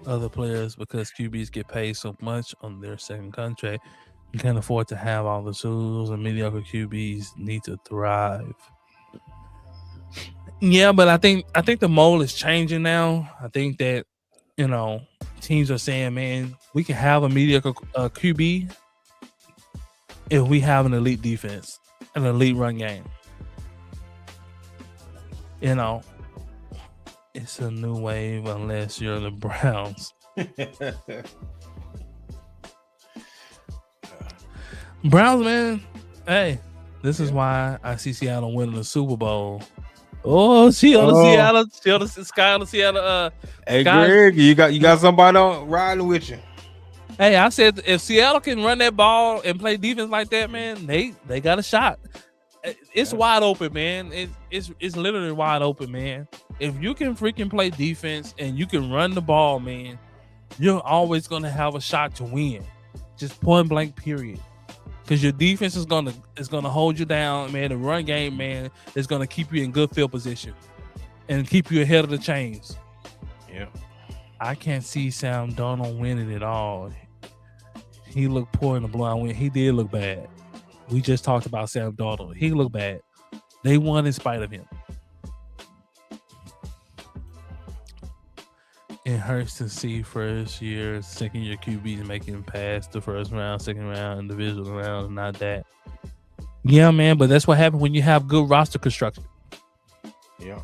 [SPEAKER 1] other players because QBs get paid so much on their second contract. You can't afford to have all the tools, and mediocre QBs need to thrive. Yeah, but I think the mold is changing now. I think that teams are saying, man, we can have a mediocre QB if we have an elite defense, an elite run game. It's a new wave unless you're the Browns. Browns, man. Hey, this is why I see Seattle winning the Super Bowl. Oh, Seattle.
[SPEAKER 2] Hey, Greg, you got somebody riding with you.
[SPEAKER 1] Hey, I said if Seattle can run that ball and play defense like that, man, they got a shot. It's wide open, man. It's literally wide open, man. If you can freaking play defense and you can run the ball, man, you're always gonna have a shot to win. Just point blank, period. Because your defense is gonna hold you down, man. The run game, man, is gonna keep you in good field position and keep you ahead of the chains.
[SPEAKER 2] Yeah.
[SPEAKER 1] I can't see Sam Darnold winning at all. He looked poor in the blind win. He did look bad. We just talked about Sam Darnold. He looked bad. They won in spite of him. It hurts to see second year QBs making past the first round, second round, individual round, and not that. Yeah, man, but that's what happens when you have good roster construction.
[SPEAKER 2] Yeah.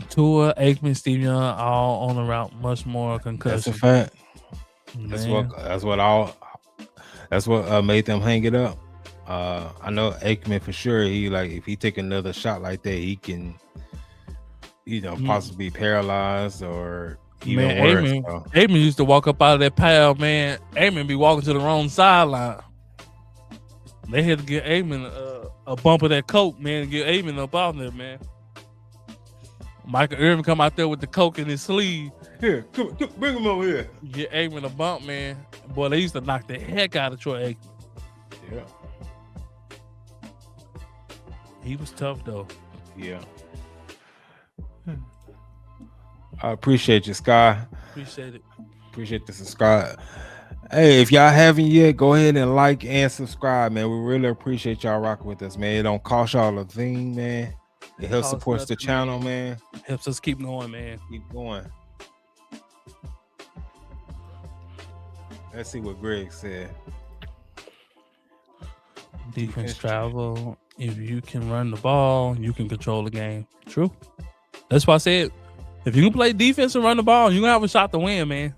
[SPEAKER 1] Tua, Aikman, Steve Young, all on the route, much more concussion.
[SPEAKER 2] That's a fact. That's what made them hang it up. I know Aikman for sure. He if he take another shot like that, he can, possibly be paralyzed or even worse.
[SPEAKER 1] Aikman used to walk up out of that pile, man. Aikman be walking to the wrong sideline. They had to get Aikman a bump of that coke, man, to get Aikman up out there, man. Michael Irvin come out there with the coke in his sleeve.
[SPEAKER 2] Here, come bring him over here.
[SPEAKER 1] Get Aikman a bump, man. Boy, they used to knock the heck out of Troy Aikman.
[SPEAKER 2] Yeah.
[SPEAKER 1] He was tough, though.
[SPEAKER 2] Yeah. I appreciate you, Sky.
[SPEAKER 1] Appreciate it.
[SPEAKER 2] Appreciate the subscribe. Hey, if y'all haven't yet, go ahead and like and subscribe, man. We really appreciate y'all rocking with us, man. It don't cost y'all a thing, man. It helps support the channel, man.
[SPEAKER 1] Helps us keep going, man.
[SPEAKER 2] Keep going. Let's see what Greg said.
[SPEAKER 1] Defense travel. If you can run the ball, you can control the game. True. That's why I said, if you can play defense and run the ball, you're going to have a shot to win, man.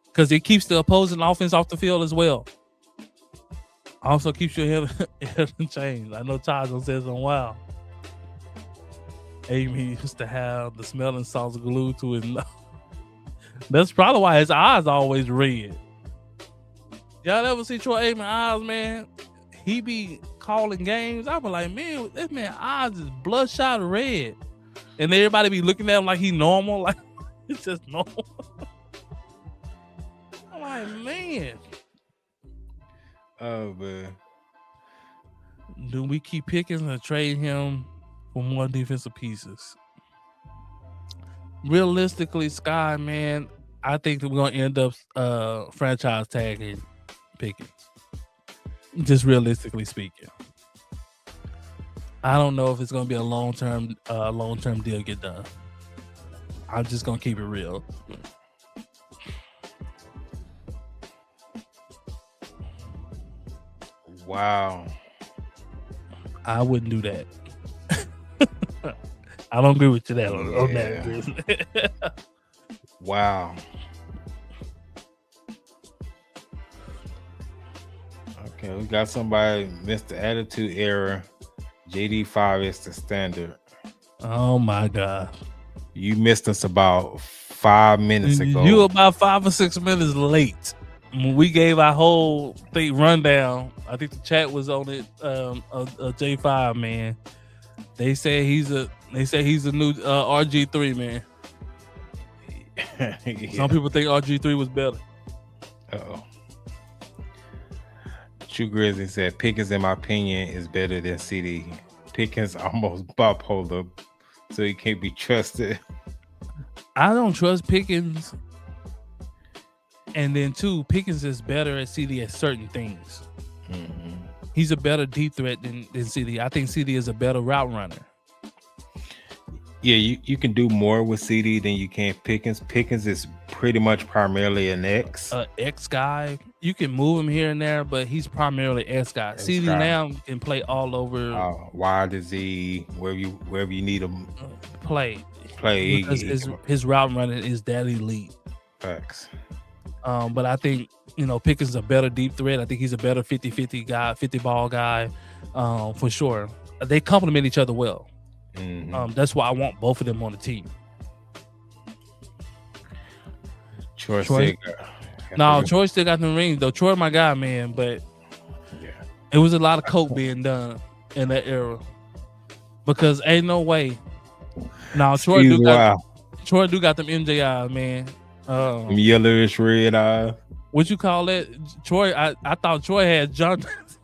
[SPEAKER 1] Because it keeps the opposing offense off the field as well. Also keeps you ahead of the chains. I know Todd gonna say something wild. Amy used to have the smelling salts glued to his nose. That's probably why his eyes always red. Y'all ever see Troy Aikman eyes, man? He be calling games. I be like, man, this man eyes is bloodshot red. And everybody be looking at him like he normal. Like, it's just normal. I'm like, man.
[SPEAKER 2] Oh, man.
[SPEAKER 1] Do we keep picking or trade him for more defensive pieces? Realistically, Sky, man, I think that we're going to end up franchise tagging Pickens. Just realistically speaking. I don't know if it's going to be a long-term deal get done. I'm just going to keep it real.
[SPEAKER 2] Wow.
[SPEAKER 1] I wouldn't do that. I don't agree with you that on that.
[SPEAKER 2] Wow. Okay, we got somebody missed the attitude error. JD5 is the standard.
[SPEAKER 1] Oh my God.
[SPEAKER 2] You missed us about 5 minutes ago.
[SPEAKER 1] You were about 5 or 6 minutes late. When we gave our whole thing rundown, I think the chat was on it. J5, man. They say he's a new RG3, man. Some people think RG3 was better.
[SPEAKER 2] Uh-oh. True Grizzly said Pickens, in my opinion, is better than CD. Pickens almost bipolar, so he can't be trusted.
[SPEAKER 1] I don't trust Pickens. And then two, Pickens is better at CD at certain things.
[SPEAKER 2] Mm-hmm.
[SPEAKER 1] He's a better deep threat than CD. I think CD is a better route runner.
[SPEAKER 2] Yeah, you can do more with CD than you can Pickens. Pickens is pretty much primarily an X.
[SPEAKER 1] X guy. You can move him here and there, but he's primarily X guy. CD now can play all over.
[SPEAKER 2] Wide is he, wherever you need him.
[SPEAKER 1] Play.
[SPEAKER 2] Because
[SPEAKER 1] his route running is that elite.
[SPEAKER 2] Facts.
[SPEAKER 1] But I think, Pickens is a better deep threat. I think he's a better 50-50 guy, 50 ball guy, for sure. They complement each other well.
[SPEAKER 2] Mm-hmm.
[SPEAKER 1] That's why I want both of them on the team.
[SPEAKER 2] Troy
[SPEAKER 1] still got the rings though. Troy, my guy, man, but it was a lot of coke being done in that era because ain't no way. Now Troy do got them MJ eyes, man.
[SPEAKER 2] Yellowish red eyes.
[SPEAKER 1] What you call that? Troy, I thought Troy had jaundice.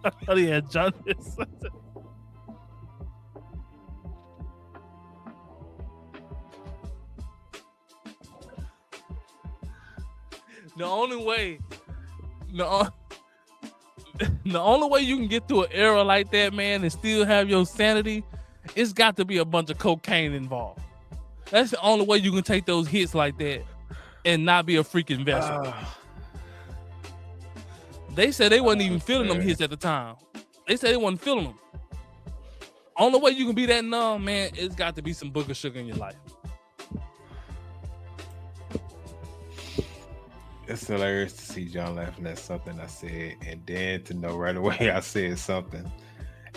[SPEAKER 1] I thought he had jaundice. The only way you can get through an era like that, man, and still have your sanity, it's got to be a bunch of cocaine involved. That's the only way you can take those hits like that and not be a freaking vessel. They said they wasn't even feeling them hits at the time. They said they wasn't feeling them. Only way you can be that numb, man, it's got to be some booger sugar in your life.
[SPEAKER 2] It's hilarious to see John laughing at something I said, and then to know right away I said something.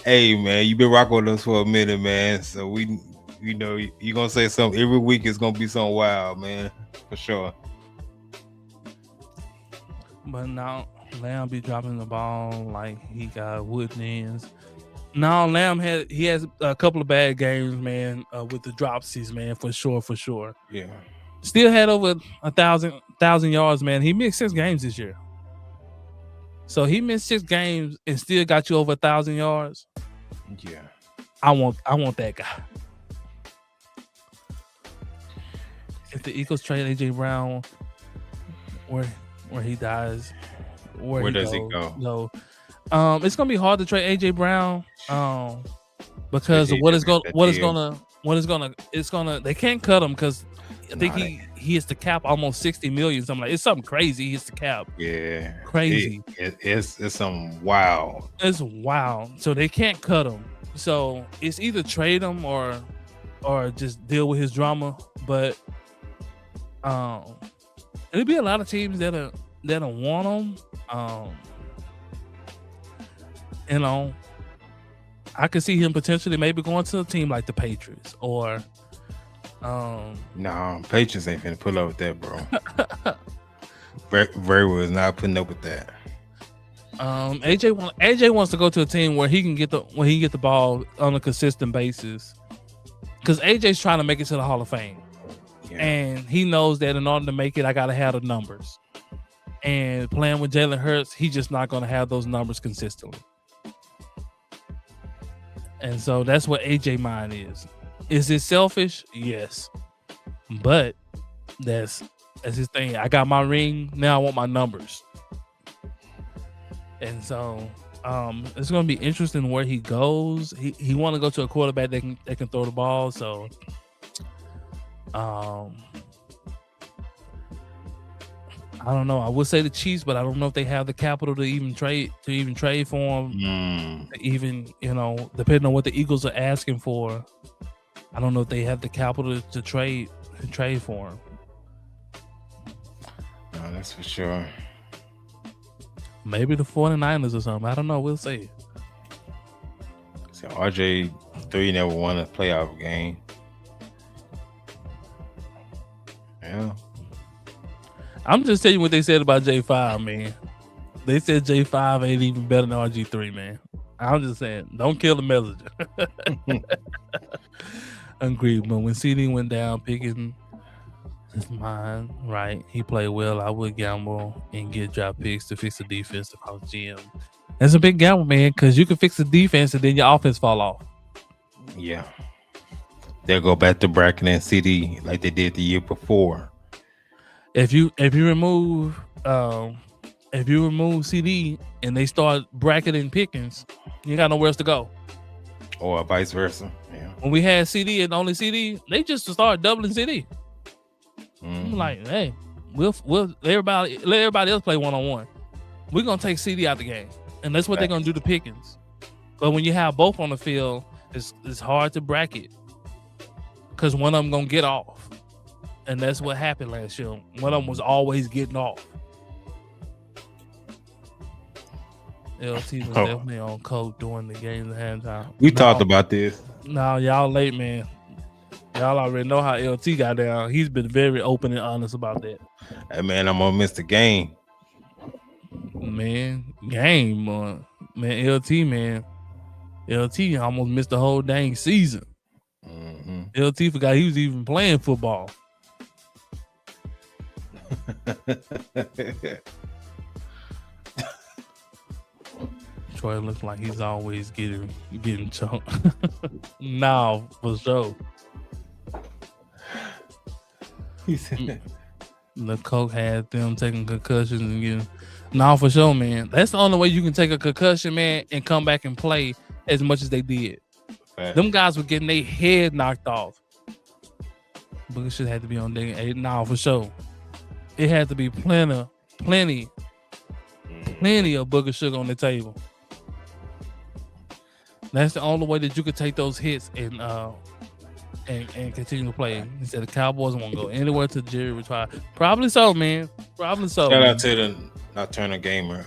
[SPEAKER 2] Hey, man, you been rocking with us for a minute, man. So we, you're gonna say something every week. It's gonna be something wild, man, for sure.
[SPEAKER 1] But now Lamb be dropping the ball like he got wooden ends. Now Lamb has a couple of bad games, man, with the dropsies, man, for sure.
[SPEAKER 2] Yeah.
[SPEAKER 1] Still had over 1,000 yards, man. He missed 6 games this year. So he missed 6 games and still got you over 1,000 yards.
[SPEAKER 2] Yeah.
[SPEAKER 1] I want that guy. If the Eagles trade AJ Brown, where he dies,
[SPEAKER 2] where does he go?
[SPEAKER 1] No. It's gonna be hard to trade AJ Brown. Because of it's gonna they can't cut him because I think he hits the cap almost 60 million. Something like it's something crazy. He hits the cap.
[SPEAKER 2] Yeah,
[SPEAKER 1] crazy.
[SPEAKER 2] It's something wild.
[SPEAKER 1] It's wild. So they can't cut him. So it's either trade him or just deal with his drama. But it'll be a lot of teams that'll want him. I could see him potentially maybe going to a team like the Patriots or.
[SPEAKER 2] No, Patriots ain't finna pull up with that, bro. Very well is not putting up with that.
[SPEAKER 1] AJ wants to go to a team where he can get the ball on a consistent basis, because AJ's trying to make it to the Hall of Fame, and he knows that in order to make it, I gotta have the numbers. And playing with Jalen Hurts, he's just not gonna have those numbers consistently. And so that's what AJ mind is. Is it selfish? Yes. But that's his thing. I got my ring. Now I want my numbers. And so it's going to be interesting where he goes. He want to go to a quarterback that can throw the ball. So I don't know. I would say the Chiefs, but I don't know if they have the capital to even trade for him. Even, depending on what the Eagles are asking for, I don't know if they have the capital to trade for him.
[SPEAKER 2] No, that's for sure.
[SPEAKER 1] Maybe the 49ers or something. I don't know. We'll see.
[SPEAKER 2] So RJ3 never won a playoff game. Yeah.
[SPEAKER 1] I'm just telling you what they said about J5, man. They said J5 ain't even better than RG3, man. I'm just saying, don't kill the messenger. Agreed, but when CD went down, Pickens That's mine, right? He played well. I would gamble and get draft picks to fix the defense if I was GM. That's a big gamble, man, because you can fix the defense and then your offense fall off.
[SPEAKER 2] Yeah. They'll go back to Bracken and CD like they did the year before.
[SPEAKER 1] If you remove CD and they start bracketing Pickens, you got nowhere else to go.
[SPEAKER 2] Or vice versa. Yeah.
[SPEAKER 1] When we had CD and only CD, they just start doubling CD. I'm like, hey, we'll let everybody else play 1-on-1. We're gonna take CD out the game, and that's what they're gonna do to Pickens. But when you have both on the field, it's hard to bracket because one of them gonna get off, and that's what happened last year. One of them was always getting off. LT was definitely on coke during the game at halftime.
[SPEAKER 2] We talked about this.
[SPEAKER 1] No, y'all late, man. Y'all already know how LT got down. He's been very open and honest about that.
[SPEAKER 2] Hey, man, I'm gonna miss the game.
[SPEAKER 1] Man, man, LT almost missed the whole dang season. LT forgot he was even playing football. Troy looks like he's always getting chunked. Now, for sure.
[SPEAKER 2] He said
[SPEAKER 1] the coke had them taking concussions and getting. Now, for sure, man. That's the only way you can take a concussion, man, and come back and play as much as they did. Right. Them guys were getting their head knocked off. Booger shit had to be on day 8 now, for sure. It had to be plenty of booger sugar on the table. That's the only way that you could take those hits and continue to play. He said the Cowboys won't go anywhere till Jerry retire. Probably so, man. Probably so.
[SPEAKER 2] Shout out to the Nocturnal Gamer.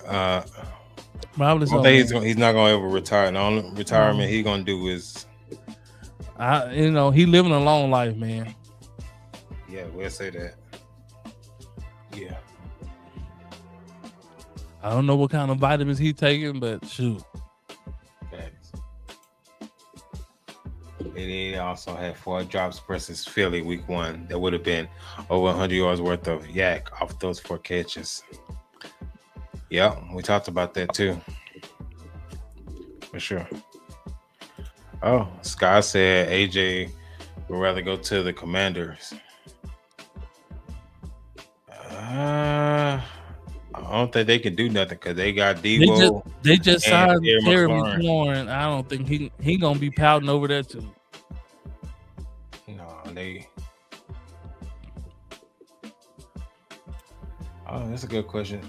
[SPEAKER 1] Probably so.
[SPEAKER 2] He's not gonna ever retire. The only retirement he's gonna do is,
[SPEAKER 1] he living a long life, man.
[SPEAKER 2] Yeah, we'll say that. Yeah.
[SPEAKER 1] I don't know what kind of vitamins he taking, but shoot.
[SPEAKER 2] They also had 4 drops versus Philly week 1. That would have been over 100 yards worth of yak off those 4 catches. Yeah, we talked about that too. For sure. Oh, Scott said AJ would rather go to the Commanders. I don't think they can do nothing because they got Debo.
[SPEAKER 1] They just signed Terry McLaurin. I don't think he gonna be pouting over there too.
[SPEAKER 2] No, Oh, that's a good question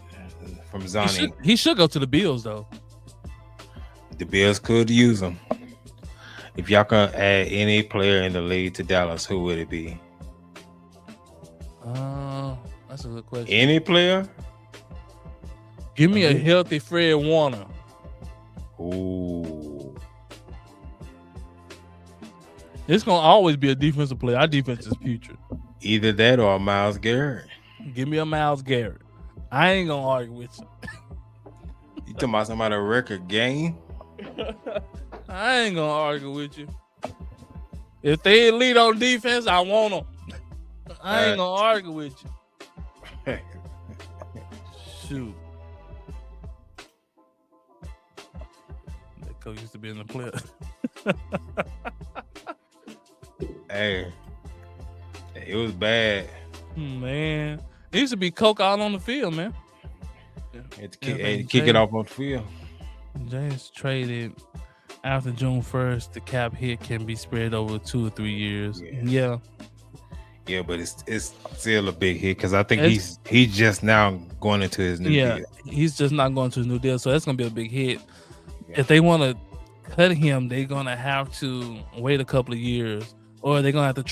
[SPEAKER 2] from Zani.
[SPEAKER 1] He should go to the Bills though.
[SPEAKER 2] The Bills could use him. If y'all can add any player in the league to Dallas, who would it be?
[SPEAKER 1] That's a good question.
[SPEAKER 2] Any player?
[SPEAKER 1] Give me a healthy Fred Warner.
[SPEAKER 2] Ooh.
[SPEAKER 1] It's gonna always be a defensive player. Our defense is putrid.
[SPEAKER 2] Either that or Myles Garrett.
[SPEAKER 1] Give me a Myles Garrett. I ain't gonna argue with you.
[SPEAKER 2] You talking about somebody a record game?
[SPEAKER 1] I ain't gonna argue with you. If they elite on defense, I want them. I ain't gonna argue with you. Shoot. That coach used to be in the player.
[SPEAKER 2] Hey, it was bad.
[SPEAKER 1] Man, it used to be coke out on the field, man.
[SPEAKER 2] Kick it off on the field.
[SPEAKER 1] James traded after June 1st. The cap hit can be spread over 2 or 3 years. Yeah,
[SPEAKER 2] but it's still a big hit because I think he's just now going into his new deal.
[SPEAKER 1] He's just not going to his new deal, so that's gonna be a big hit. Yeah. If they want to cut him, they're gonna have to wait a couple of years, or they're gonna have to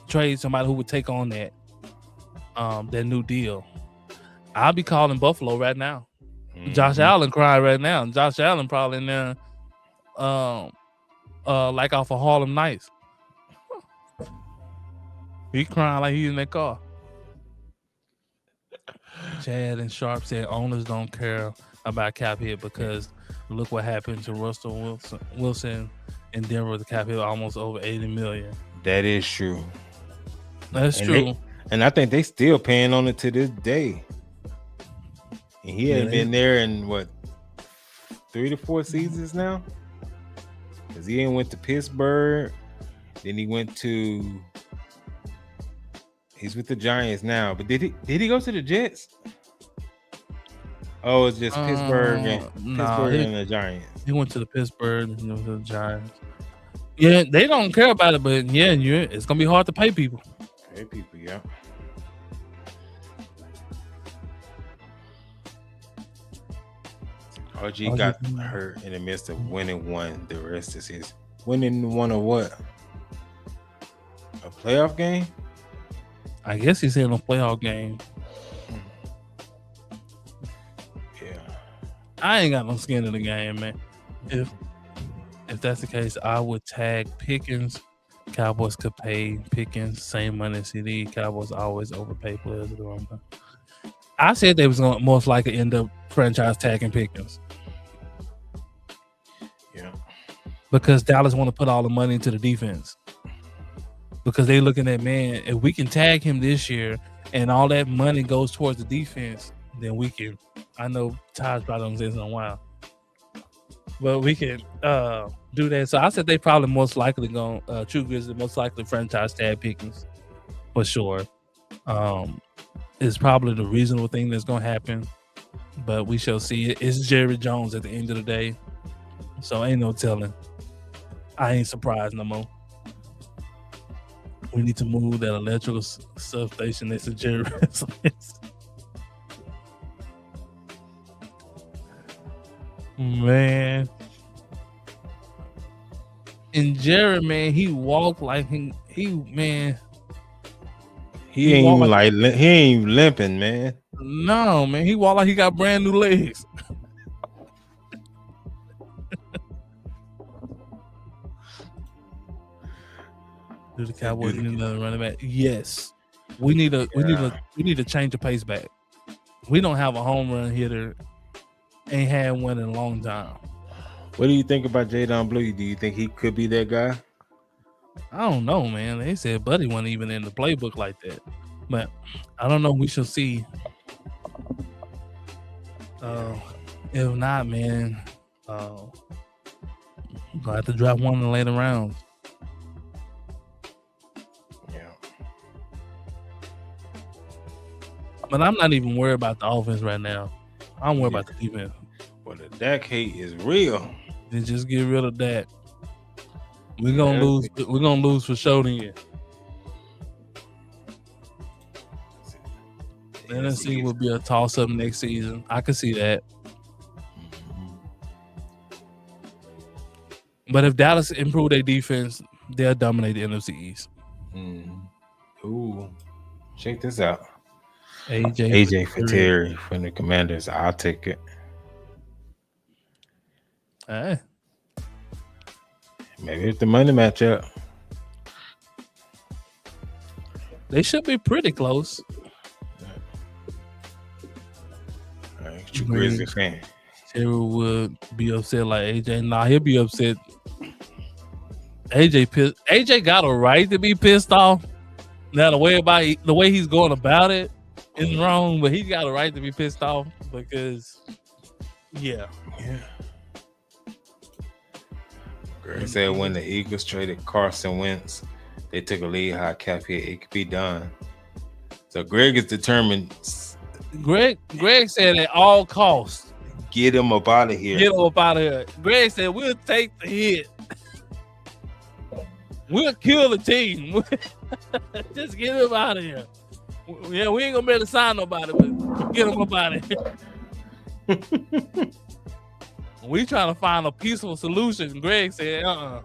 [SPEAKER 1] trade somebody who would take on that new deal. I'll be calling Buffalo right now. Mm-hmm. Josh Allen crying right now. Josh Allen probably in there, like off of Harlem Nights. He crying like he's in that car. Chad and Sharp said owners don't care about cap hit because look what happened to Russell Wilson in Denver. The cap hit almost over $80 million.
[SPEAKER 2] That is true.
[SPEAKER 1] That's true.
[SPEAKER 2] And I think they still paying on it to this day. And he hadn't been there in what 3 to 4 seasons now. Because he went to Pittsburgh, then he went to. He's with the Giants now, but did he go to the Jets? Oh, it's just Pittsburgh and the Giants.
[SPEAKER 1] He went to the Pittsburgh and to the Giants. Yeah, they don't care about it, but yeah, it's gonna be hard to pay people.
[SPEAKER 2] Yeah. RG got hurt in the midst of winning one. The rest is his. Winning one of what? A playoff game?
[SPEAKER 1] I guess he's in a playoff game.
[SPEAKER 2] Yeah.
[SPEAKER 1] I ain't got no skin in the game, man. If that's the case, I would tag Pickens. Cowboys could pay Pickens same money as CD. Cowboys always overpay players at the wrong time. I said they was gonna most likely end up franchise tagging Pickens.
[SPEAKER 2] Yeah.
[SPEAKER 1] Because Dallas want to put all the money into the defense. Because they looking at, man, if we can tag him this year and all that money goes towards the defense, then we can. I know Ty's probably don't say this in a while, but we can do that. So I said they probably most likely going True Grizzly most likely franchise tag Pickens for sure. It's probably the reasonable thing that's going to happen, but we shall see. It's Jerry Jones at the end of the day, so ain't no telling. I ain't surprised no more. We need to move that electrical substation next to Jerry Residence. Man. And Jerry, man, he walked like he man.
[SPEAKER 2] He ain't even like he ain't limping, man.
[SPEAKER 1] No, man, he walked like he got brand new legs. Do the Cowboys need another running back? Yes. We need to change the pace back. We don't have a home run hitter. Ain't had one in a long time.
[SPEAKER 2] What do you think about Jadon Blue? Do you think he could be that guy?
[SPEAKER 1] I don't know, man. They said Buddy wasn't even in the playbook like that. But I don't know. We shall see. If not, man, gonna have to draft one in the later rounds.
[SPEAKER 2] Yeah.
[SPEAKER 1] But I'm not even worried about the offense right now. I'm worried about the defense.
[SPEAKER 2] Well, the Dak hate is real.
[SPEAKER 1] Then just get rid of that. We're gonna lose. We're gonna lose for sure then. NFC will be a toss-up next season. I can see that. But if Dallas improve their defense, they'll dominate the NFC East.
[SPEAKER 2] Ooh, check this out.
[SPEAKER 1] AJ
[SPEAKER 2] for Terry from the Commanders. I'll take it.
[SPEAKER 1] Hey.
[SPEAKER 2] Maybe if the money match up.
[SPEAKER 1] They should be pretty close.
[SPEAKER 2] You Grizzly fan.
[SPEAKER 1] Terry would be upset like AJ. Nah, he'll be upset. AJ got a right to be pissed off. Now the way he's going about it is wrong, but he got a right to be pissed off because, yeah.
[SPEAKER 2] Greg said when the Eagles traded Carson Wentz, they took a lead high cap hit. It could be done. So Greg is determined.
[SPEAKER 1] Greg said at all costs,
[SPEAKER 2] get him up out of here.
[SPEAKER 1] Greg said we'll take the hit. We'll kill the team. Just get him out of here. Yeah, we ain't gonna be able to sign nobody, but get him up out of here. We trying to find a peaceful solution. Greg said,
[SPEAKER 2] Oh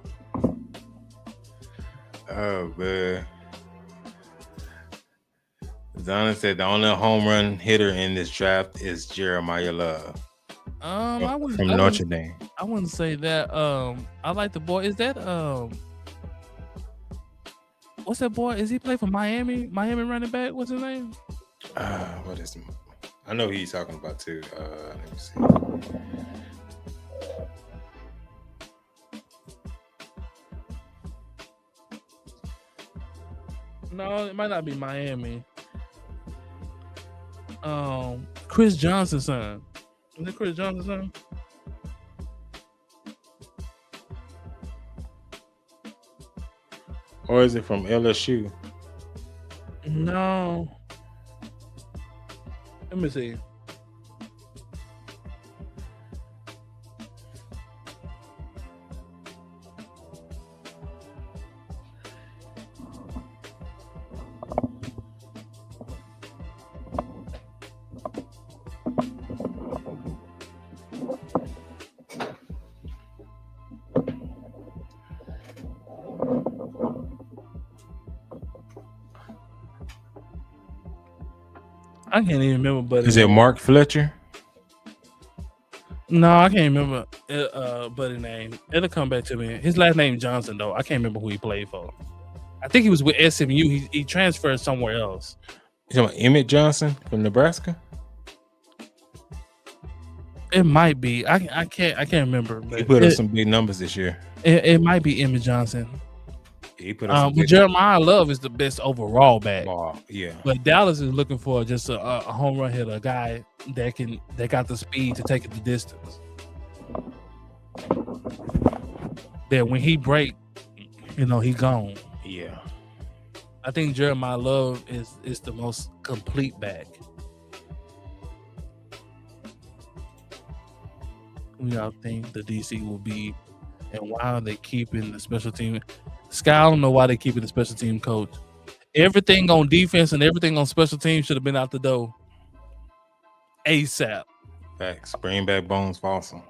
[SPEAKER 2] man. Donna said the only home run hitter in this draft is Jeremiah Love. From Notre Dame.
[SPEAKER 1] I wouldn't say that. I like the boy. Is that what's that boy? Is he play for Miami? Miami running back? What's his name?
[SPEAKER 2] What is? I know who he's talking about too. Let me see.
[SPEAKER 1] No, it might not be Miami. Chris Johnson's son. Is it Chris Johnson's son?
[SPEAKER 2] Or is it from LSU?
[SPEAKER 1] No. Let me see. I can't even remember. But
[SPEAKER 2] Is it Mark Fletcher?
[SPEAKER 1] No, I can't remember. Buddy name. It'll come back to me. His last name Johnson though. I can't remember who he played for. I think he was with SMU. He transferred somewhere else.
[SPEAKER 2] You talking about Emmett Johnson from Nebraska?
[SPEAKER 1] It might be. I can't remember. But
[SPEAKER 2] He put up some big numbers this year.
[SPEAKER 1] It might be Emmett Johnson.
[SPEAKER 2] He put up some
[SPEAKER 1] But Jeremiah Love is the best overall back.
[SPEAKER 2] yeah.
[SPEAKER 1] But Dallas is looking for just a home run hitter, a guy that got the speed to take it the distance. That when he break, he gone.
[SPEAKER 2] Yeah.
[SPEAKER 1] I think Jeremiah Love is the most complete back. Who y'all think the DC will be, and why are they keeping the special team? Sky, I don't know why they keeping the special team coach. Everything on defense and everything on special teams should have been out the door ASAP.
[SPEAKER 2] Facts. Bring back Bones Fossum.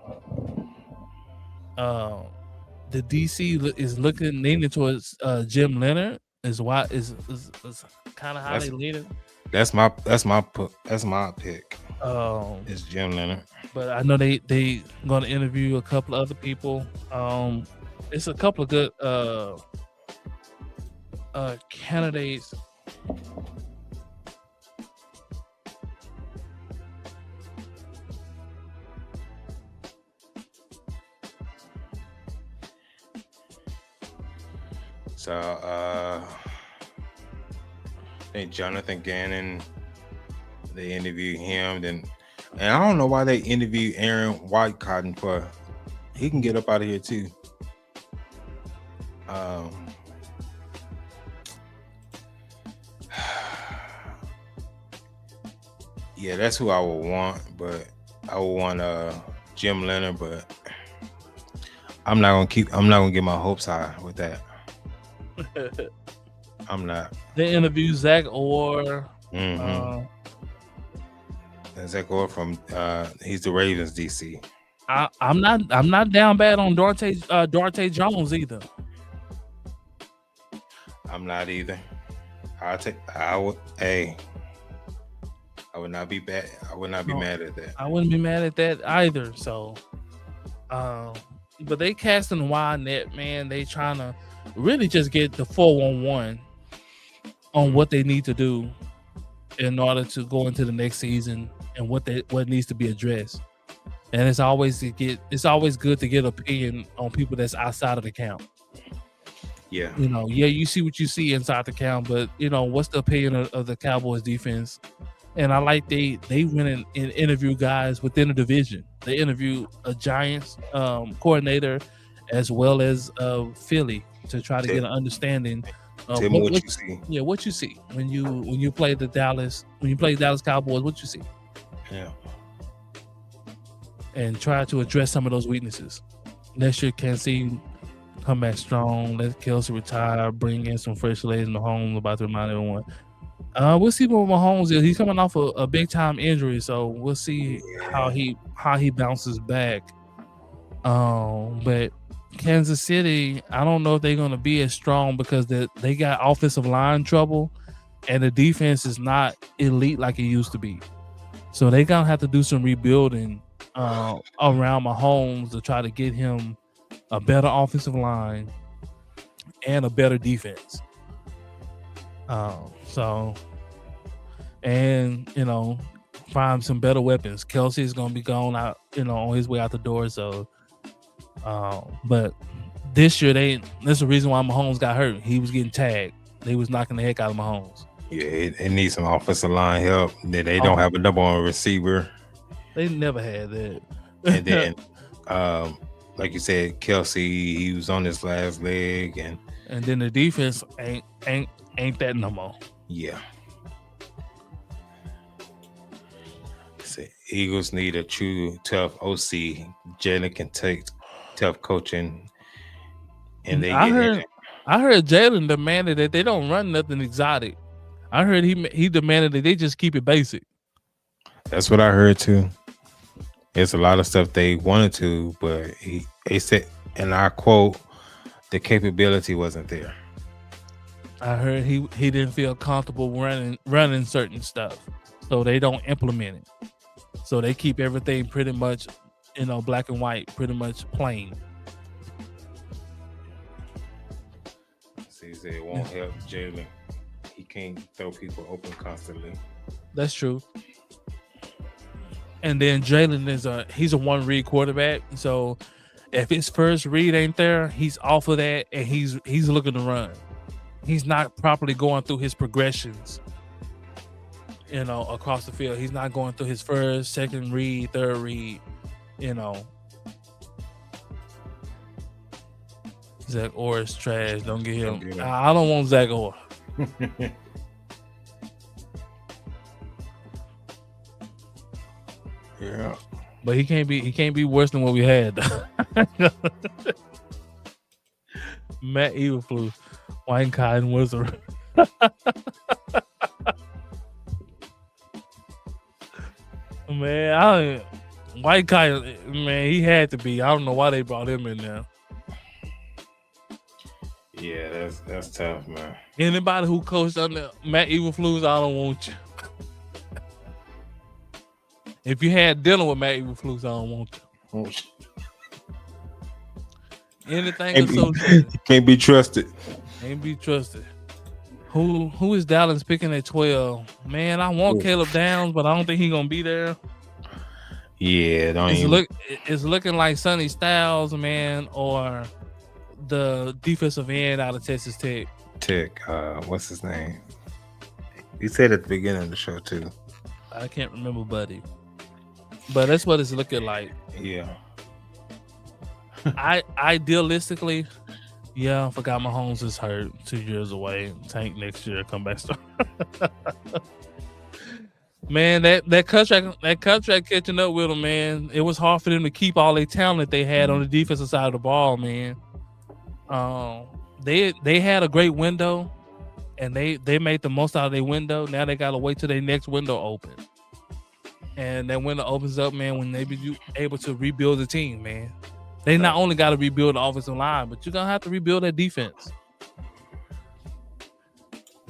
[SPEAKER 1] The DC is leaning towards Jim Leonard. Is kind of how they leaning.
[SPEAKER 2] That's my pick. It's Jim Leonard.
[SPEAKER 1] But I know they gonna interview a couple of other people. It's a couple of good candidates.
[SPEAKER 2] So I think Jonathan Gannon, they interviewed him, and I don't know why they interviewed Aaron Whitecotton for. He can get up out of here too. Yeah, that's who I would want, but I would want Jim Leonard, but I'm not gonna get my hopes high with that. I'm not.
[SPEAKER 1] They interviewed Zach Orr.
[SPEAKER 2] Zach Orr from he's the Ravens DC.
[SPEAKER 1] I'm not down bad on Darte Jones either.
[SPEAKER 2] I'm not either. I would not be bad. I would not be mad at that.
[SPEAKER 1] I wouldn't be mad at that either. So, but they casting a wide net, man. They trying to really just get the 4-1-1 on what they need to do in order to go into the next season and what needs to be addressed. And it's always good to get opinion on people that's outside of the count.
[SPEAKER 2] Yeah.
[SPEAKER 1] You see what you see inside the count, but what's the opinion of the Cowboys defense? And I like they went and interview guys within the division. They interview a Giants coordinator as well as Philly to try to get an understanding of what you see. Yeah, what you see when you play Dallas Cowboys, what you see.
[SPEAKER 2] Yeah.
[SPEAKER 1] And try to address some of those weaknesses. Next year, Kansas come back strong. Let Kelsey retire. Bring in some fresh legs in the home. About to remind everyone. We'll see what Mahomes is. He's coming off a big time injury, so we'll see how he bounces back. But Kansas City, I don't know if they're gonna be as strong because they got offensive line trouble, and the defense is not elite like it used to be. So they're gonna have to do some rebuilding around Mahomes to try to get him a better offensive line and a better defense. Find some better weapons. Kelsey is gonna be gone out, on his way out the door. So, but this year that's the reason why Mahomes got hurt. He was getting tagged. They was knocking the heck out of Mahomes.
[SPEAKER 2] Yeah, it needs some offensive line help. They don't
[SPEAKER 1] Oh,
[SPEAKER 2] have a number one receiver.
[SPEAKER 1] they never had that.
[SPEAKER 2] And then, like you said, Kelsey, he was on his last leg, and
[SPEAKER 1] then the defense ain't that no more.
[SPEAKER 2] yeah. Eagles need a true tough OC. Jalen can take tough coaching, and they
[SPEAKER 1] I
[SPEAKER 2] get in
[SPEAKER 1] heard Jalen demanded that they don't run nothing exotic. I heard he demanded that they just keep it basic.
[SPEAKER 2] That's what I heard too. There's a lot of stuff they wanted to, but they said, and I quote, the capability wasn't there.
[SPEAKER 1] I heard he didn't feel comfortable running certain stuff, so they don't implement it. So they keep everything pretty much, black and white, pretty much plain.
[SPEAKER 2] See, he said it won't help Jalen. He can't throw people open constantly.
[SPEAKER 1] That's true. And then Jalen he's a one read quarterback. So if his first read ain't there, he's off of that and he's looking to run. He's not properly going through his progressions, across the field. He's not going through his first, second read, third read, Zach Orr is trash. Don't get him. I don't want Zach Orr.
[SPEAKER 2] Yeah.
[SPEAKER 1] But he can't be worse than what we had. Matt Eberflus, Wine Cotton Wizard. Man, White Cotton, man, he had to be. I don't know why they brought him in there.
[SPEAKER 2] Yeah, that's tough, man.
[SPEAKER 1] Anybody who coached under Matt Eberflus, I don't want you. If you had dinner with Matt Eberflus, I don't want you. Anything associated.
[SPEAKER 2] Can't be trusted.
[SPEAKER 1] Can't be trusted. Who is Dallas picking at 12? Man, I want Caleb Downs, but I don't think he's gonna be there.
[SPEAKER 2] Yeah,
[SPEAKER 1] it's looking like Sonny Styles, man, or the defensive end out of Texas Tech.
[SPEAKER 2] What's his name? He said at the beginning of the show too.
[SPEAKER 1] I can't remember, buddy. But that's what it's looking like.
[SPEAKER 2] Yeah.
[SPEAKER 1] Idealistically, yeah, I forgot Mahomes is hurt 2 years away. Tank next year, come back start. Man, that contract catching up with them, man. It was hard for them to keep all their talent they had on the defensive side of the ball, man. They had a great window, and they made the most out of their window. Now they gotta wait till their next window open, and that window opens up, man, when they be able to rebuild the team, man. They not only got to rebuild the offensive line, but you're gonna have to rebuild that defense.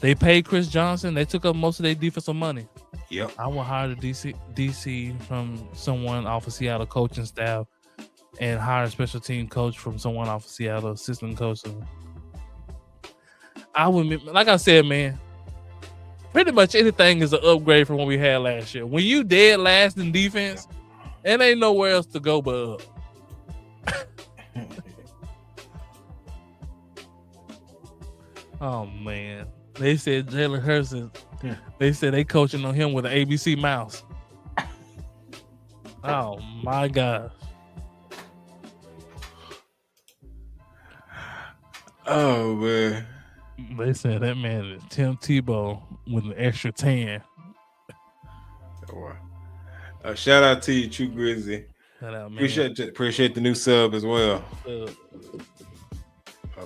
[SPEAKER 1] They paid Chris Johnson. They took up most of their defensive money.
[SPEAKER 2] Yep.
[SPEAKER 1] I will hire the DC from someone off of Seattle coaching staff, and hire a special team coach from someone off of Seattle assistant coaching. I would, like I said, man, pretty much anything is an upgrade from what we had last year. When you dead last in defense, it ain't nowhere else to go but up. Oh man, they said Jalen Hurts. They said they coaching on him with an ABC mouse. Oh my gosh.
[SPEAKER 2] Oh man.
[SPEAKER 1] They said that man is Tim Tebow with an extra tan.
[SPEAKER 2] Shout out to you, True Grizzly.
[SPEAKER 1] Shout out, man.
[SPEAKER 2] Appreciate the new sub as well.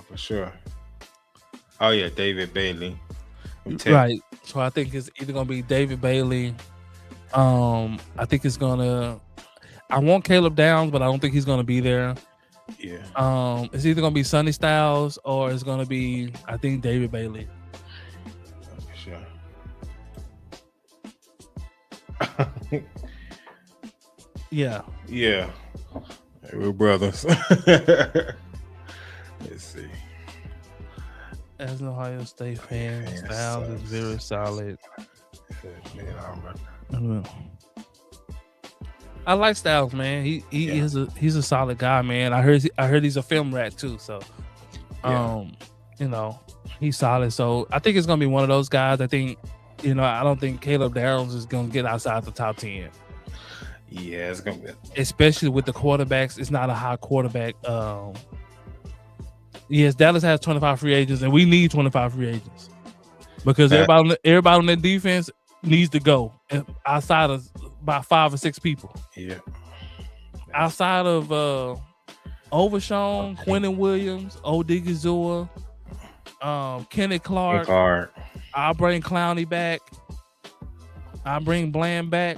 [SPEAKER 2] For sure. Oh yeah, David Bailey.
[SPEAKER 1] Right. So I think it's either gonna be David Bailey. I think it's gonna. I want Caleb Downs, but I don't think he's gonna be there.
[SPEAKER 2] Yeah.
[SPEAKER 1] It's either gonna be Sonny Styles or it's gonna be, I think, David Bailey.
[SPEAKER 2] Sure.
[SPEAKER 1] Yeah.
[SPEAKER 2] Yeah. We're brothers. Let's see.
[SPEAKER 1] As an Ohio State fan, Styles is very solid. I like Styles, man. He's a solid guy, man. I heard he's a film rat too. So, He's solid. So I think it's gonna be one of those guys. I think, I don't think Caleb Downs is gonna get outside the top 10.
[SPEAKER 2] Yeah, it's gonna be.
[SPEAKER 1] Especially with the quarterbacks. It's not a high quarterback. Yes, Dallas has 25 free agents, and we need 25 free agents because everybody on that defense needs to go outside of about 5 or 6 people.
[SPEAKER 2] Yeah.
[SPEAKER 1] Outside of Overshawn, Quentin Williams, Odigizua, Kenny Clark. I'll bring Clowney back. I'll bring Bland back.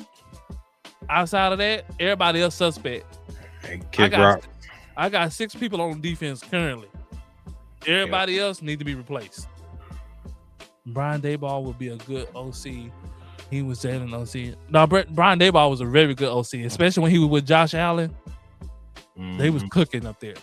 [SPEAKER 1] Outside of that, everybody else suspect. I got 6 people on defense currently. Everybody else need to be replaced. Brian Daboll would be a good OC. He was Jalen OC. No, Brian Daboll was a very good OC, especially when he was with Josh Allen. They was cooking up there.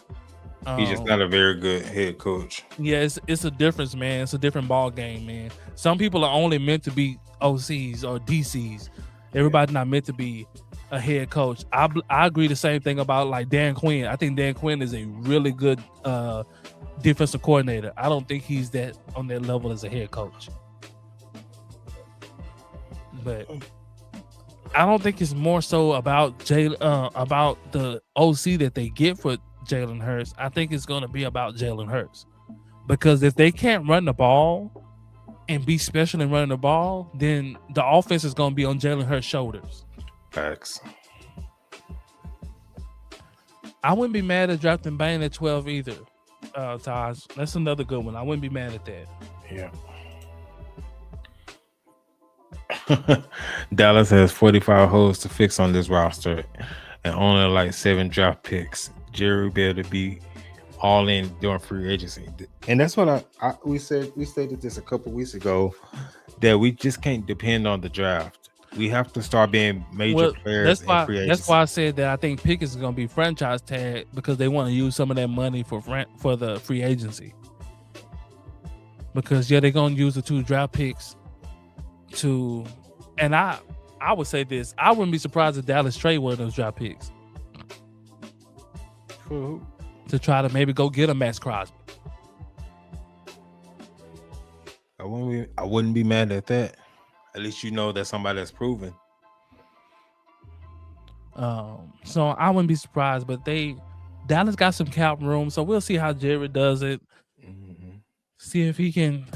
[SPEAKER 2] He's just not a very good head coach.
[SPEAKER 1] Yeah, it's a difference, man. It's a different ball game, man. Some people are only meant to be OCs or DCs. Everybody's not meant to be a head coach. I agree the same thing about like Dan Quinn. I think Dan Quinn is a really good defensive coordinator. I don't think he's on that level as a head coach. But I don't think it's more so about about the OC that they get for Jalen Hurts. I think it's going to be about Jalen Hurts, because if they can't run the ball and be special in running the ball, then the offense is going to be on Jalen Hurts' shoulders.
[SPEAKER 2] Facts.
[SPEAKER 1] I wouldn't be mad at drafting Bane at 12 either, Taj. That's another good one. I wouldn't be mad at that.
[SPEAKER 2] Yeah. Dallas has 45 holes to fix on this roster and only like 7 draft picks. Jerry better be all in during free agency. And that's what we stated this a couple weeks ago, that we just can't depend on the draft. We have to start being major players in free agency.
[SPEAKER 1] That's why I said that I think Pickens is going to be franchise tag, because they want to use some of that money for the free agency. Because they're going to use the 2 draft picks to, and I would say this, I wouldn't be surprised if Dallas trade one of those draft picks.
[SPEAKER 2] Who?
[SPEAKER 1] To try to maybe go get a Max Crosby.
[SPEAKER 2] I wouldn't be mad at that. At least you know that somebody that's proven.
[SPEAKER 1] So I wouldn't be surprised, but Dallas got some cap room, so we'll see how Jared does it. See if he can.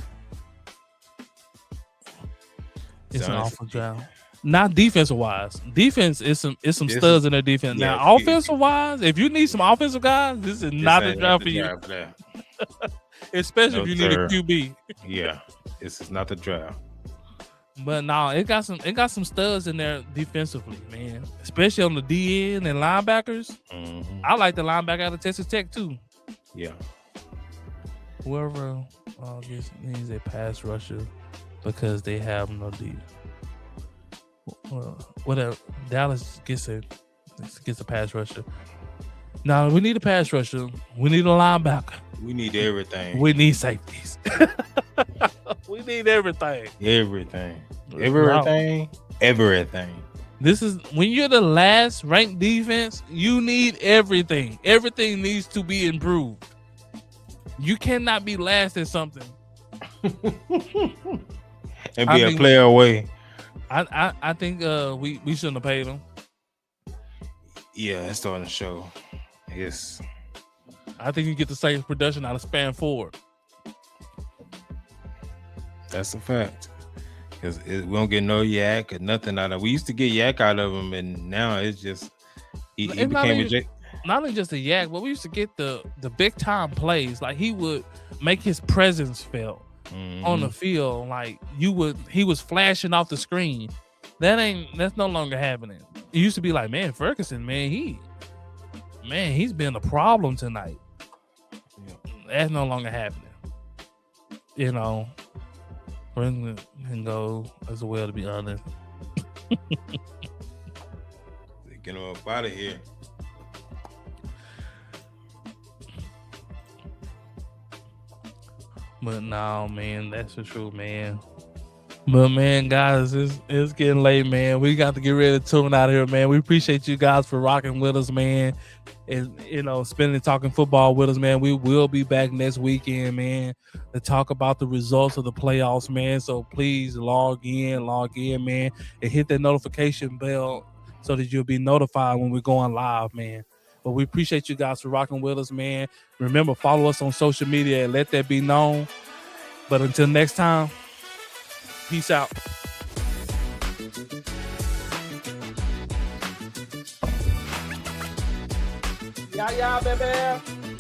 [SPEAKER 1] It's an awful job. Not defensive wise. Defense is some studs in their defense. Yeah, now, offensive wise, if you need some offensive guys, this is not the draft for you. Especially if you need a QB.
[SPEAKER 2] Yeah, this is not the draft.
[SPEAKER 1] But no, it got some studs in there defensively, man. Especially on the DN and linebackers. I like the linebacker out of Texas Tech too.
[SPEAKER 2] Yeah.
[SPEAKER 1] Whoever needs a pass rusher because they have no D. Whatever. Dallas gets a pass rusher. Now we need a pass rusher. We need a linebacker.
[SPEAKER 2] We need everything.
[SPEAKER 1] We need safeties. We need everything.
[SPEAKER 2] Everything.
[SPEAKER 1] This is when you're the last ranked defense, you need everything. Everything needs to be improved. You cannot be last at something.
[SPEAKER 2] And be a player away.
[SPEAKER 1] I think we shouldn't have paid him.
[SPEAKER 2] Yeah, it's starting to show. Yes.
[SPEAKER 1] I think you get the same production out of Span Ford.
[SPEAKER 2] That's a fact. Because we don't get no yak or nothing out of him. We used to get yak out of him, and now it's just he became
[SPEAKER 1] not only just a yak, but we used to get the big time plays. Like he would make his presence felt on the field. Like he was flashing off the screen. That's no longer happening. It used to be like, man, Ferguson, he's been a problem tonight. Yeah. That's no longer happening. Bring and go as well, to be honest.
[SPEAKER 2] Get him up out of here.
[SPEAKER 1] But no, man, that's the truth, man. But man, guys, it's getting late, man. We got to get ready to tune out here, man. We appreciate you guys for rocking with us, man. And spending talking football with us, man. We will be back next weekend, man, to talk about the results of the playoffs, man. So please log in, man, and hit that notification bell so that you'll be notified when we're going live, man. But we appreciate you guys for rocking with us, man. Remember, follow us on social media and let that be known. But until next time, peace out. Yeah, baby.